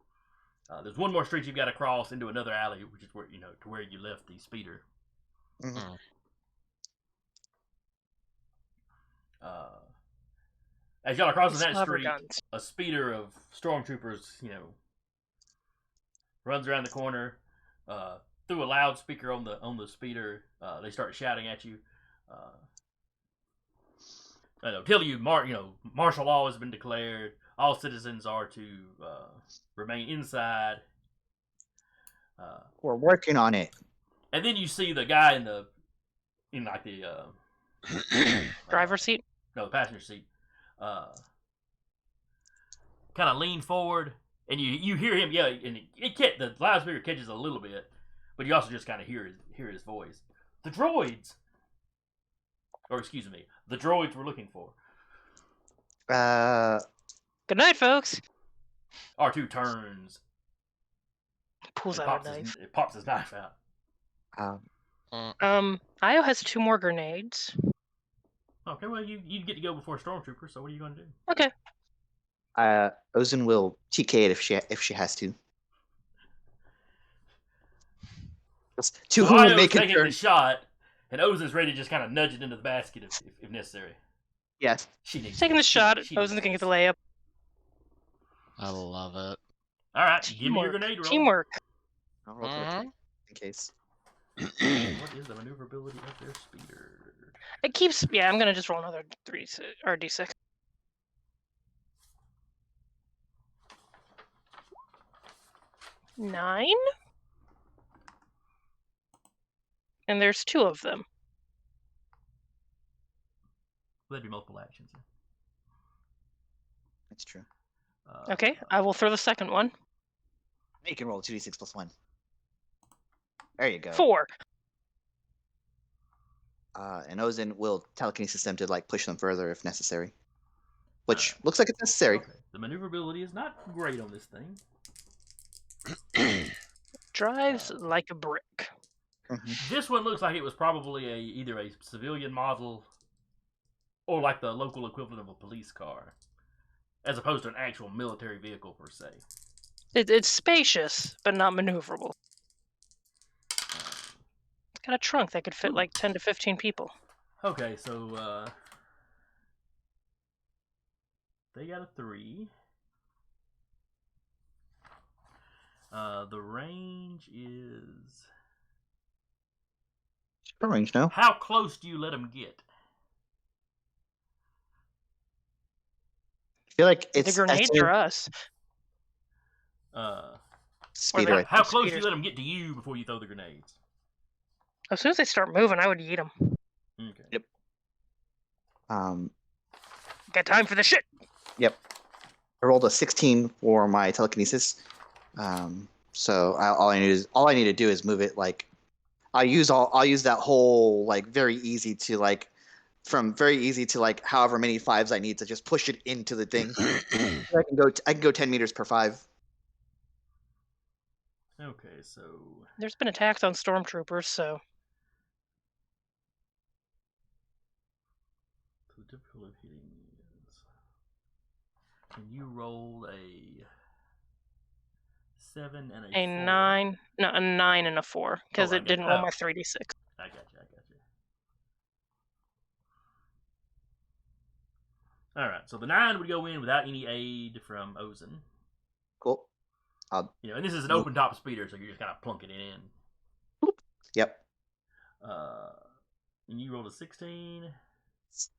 There's one more street you've got to cross into another alley, which is where to where you left the speeder. Mhm. As y'all are crossing that Slobber street, guns. a speeder of stormtroopers, runs around the corner. Through a loudspeaker on the speeder, they start shouting at you. Tell you, martial law has been declared. All citizens are to remain inside. We're working on it. And then you see the guy in the Driver's seat? No, the passenger seat. Kind of lean forward, and you hear him yell, and the loudspeaker catches a little bit, but you also just kind of hear his voice. The droids, or excuse me, the droids we're looking for. Good night, folks. R2 turns. Pulls out a knife. It pops his knife out. Io has 2 more grenades. Okay, well you get to go before Stormtrooper. So what are you going to do? Okay. Ozen will TK it if she has to. To whom it may taking concern. the shot, and Ozen's ready to just kind of nudge it into the basket if necessary. Yes. She's taking the shot. Ozen's gonna get the layup. I love it. All right, give me your grenade roll. Teamwork. I'll roll quickly, in case. What is the maneuverability of their speeder? It keeps. Yeah, I'm gonna just roll another D6. 9. And there's 2 of them. That'd be multiple actions. Yeah. That's true. Okay, I will throw the second one. You can roll 2d6 plus 1. There you go. 4. And Ozen will telekinesis them to push them further if necessary. Which looks like it's necessary. Okay. The maneuverability is not great on this thing. Drives like a brick. This one looks like it was probably either a civilian model or like the local equivalent of a police car, as opposed to an actual military vehicle per se. It's spacious, but not maneuverable. It's got a trunk that could fit like 10 to 15 people. Okay, so they got a 3. The range is... Short range, no? How close do you let them get? I feel like it's... The grenades are us. Speeder. How close do you let them get to you before you throw the grenades? As soon as they start moving, I would yeet them. Okay. Yep. Got time for this shit. Yep. I rolled a 16 for my telekinesis. So all I need to do is move it I'll use that whole very easy to from very easy to however many 5s I need to just push it into the thing. I can go 10 meters per 5. Okay, so There's been attacks on stormtroopers, so the difficulty of hitting is... Can you roll a 7 and a 4? 9. No, a 9 and a 4 because I it didn't roll my 3d6. I got you. All right, so the 9 would go in without any aid from Ozen. Cool. And this is an open top speeder, so you're just kind of plunking it in. Yep. And you rolled a 16.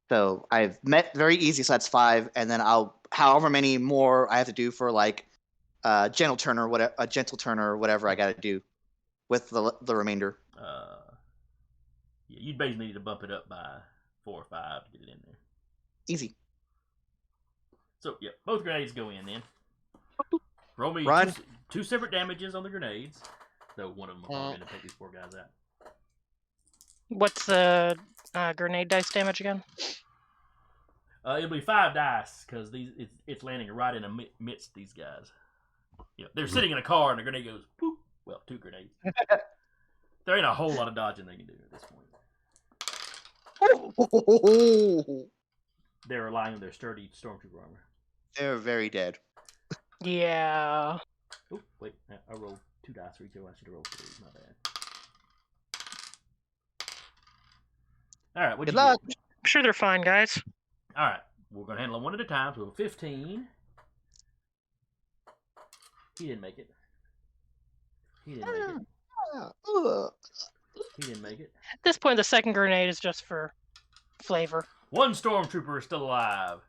So I've met very easy, so that's 5, and then I'll however many more I have to do for like gentle turn or whatever I got to do with the remainder. Yeah, you'd basically need to bump it up by 4 or 5 to get it in there. Easy. So yeah, both grenades go in then. Roll me Run. two separate damages on the grenades. Though one of them will probably take these 4 guys out. What's the grenade dice damage again? It'll be 5 dice because it's landing right in amidst these guys. They're sitting in a car and the grenade goes poop. Well, 2 grenades. There ain't a whole lot of dodging they can do at this point. They're relying on their sturdy stormtrooper armor. They're very dead. Yeah. Oh, wait. I rolled 2 dice for each. I should have rolled 3. My bad. All right. What'd Good you luck. get? I'm sure they're fine, guys. All right. We're going to handle them one at a time. So 15. He didn't make it. He didn't make it. He didn't make it. At this point, the second grenade is just for flavor. 1 stormtrooper is still alive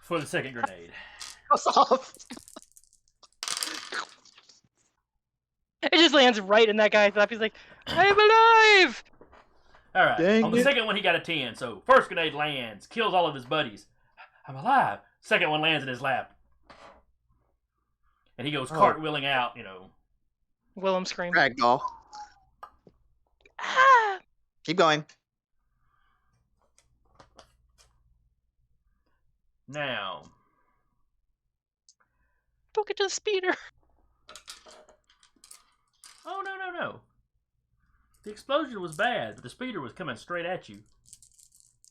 for the second grenade. Goes off. It just lands right in that guy's lap. He's like, I'm alive! All right. Dang On the it. second one, he got a 10. So first grenade lands, kills all of his buddies. I'm alive. Second one lands in his lap. And he goes cartwheeling out, Willem scream. Ragdoll. Ah! Keep going. Now, Book it to the speeder. oh, no. The explosion was bad, but the speeder was coming straight at you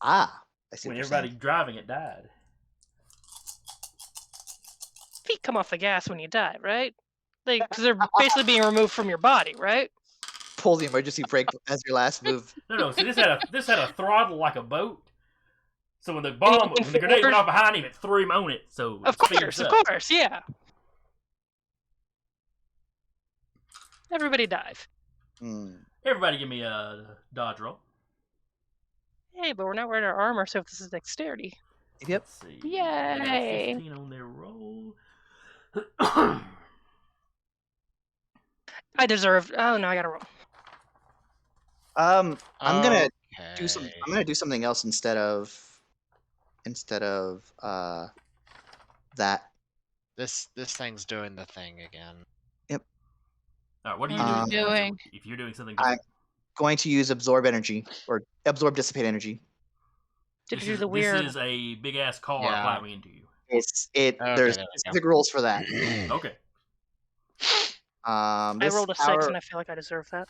I see when what you're everybody saying. driving it died. Feet come off the gas when you die, right? Because they're basically being removed from your body, right? Pull the emergency brake as your last move. No. See, this had a throttle like a boat. So when the grenade went off behind him, it threw him on it. So Of course, yeah. Everybody dive. Everybody, give me a dodge roll. Hey, but we're not wearing our armor, so if this is dexterity. Yep. Let's see. Yay. They got 15 on their roll. I deserve. Oh no, I gotta roll. I'm gonna Okay. do some. I'm gonna do something else instead of that. This thing's doing the thing again. All right, what are you What are doing? you doing? If you're doing something I'm different. going to use absorb energy or absorb dissipate energy. Did This you do is- the weird? This is a big ass car Yeah. plowing into you. Okay, There's there we go. specific rules for that. Okay. I This rolled a 6, power, and I feel like I deserve that.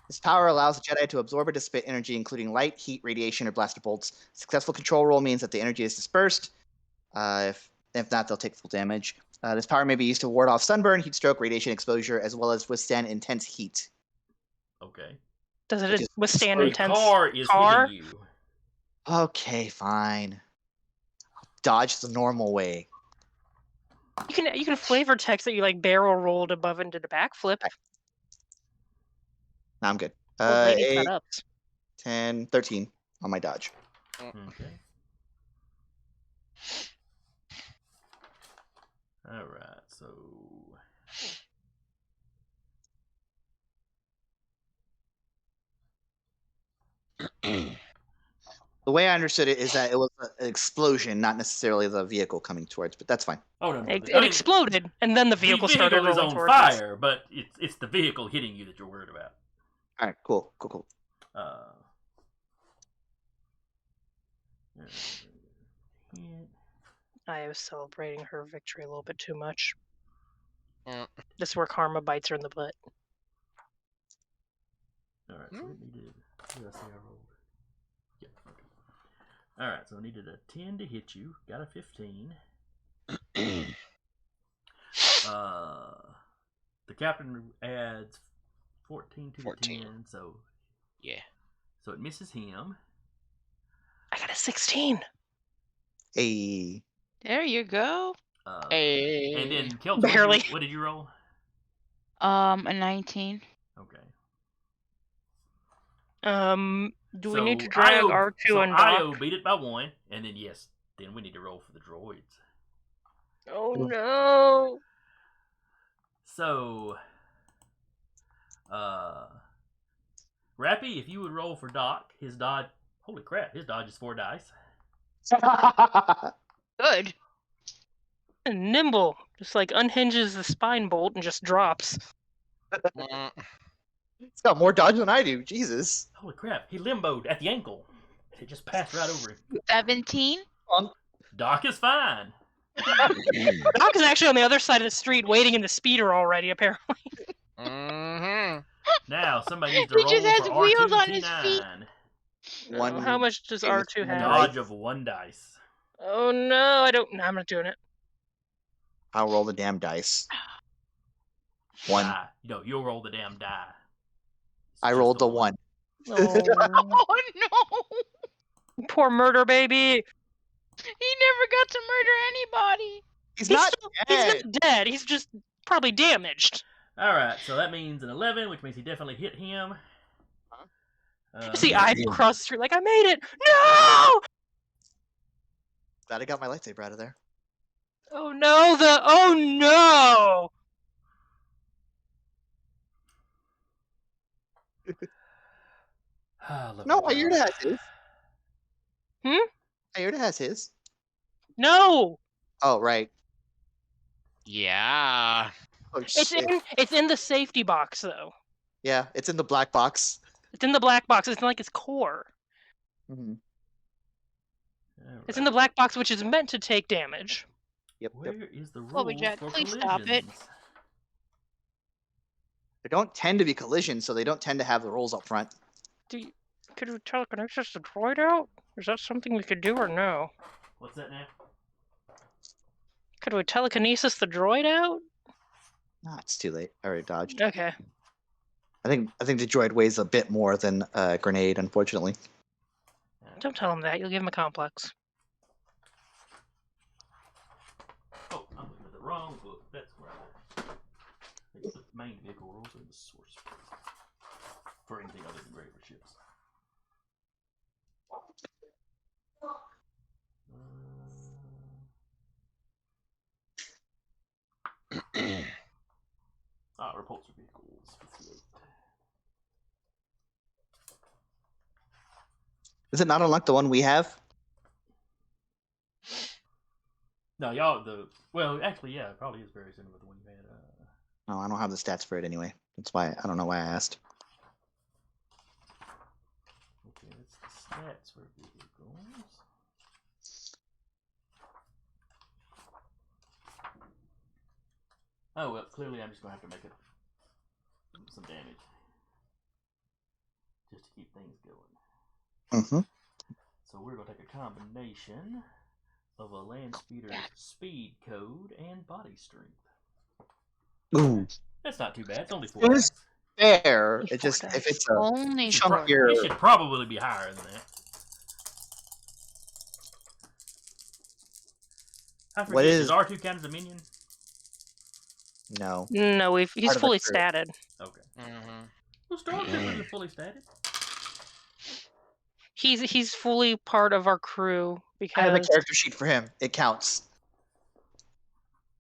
this power allows the Jedi to absorb or dissipate energy, including light, heat, radiation, or blaster bolts. Successful control roll means that the energy is dispersed. If not, they'll take full damage. This power may be used to ward off sunburn, heat stroke, radiation exposure, as well as withstand intense heat. Okay. Does Which it is- withstand The intense? car is car? hitting you. Okay, fine. Dodge the normal way. You can flavor text that you like barrel rolled above into the backflip. Now I'm good. Those lady 8, cut ups. 10, 13 on my dodge. Okay. All right. So. The way I understood it is that it was an explosion, not necessarily the vehicle coming towards, but that's fine. Oh no. It exploded, and then the vehicle the started vehicle is rolling on towards us. fire, but it's the vehicle hitting you that you're worried about. All right, cool. Hit. I was celebrating her victory a little bit too much. Mm. This is where karma bites her in the butt. All right. So what did I say I rolled? Yeah. Okay. All right. So I needed a 10 to hit you. Got a 15. The captain adds 14 to 14. the 10, so Yeah. it misses him. I got a 16. A There you go. Hey. And then Kelton, Barely. what did you roll? A 19. Okay. Do we need So to drag Io, R2 so and Io Doc? beat it by 1, and then yes, then we need to roll for the droids. Oh no! So, Rappy, if you would roll for Doc, his dodge. Holy crap, his dodge is 4 dice. Good. And nimble, just like unhinges the spine bolt and just drops. Mm, It's got more dodge than I do. Jesus. Holy crap, he limboed at the ankle. It just passed right over him. 17. Doc is fine. Doc is actually on the other side of the street waiting in the speeder already, apparently. mhm. Now, somebody needs to He roll just has for wheels R2 on his feet. T9. One. How much does famous R2 have? Dodge of 1 dice. Oh no, I don't. No, I'm not doing it. I'll roll the damn dice. 1. Die. No, you'll roll the damn die. It's I just rolled the 1. Oh, Oh no! poor murder baby. He never got to murder anybody. He's He's not He's dead. not dead. He's just probably damaged. Alright, so that means an 11, which means he definitely hit him. See, I across the street like I made it. No! Glad I got my lightsaber out of there. Oh no! Oh no! No, Ayurda has his. Hmm? Ayurda has his. No! Oh, right. Yeah. Oh, It's shit. it's in the safety box though. Yeah, it's in the black box. It's in the black box. It's not like its core. Mhm. It's in the black box, which is meant to take damage. Yep, Where yep. is the rule Chloe Jack, for please collisions? stop it. There don't tend to be collisions, so they don't tend to have the rolls up front. Could we telekinesis the droid out? Is that something we could do or no? What's that now? Could we telekinesis the droid out? Ah, it's too late. I already dodged. Okay. I think the droid weighs a bit more than a grenade, unfortunately. Don't tell him that. You'll give him a complex. Oh, I'm looking at the wrong book. That's where I think the main vehicle rules are the source for anything other than Graver ships. Repulsor vehicles. 58. Is it not unlocked the one we have? No, actually, yeah, it probably is very similar to the one you had. No, I don't have the stats for it anyway. That's why I don't know why I asked. Okay, that's the stats for vehicles. Oh, well, clearly I'm just going to have to make it some damage. Just to keep things going. Mm-hmm. So we're going to take a combination of a land speeder's speed code and body strength. Ooh. That's not too bad. It's only 4 It dice. is fair. It Four just dice. if it's a Only It should pro- chunkier. it should probably be higher than that. I forget, What does is- R2 count as a minion? No. No, he's Part of the fully crew. statted. Okay. Mhm. Well, Stormtrooper is fully stated. He's fully part of our crew I have a because character sheet for him. It counts.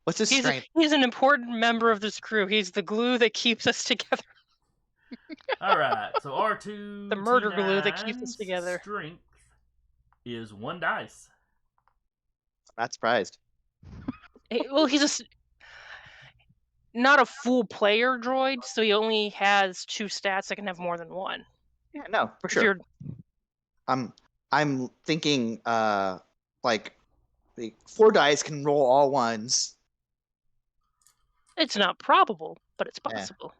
What's his strength? he's an important member of this crew. He's the glue that keeps us together. All right, so R2 The murder glue that keeps us T9's together. Strength is 1 dice. Not surprised. Well, he's not a full player droid, so he only has 2 stats that can have more than 1. Yeah, no, for If sure. you're I'm thinking like the 4 dice can roll all ones. It's not probable, but it's Yeah. possible.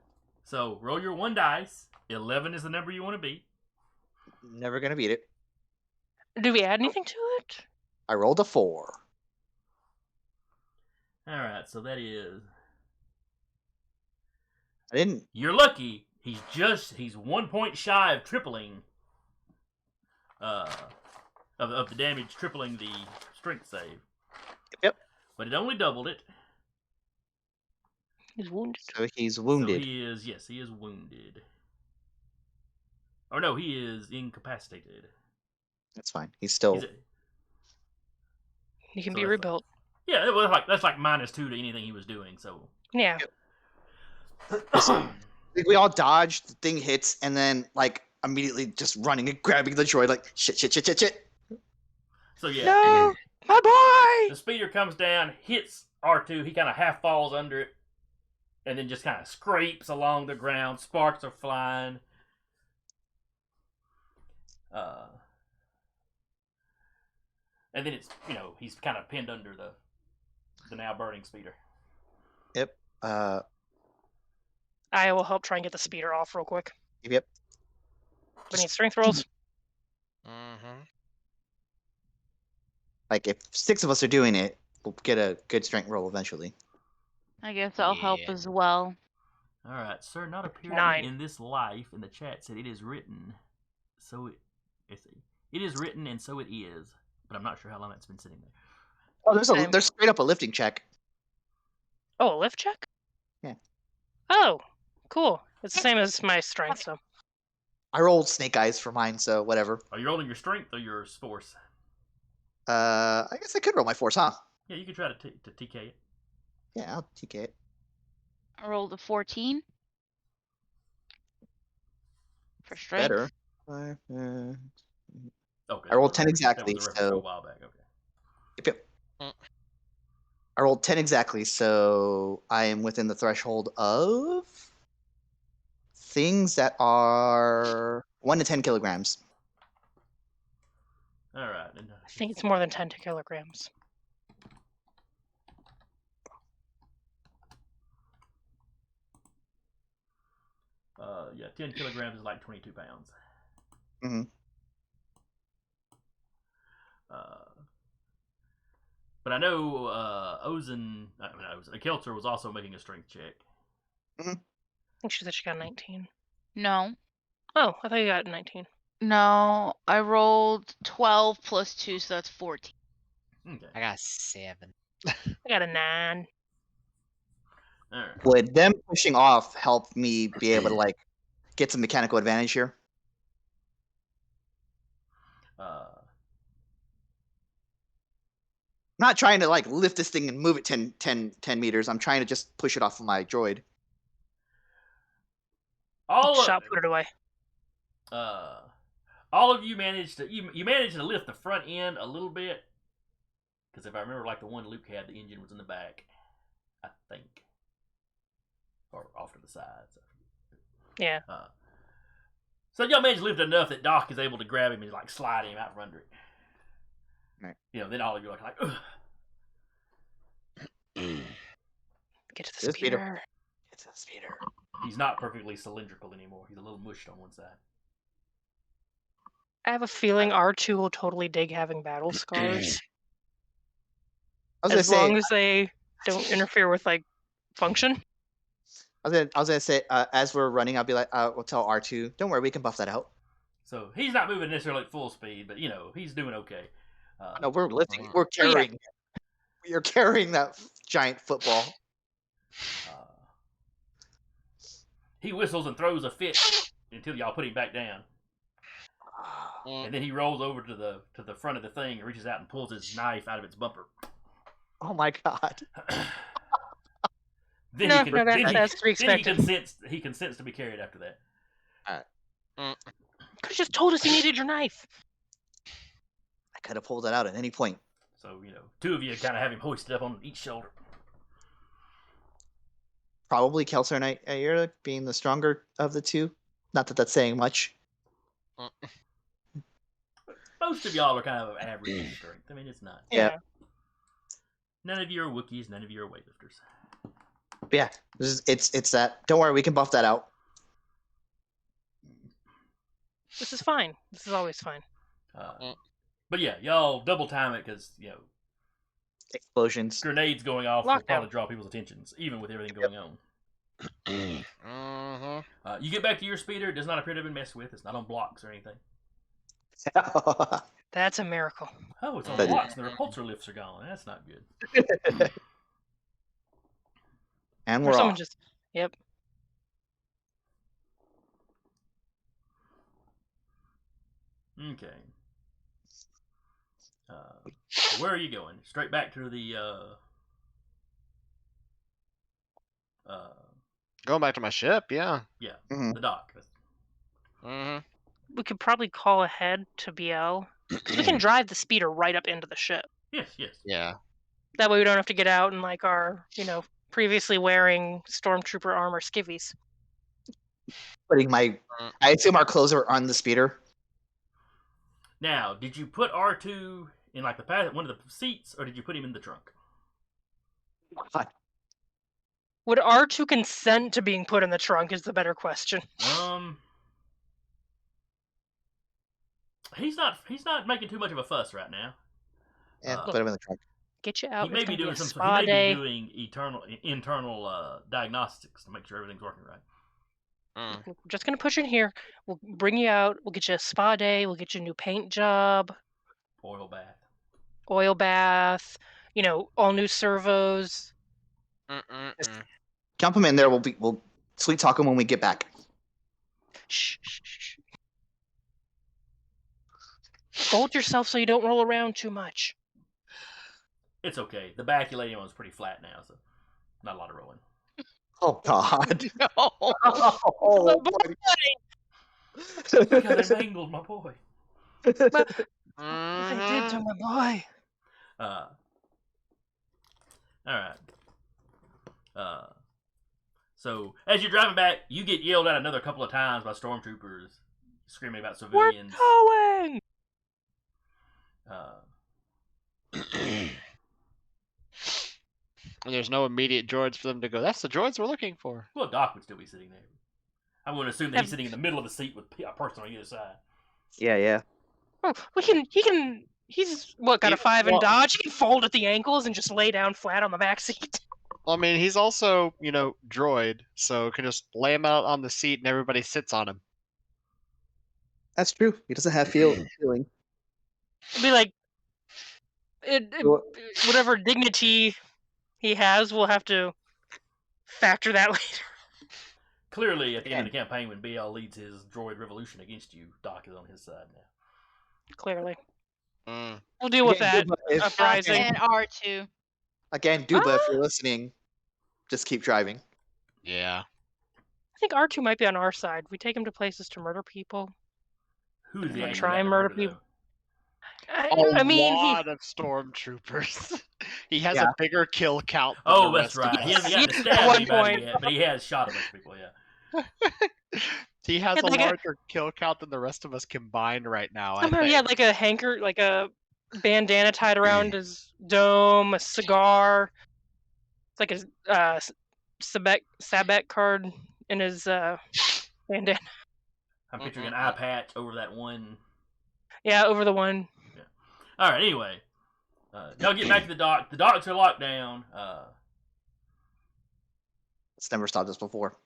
So roll your 1 dice. 11 is the number you want to beat. Never gonna beat it. Do we add anything to it? I rolled a 4. All right, so that is. I didn't. You're lucky. He's 1 point shy of tripling. of the damage, tripling the strength save. Yep. But it only doubled it. He's wounded. So he's So wounded. he is wounded. Or no, he is incapacitated. That's fine. He's still. He can So be that's rebuilt. Yeah, it was that's like -2 to anything he was doing. So Yeah. We all dodge. The thing hits, and then like immediately just running and grabbing the droid. Like shit. So yeah, No, my boy. the speeder comes down, hits R2. He kind of half falls under it, and then just kind of scrapes along the ground. Sparks are flying. And then it's he's kind of pinned under the now burning speeder. Yep. I will help try and get the speeder off real quick. Yep. We need strength rolls. Like if 6 of us are doing it, we'll get a good strength roll eventually. I guess I'll help Yeah. as well. All right, sir. Not appearing 9. in this life. In the chat said it is written, so let's see. It is written and so it is, but I'm not sure how long that's been sitting there. Oh, there's straight up a lifting check. Oh, a lift check? Yeah. Oh, cool. It's the same as my strength, so. I rolled snake eyes for mine, so whatever. Are you rolling your strength or your force? I guess I could roll my force, huh? Yeah, you could try to TK it. Yeah, I'll TK it. I rolled a 14 for strength. Better. Okay. I rolled 10 exactly, That was a reference a so while back. Okay. Yep. I rolled 10 exactly, so I am within the threshold of things that are 1 to 10 kilograms. All right. And, I think it's more than 10 kilograms. yeah, 10 kilograms is like 22 pounds. Mhm. But I know Kelter was also making a strength check. I think she said she got 19. No. Oh, I thought you got 19. No, I rolled 12 plus 2, so that's 14. Okay. I got 7. I got a 9. All right. Would them pushing off help me be able to like get some mechanical advantage here? I'm not trying to like lift this thing and move it 10 meters. I'm trying to just push it off of my droid. Shot put it away. All of you managed to you managed to lift the front end a little bit, because if I remember, like the one Luke had, the engine was in the back, I think, or off to the sides. Yeah. So y'all managed to lift enough that Doc is able to grab him and like slide him out from under it. Right. Then all of you are like, ugh. Get to the This speeder. speeder. It's a speeder. He's not perfectly cylindrical anymore. He's a little mushed on one side. I have a feeling R2 will totally dig having battle scars. I was As gonna say. long as they don't interfere with like function. I was gonna say as we're running, I'll be like, we'll tell R2, don't worry, we can buff that out. So he's not moving necessarily at full speed, but he's doing okay. No, we're lifting. We're carrying. You're carrying that giant football. He whistles and throws a fit until y'all put him back down, and then he rolls over to the front of the thing and reaches out and pulls his knife out of its bumper. Oh my god! Then that's to be expected. He consents to be carried after that. Could have just told us you needed your knife. I could have pulled it out at any point. So two of you kind of have him hoisted up on each shoulder. Probably Kelser and Ayura being the stronger of the two. Not that that's saying much. Most of y'all are kind of average strength. I mean, it's not. Yeah. None of you are Wookiees. None of you are weightlifters. But yeah, it's that. Don't worry, we can buff that out. This is fine. This is always fine. But yeah, y'all double time it because Explosions. grenades going off will Lockdown. probably draw people's attentions, even with everything going on. You get back to your speeder. It does not appear to have been messed with. It's not on blocks or anything. That's a miracle. Oh, it's on But- blocks and the repulsor lifts are gone. That's not good. And Or we're someone off. just. Yep. Okay. Where are you going? Straight back to the Going back to my ship, yeah. Mhm. the dock. Mm-hmm. We could probably call ahead to BL. 'Cause we can drive the speeder right up into the ship. Yes, yes. Yeah. That way we don't have to get out in like our, previously wearing stormtrooper armor skivvies. Putting my, I assume our clothes are on the speeder. Now, did you put R2 in like one of the seats, or did you put him in the trunk? Would R2 consent to being put in the trunk is the better question. He's not making too much of a fuss right now. Yeah, put him in the trunk. Get you out. He may It's be gonna be doing a some. spa He may day. be doing internal diagnostics to make sure everything's working right. We're just gonna push in here. We'll bring you out. We'll get you a spa day. We'll get you a new paint job, Oil bath. oil bath. All new servos. Jump him in there. We'll sweet talk him when we get back. Shh, shh, shh. Hold yourself so you don't roll around too much. It's okay. The baculation one's pretty flat now, so not a lot of rolling. Oh God. No. Oh, buddy. Look how they mangled my boy. What they did to my boy. All right. So as you're driving back, you get yelled at another couple of times by stormtroopers screaming about civilians. We're going. And there's no immediate droids for them to go, that's the droids we're looking for. Well, Doc would still be sitting there. I'm going to assume that he's sitting in the middle of the seat with a person on either side. Yeah. Oh, he can. He's got a 5 in dodge. He can fold at the ankles and just lay down flat on the back seat. I mean, he's also, droid, so can just lay him out on the seat and everybody sits on him. That's true. He doesn't have feeling. It'd be like, whatever dignity he has, we'll have to factor that later. Clearly, at the end of the campaign, when BL leads his droid revolution against you, Doc is on his side now. Clearly. We'll deal with that. Uprising. And R2. Again, Duba, if you're listening, just keep driving. Yeah. I think R2 might be on our side. We take him to places to murder people. Who's the Try and murder people. A lot of stormtroopers. He has a bigger kill count. Than Oh, the that's rest of right. us. He hasn't gotten to At stab one anybody point. yet, but he has shot a bunch of people. Yeah. He has Yeah, a like larger kill count than the rest of us combined right now. Somehow I he think. had like a bandana tied around his dome, a cigar. It's like a Sabek card in his bandana. I'm picturing an eye patch over that one. Yeah, over the one. Yeah. All right. Anyway, y'all get back to the dock. The docks are locked down. It's never stopped us before.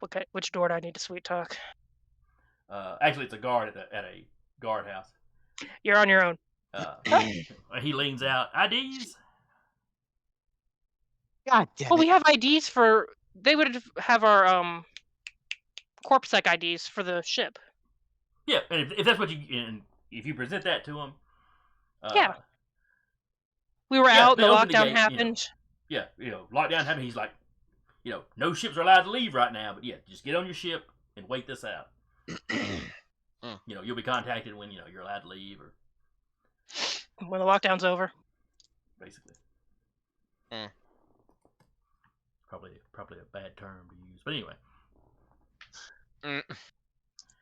Okay, which door do I need to sweet talk? Actually, it's a guard at a guardhouse. You're on your own. He leans out. IDs. God damn Well, it. we have IDs for. They would have our corpsec IDs for the ship. Yeah, and if that's what if you present that to him. Yeah. We were out. they The opened the lockdown gate, happened. Lockdown happened. He's like, no ships are allowed to leave right now, but just get on your ship and wait this out. You'll be contacted when you're allowed to leave, or When the lockdown's over. basically. Probably a bad term to use, but anyway.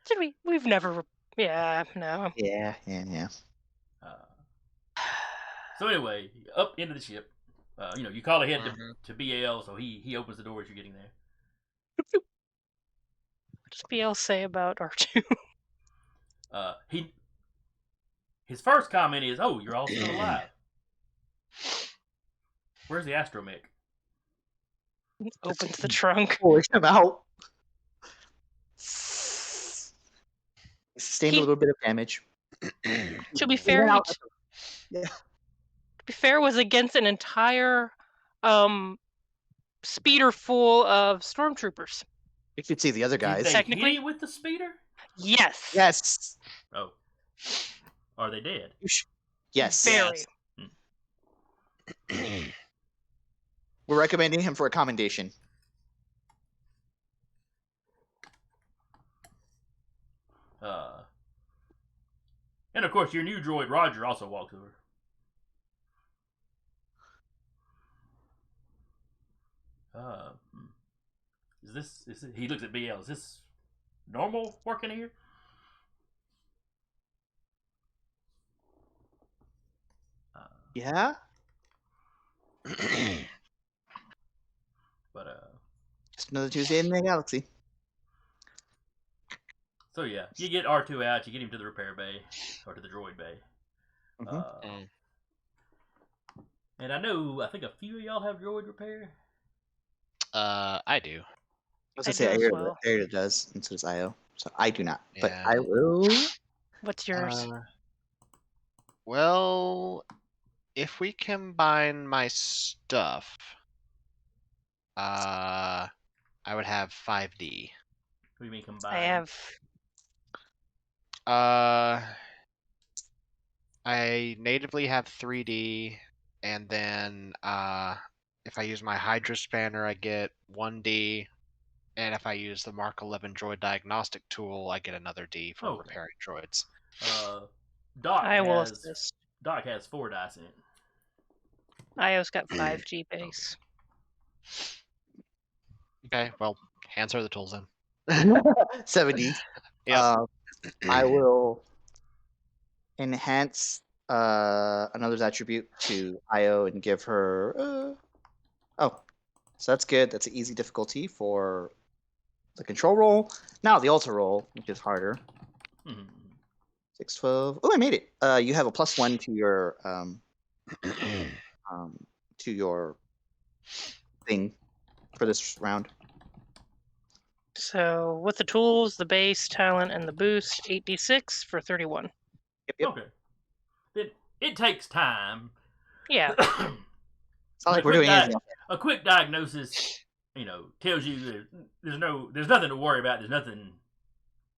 Did we? We've never. Yeah, no. Yeah. So anyway, up into the ship. You call ahead to BL, so he opens the door as you're getting there. What does BL say about R2? His first comment is, "Oh, you're all still alive. Where's the astromech?" Opens the trunk. Pulling him out. Sustained a little bit of damage. To be fair, Yeah. to be fair, was against an entire speeder full of stormtroopers. You could see the other Did guys. they Technically? hit him with the speeder? Yes. Yes. Oh. Are they dead? Yes. Very. We're recommending him for a commendation. And of course, your new droid Roger also walks over. He looks at BL. Is this normal working here? Yeah. But Just another Tuesday in the galaxy. so yeah, you get R2 out, you get him to the repair bay or to the droid bay. Mhm. And I think a few of y'all have droid repair. I do. I was I gonna say do as Aira, well. Aira does, and so does Io. So I do not, but Yeah. I will. What's yours? Well, if we combine my stuff, I would have 5D. What do you mean combined? I have. I natively have 3D, and then if I use my Hydra Spanner, I get 1D, and if I use the Mark 11 Droid Diagnostic Tool, I get another D for Okay. repairing droids. Doc I will has assist. Doc has 4 dice in it. Io's got 5G base. Okay, well, hands are the tools then. 70. Yep. I will enhance another's attribute to Io and give her. So that's good. That's an easy difficulty for the control roll. Now the altar roll, which is harder. 6, 12. Oh, I made it. You have a +1 to your thing for this round. So with the tools, the base, talent, and the boost, 8d6 for 31. Yep. Okay. It takes time. Yeah. It's not like we're doing anything. A quick diagnosis, tells you there's nothing to worry about. There's nothing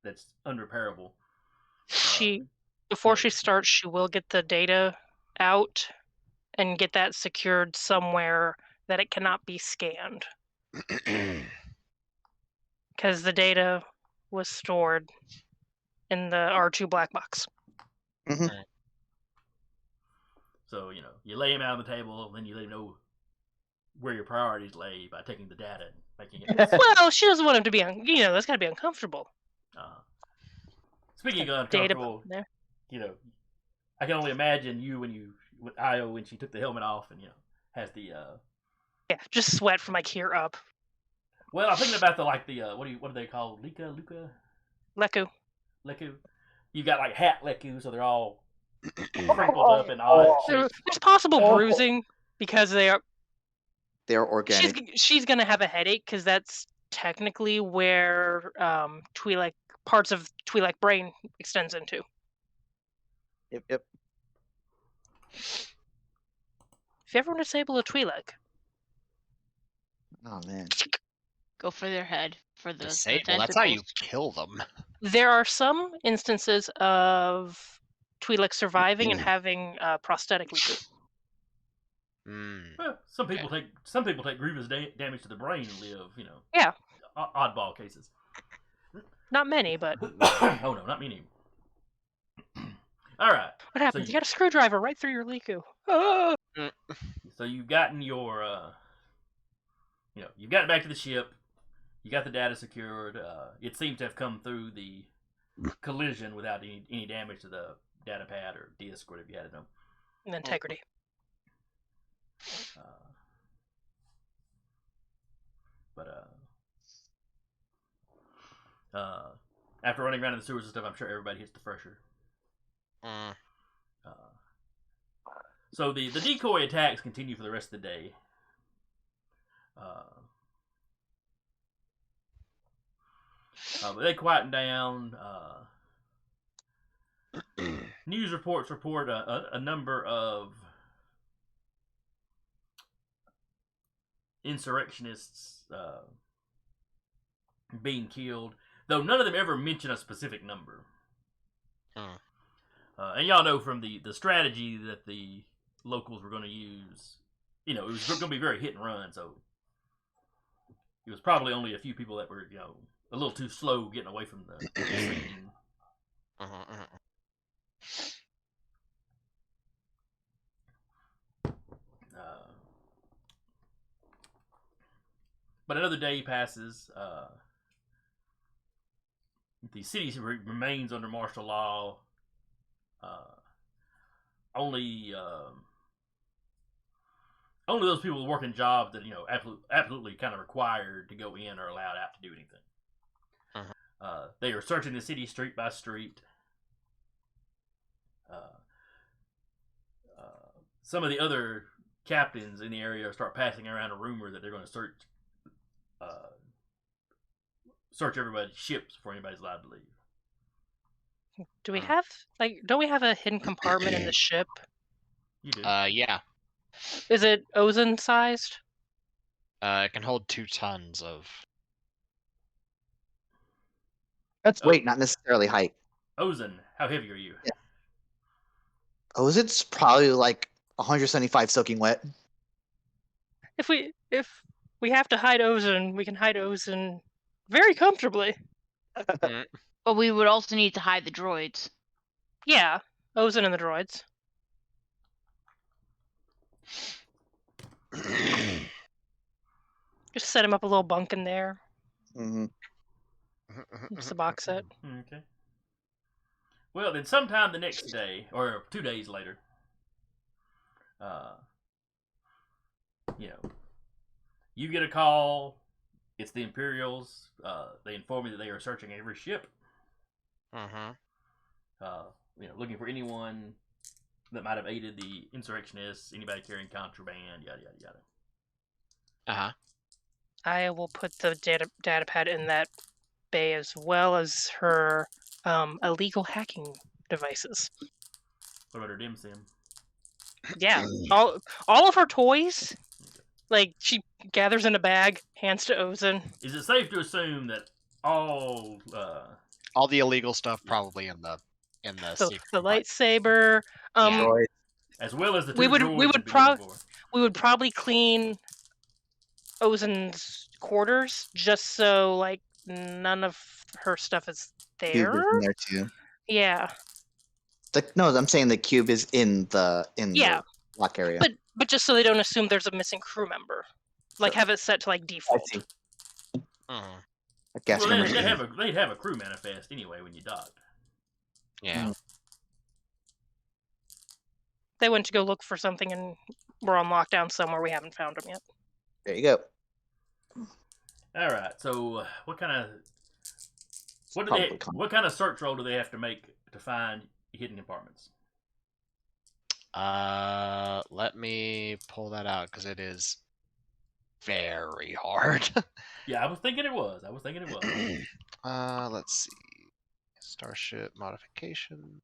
that's unrepairable. Before she starts, she will get the data out and get that secured somewhere that it cannot be scanned. Because the data was stored in the R2 black box. Mm-hmm. So, you lay him out on the table, then you let him know where your priorities lay by taking the data and making it. Well, she doesn't want him to be, that's got to be uncomfortable. Speaking of uncomfortable, I can only imagine you with Io when she took the helmet off and, has the. Yeah, just sweat from like here up. Well, I'm thinking about what do they call Luca? Leku. You got like hat Leku, so they're all crinkled up and odd shapes. There's possible bruising because they're organic. She's gonna have a headache because that's technically where parts of Twi'lek brain extends into. Yep. If you ever want to disable a Twi'lek. Oh man. Go for their head. For the disable. That's how you kill them. There are some instances of Twi'lek surviving and having prosthetic Leku. Well, some people take grievous damage to the brain and live. Yeah. Oddball cases. Not many, but. Oh no, not many. All right. What happened? You got a screwdriver right through your Leku. Oh! So you've gotten your, you've gotten back to the ship. You got the data secured. It seems to have come through the collision without any damage to the data pad or disk, whatever you had it on. And integrity. After running around in the sewers and stuff, I'm sure everybody hits the fresher. So the decoy attacks continue for the rest of the day. But they quieten down. News reports report a number of insurrectionists being killed, though none of them ever mention a specific number. And y'all know from the strategy that the locals were going to use, it was going to be very hit and run, so it was probably only a few people that were, a little too slow getting away from the scene. But another day passes. The city remains under martial law. Only those people working jobs that absolutely kind of required to go in are allowed out to do anything. They are searching the city street by street. Some of the other captains in the area start passing around a rumor that they're going to search everybody's ships before anybody's allowed to leave. Do we have don't we have a hidden compartment in the ship? You do. Yeah. Is it Ozen sized? It can hold 2 tons of. That's weight, not necessarily height. Ozen, how heavy are you? Yeah. Ozen's probably like 175 soaking wet. If we have to hide Ozen, we can hide Ozen very comfortably. But we would also need to hide the droids. Yeah, Ozen and the droids. Just set him up a little bunk in there. Mm-hmm. It's a box set. Okay. Well, then sometime the next day, or 2 days later, you get a call. It's the Imperials. They inform you that they are searching every ship. Looking for anyone that might have aided the insurrectionists, anybody carrying contraband, yada yada yada. I will put the data pad in that bay as well as her illegal hacking devices. What about her dim sim? Yeah, all of her toys. Like, she gathers in a bag, hands to Ozen. Is it safe to assume that all the illegal stuff probably in the the lightsaber, as well as the two we droids would probably clean Ozen's quarters just so like none of her stuff is there. Cube is in there too. Yeah. No, I'm saying the cube is in the lock area. But just so they don't assume there's a missing crew member. Like, have it set to like default. I see. Well, Well, they'd have a crew manifest anyway when you docked. Yeah. They went to go look for something and we're on lockdown somewhere. We haven't found them yet. There you go. All right. So, what kind of search roll do they have to make to find hidden compartments? Let me pull that out because it is very hard. Yeah, I was thinking it was. Let's see. Starship modifications.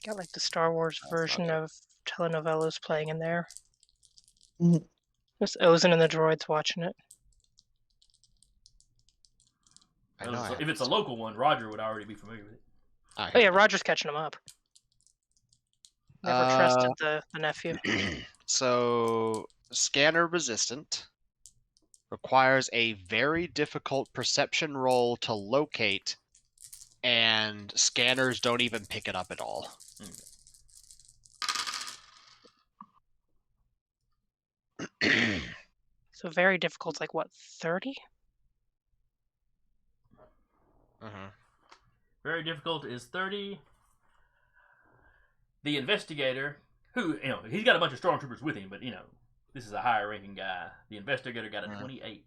Got like the Star Wars version of telenovelas playing in there. Mhm. Just Ozen and the droids watching it. If it's a local one, Roger would already be familiar with it. Oh yeah, Roger's catching them up. Never trusted the nephew. So, scanner resistant. Requires a very difficult perception roll to locate, and scanners don't even pick it up at all. So very difficult. Like what, 30? Very difficult is 30. The investigator, who, he's got a bunch of stormtroopers with him, but, this is a higher ranking guy. The investigator got a 28.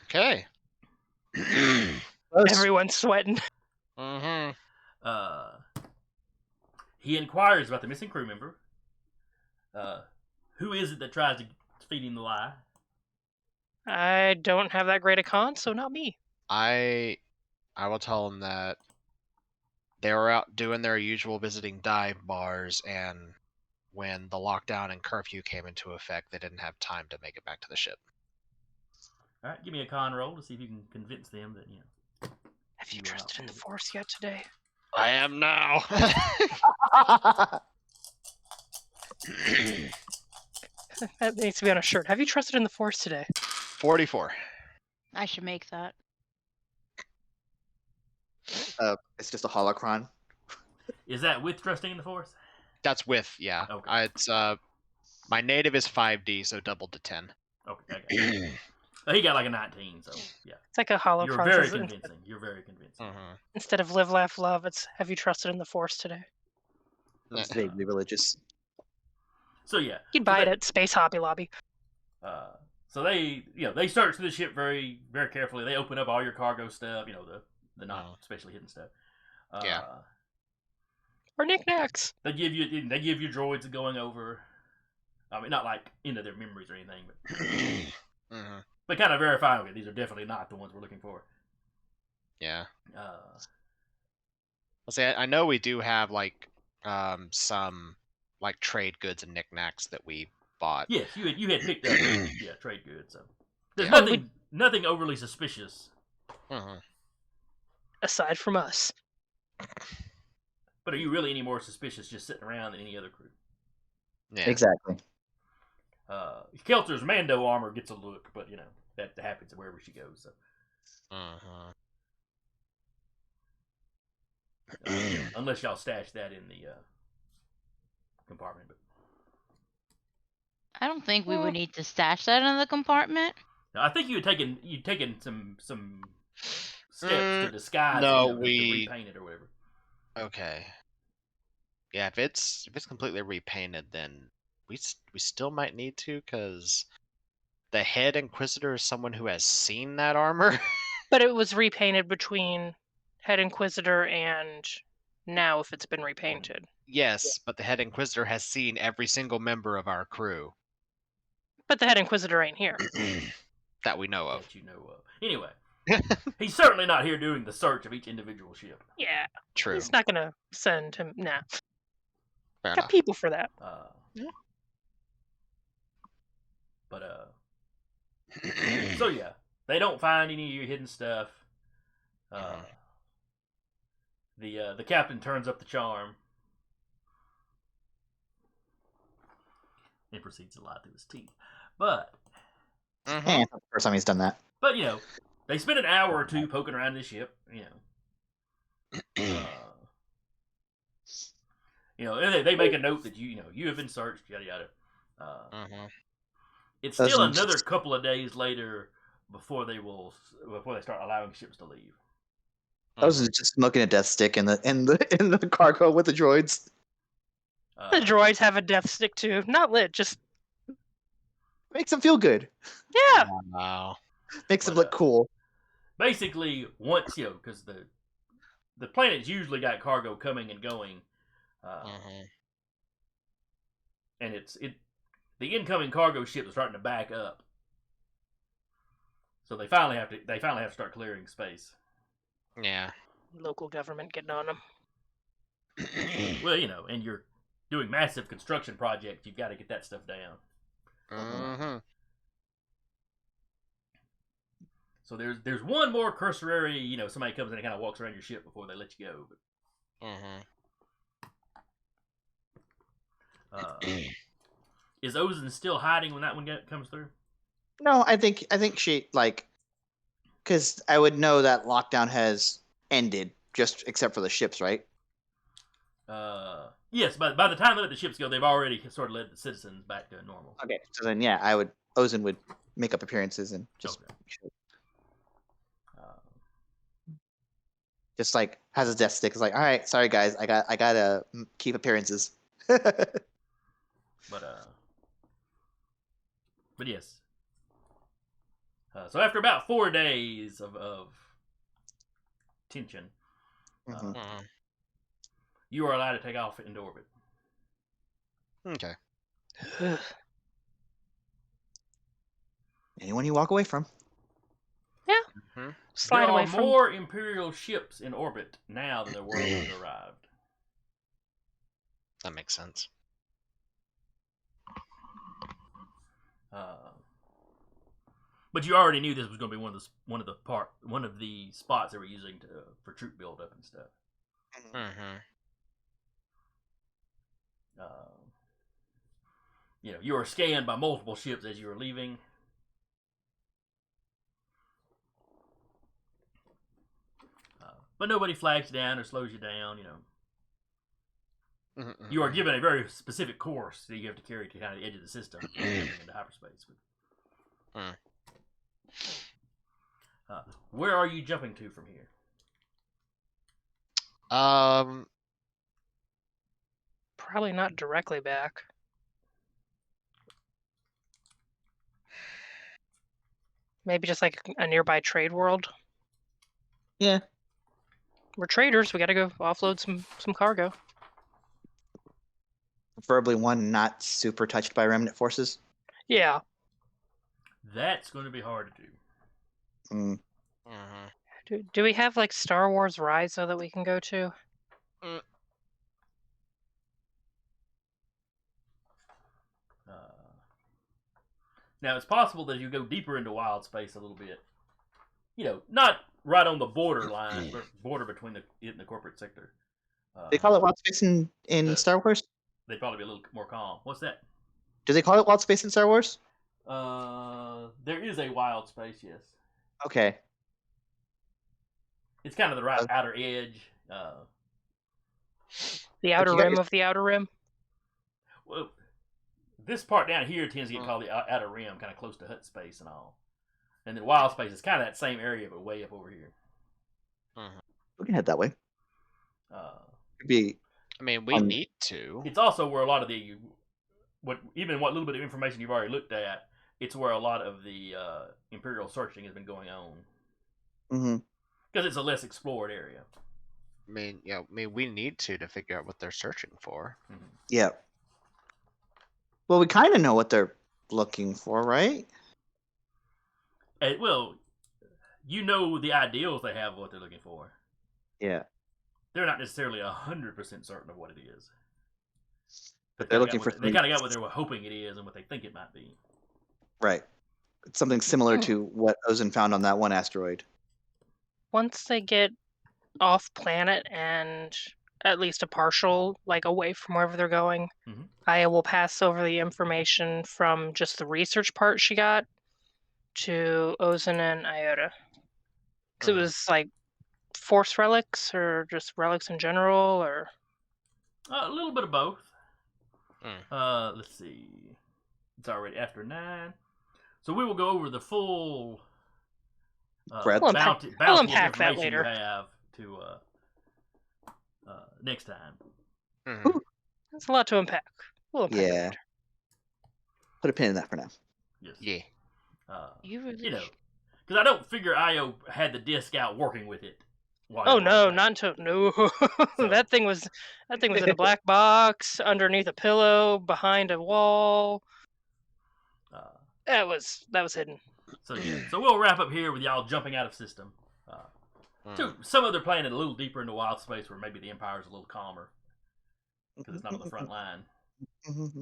Okay. Everyone's sweating. He inquires about the missing crew member. Who is it that tries to feed him the lie? I don't have that great a con, so not me. I I will tell them that they were out doing their usual visiting dive bars, and when the lockdown and curfew came into effect, they didn't have time to make it back to the ship. All right, give me a con roll to see if you can convince them that Have you You are trusted in the not Force yet today? I am now. That needs to be on a shirt. Have you trusted in the Force today? 44. I should make that. It's just a holocron. Is that with trusting in the Force? That's with, yeah. Okay. It's my native is 5D, so doubled to 10. Okay, I got you. He got like a 19, so yeah. It's like a hollow You're cross. very convincing. You're very convincing. Instead of live, laugh, love, it's have you trusted in the Force today? It's vaguely religious. So yeah. You'd buy it at Space Hobby Lobby. So they search through the ship very, very carefully. They open up all your cargo stuff, the not specially hidden stuff. Yeah. Or knickknacks. They give you droids going over. I mean, not like into their memories or anything, but but kind of verifying. Okay, these are definitely not the ones we're looking for. Yeah. Let's say I know we do have like some like trade goods and knickknacks that we bought. Yes, you had picked up trade goods. So there's Yeah. nothing overly suspicious. Aside from us. But are you really any more suspicious just sitting around than any other crew? Yeah. Exactly. Kelter's Mando armor gets a look, but that happens wherever she goes. So. Unless y'all stash that in the compartment. But I don't think we would need to stash that in the compartment. now, I think you'd taken some steps to disguise no, it, to repaint it or whatever. Okay. Yeah, if it's completely repainted, then we still might need to, because the head Inquisitor is someone who has seen that armor. But it was repainted between Head Inquisitor and now if it's been repainted. Yes, but the head Inquisitor has seen every single member of our crew. But the Head Inquisitor ain't here. That we know of. That you know of. Anyway, he's certainly not here doing the search of each individual ship. Yeah. True. He's not gonna send him. Nah. Fair Got enough. people for that. But so yeah, they don't find any of your hidden stuff. The captain turns up the charm and proceeds to lie through his teeth. But It's not the first time he's done that. But they spend an hour or two poking around this ship. They make a note that you have been searched. Yada yada. It's still another couple of days later before they start allowing ships to leave. I was just smoking a death stick in the cargo with the droids. The droids have a death stick too. Not lit, just Makes them feel good. yeah. Wow. Makes them look cool. Basically, once because the planet's usually got cargo coming and going, and the incoming cargo ships are starting to back up, so they finally have to start clearing space. Yeah. Local government getting on them. Well, and you're doing massive construction projects, you've got to get that stuff down. So there's one more cursory, somebody comes in and kind of walks around your ship before they let you go. But, is Ozen still hiding when that one comes through? No, I think she because I would know that lockdown has ended, just except for the ships, right? Yes, but by the time they let the ships go, they've already sort of led the citizens back to normal. Okay, so then Ozen would make up appearances and just just has his death stick. It's like, all right, sorry guys, I gotta keep appearances. But yes. So after about 4 days of tension, you are allowed to take off into orbit. Okay. Anyone you walk away from. Yeah. slide there away are from. more Imperial ships in orbit now than there were when you arrived. That makes sense. But you already knew this was going to be one of the spots they were using for troop buildup and stuff. Mm-hmm. You were scanned by multiple ships as you were leaving. But nobody flags you down or slows you down. You are given a very specific course that you have to carry to kind of the edge of the system into hyperspace. Where are you jumping to from here? Probably not directly back. Maybe just like a nearby trade world. Yeah. We're traders. We got to go offload some cargo. Preferably one not super touched by remnant forces. Yeah. That's going to be hard to do. Do we have like Star Wars Rise though that we can go to? Now it's possible that you go deeper into wild space a little bit. Not right on the border line, but border between it and the corporate sector. They call it wild space in Star Wars? They'd probably be a little more calm. What's that? Do they call it wild space in Star Wars? There is a wild space, yes. Okay. It's kind of the right outer edge. The outer rim of the outer rim? Well, this part down here tends to get called the outer rim, kind of close to hut space and all. And then wild space is kind of that same area, but way up over here. We can head that way. We need to. It's also where a lot of what little bit of information you've already looked at, it's where a lot of the Imperial searching has been going on. Because it's a less explored area. We need to figure out what they're searching for. Yeah. Well, we kind of know what they're looking for, right? Well, you know the ideals they have of what they're looking for. Yeah. They're not necessarily 100% certain of what it is. But they're looking for. They kind of got what they were hoping it is and what they think it might be. Right. It's something similar to what Ozan found on that one asteroid. Once they get off planet and at least a partial, away from wherever they're going, I will pass over the information from just the research part she got to Ozan and Iota. Because it was force relics or just relics in general, or a little bit of both. Let's see. It's already after 9. So we will go over the full bounty we'll unpack that information later. You have to next time. That's a lot to unpack. We'll unpack it later. Put a pin in that for now. Yes. Yeah. Because I don't figure IO had the disc out working with it. Oh no, not until that thing was in a black box underneath a pillow behind a wall. That was hidden. So we'll wrap up here with y'all jumping out of system. To some other planet a little deeper into wild space where maybe the Empire's a little calmer because it's not on the front line. Let's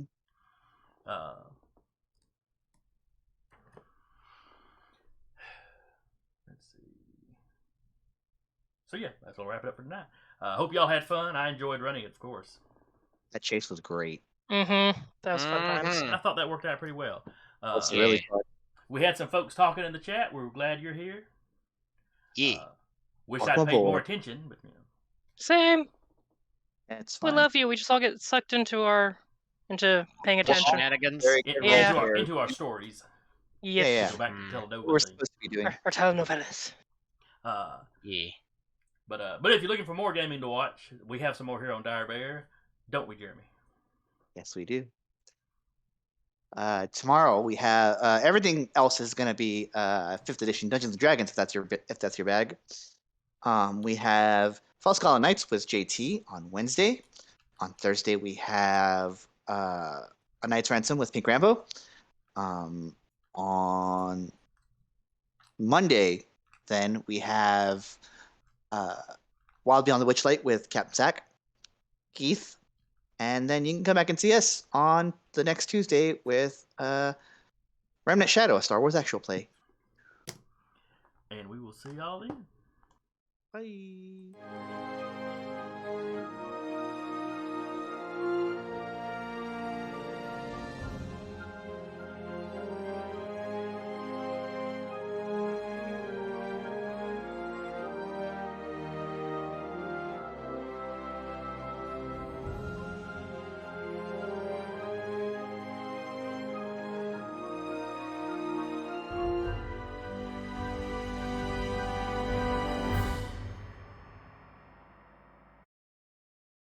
see. So yeah, that's what'll wrap it up for tonight. Hope y'all had fun. I enjoyed running it, of course. That chase was great. That was fun times. I thought that worked out pretty well. That's really fun. We had some folks talking in the chat. We're glad you're here. Yeah. Wish I'd paid more attention, but Same. It's fine. We love you. We just all get sucked into paying attention. Shenanigans. Into our stories. Yes. Go back to telenovela. We're supposed to be doing our telenovelas. Yeah. But if you're looking for more gaming to watch, we have some more here on Dire Bear, don't we, Jeremy? Yes, we do. Tomorrow we have everything else is going to be 5th edition Dungeons and Dragons if that's your bag. We have Fellscala Nights with JT on Wednesday. On Thursday we have A Knight's Ransom with Pink Rambo. On Monday Then we have Wild Beyond the Witchlight with Captain Zack, Keith, and then you can come back and see us on the next Tuesday with Remnant Shadow, a Star Wars actual play. And we will see y'all then. Bye.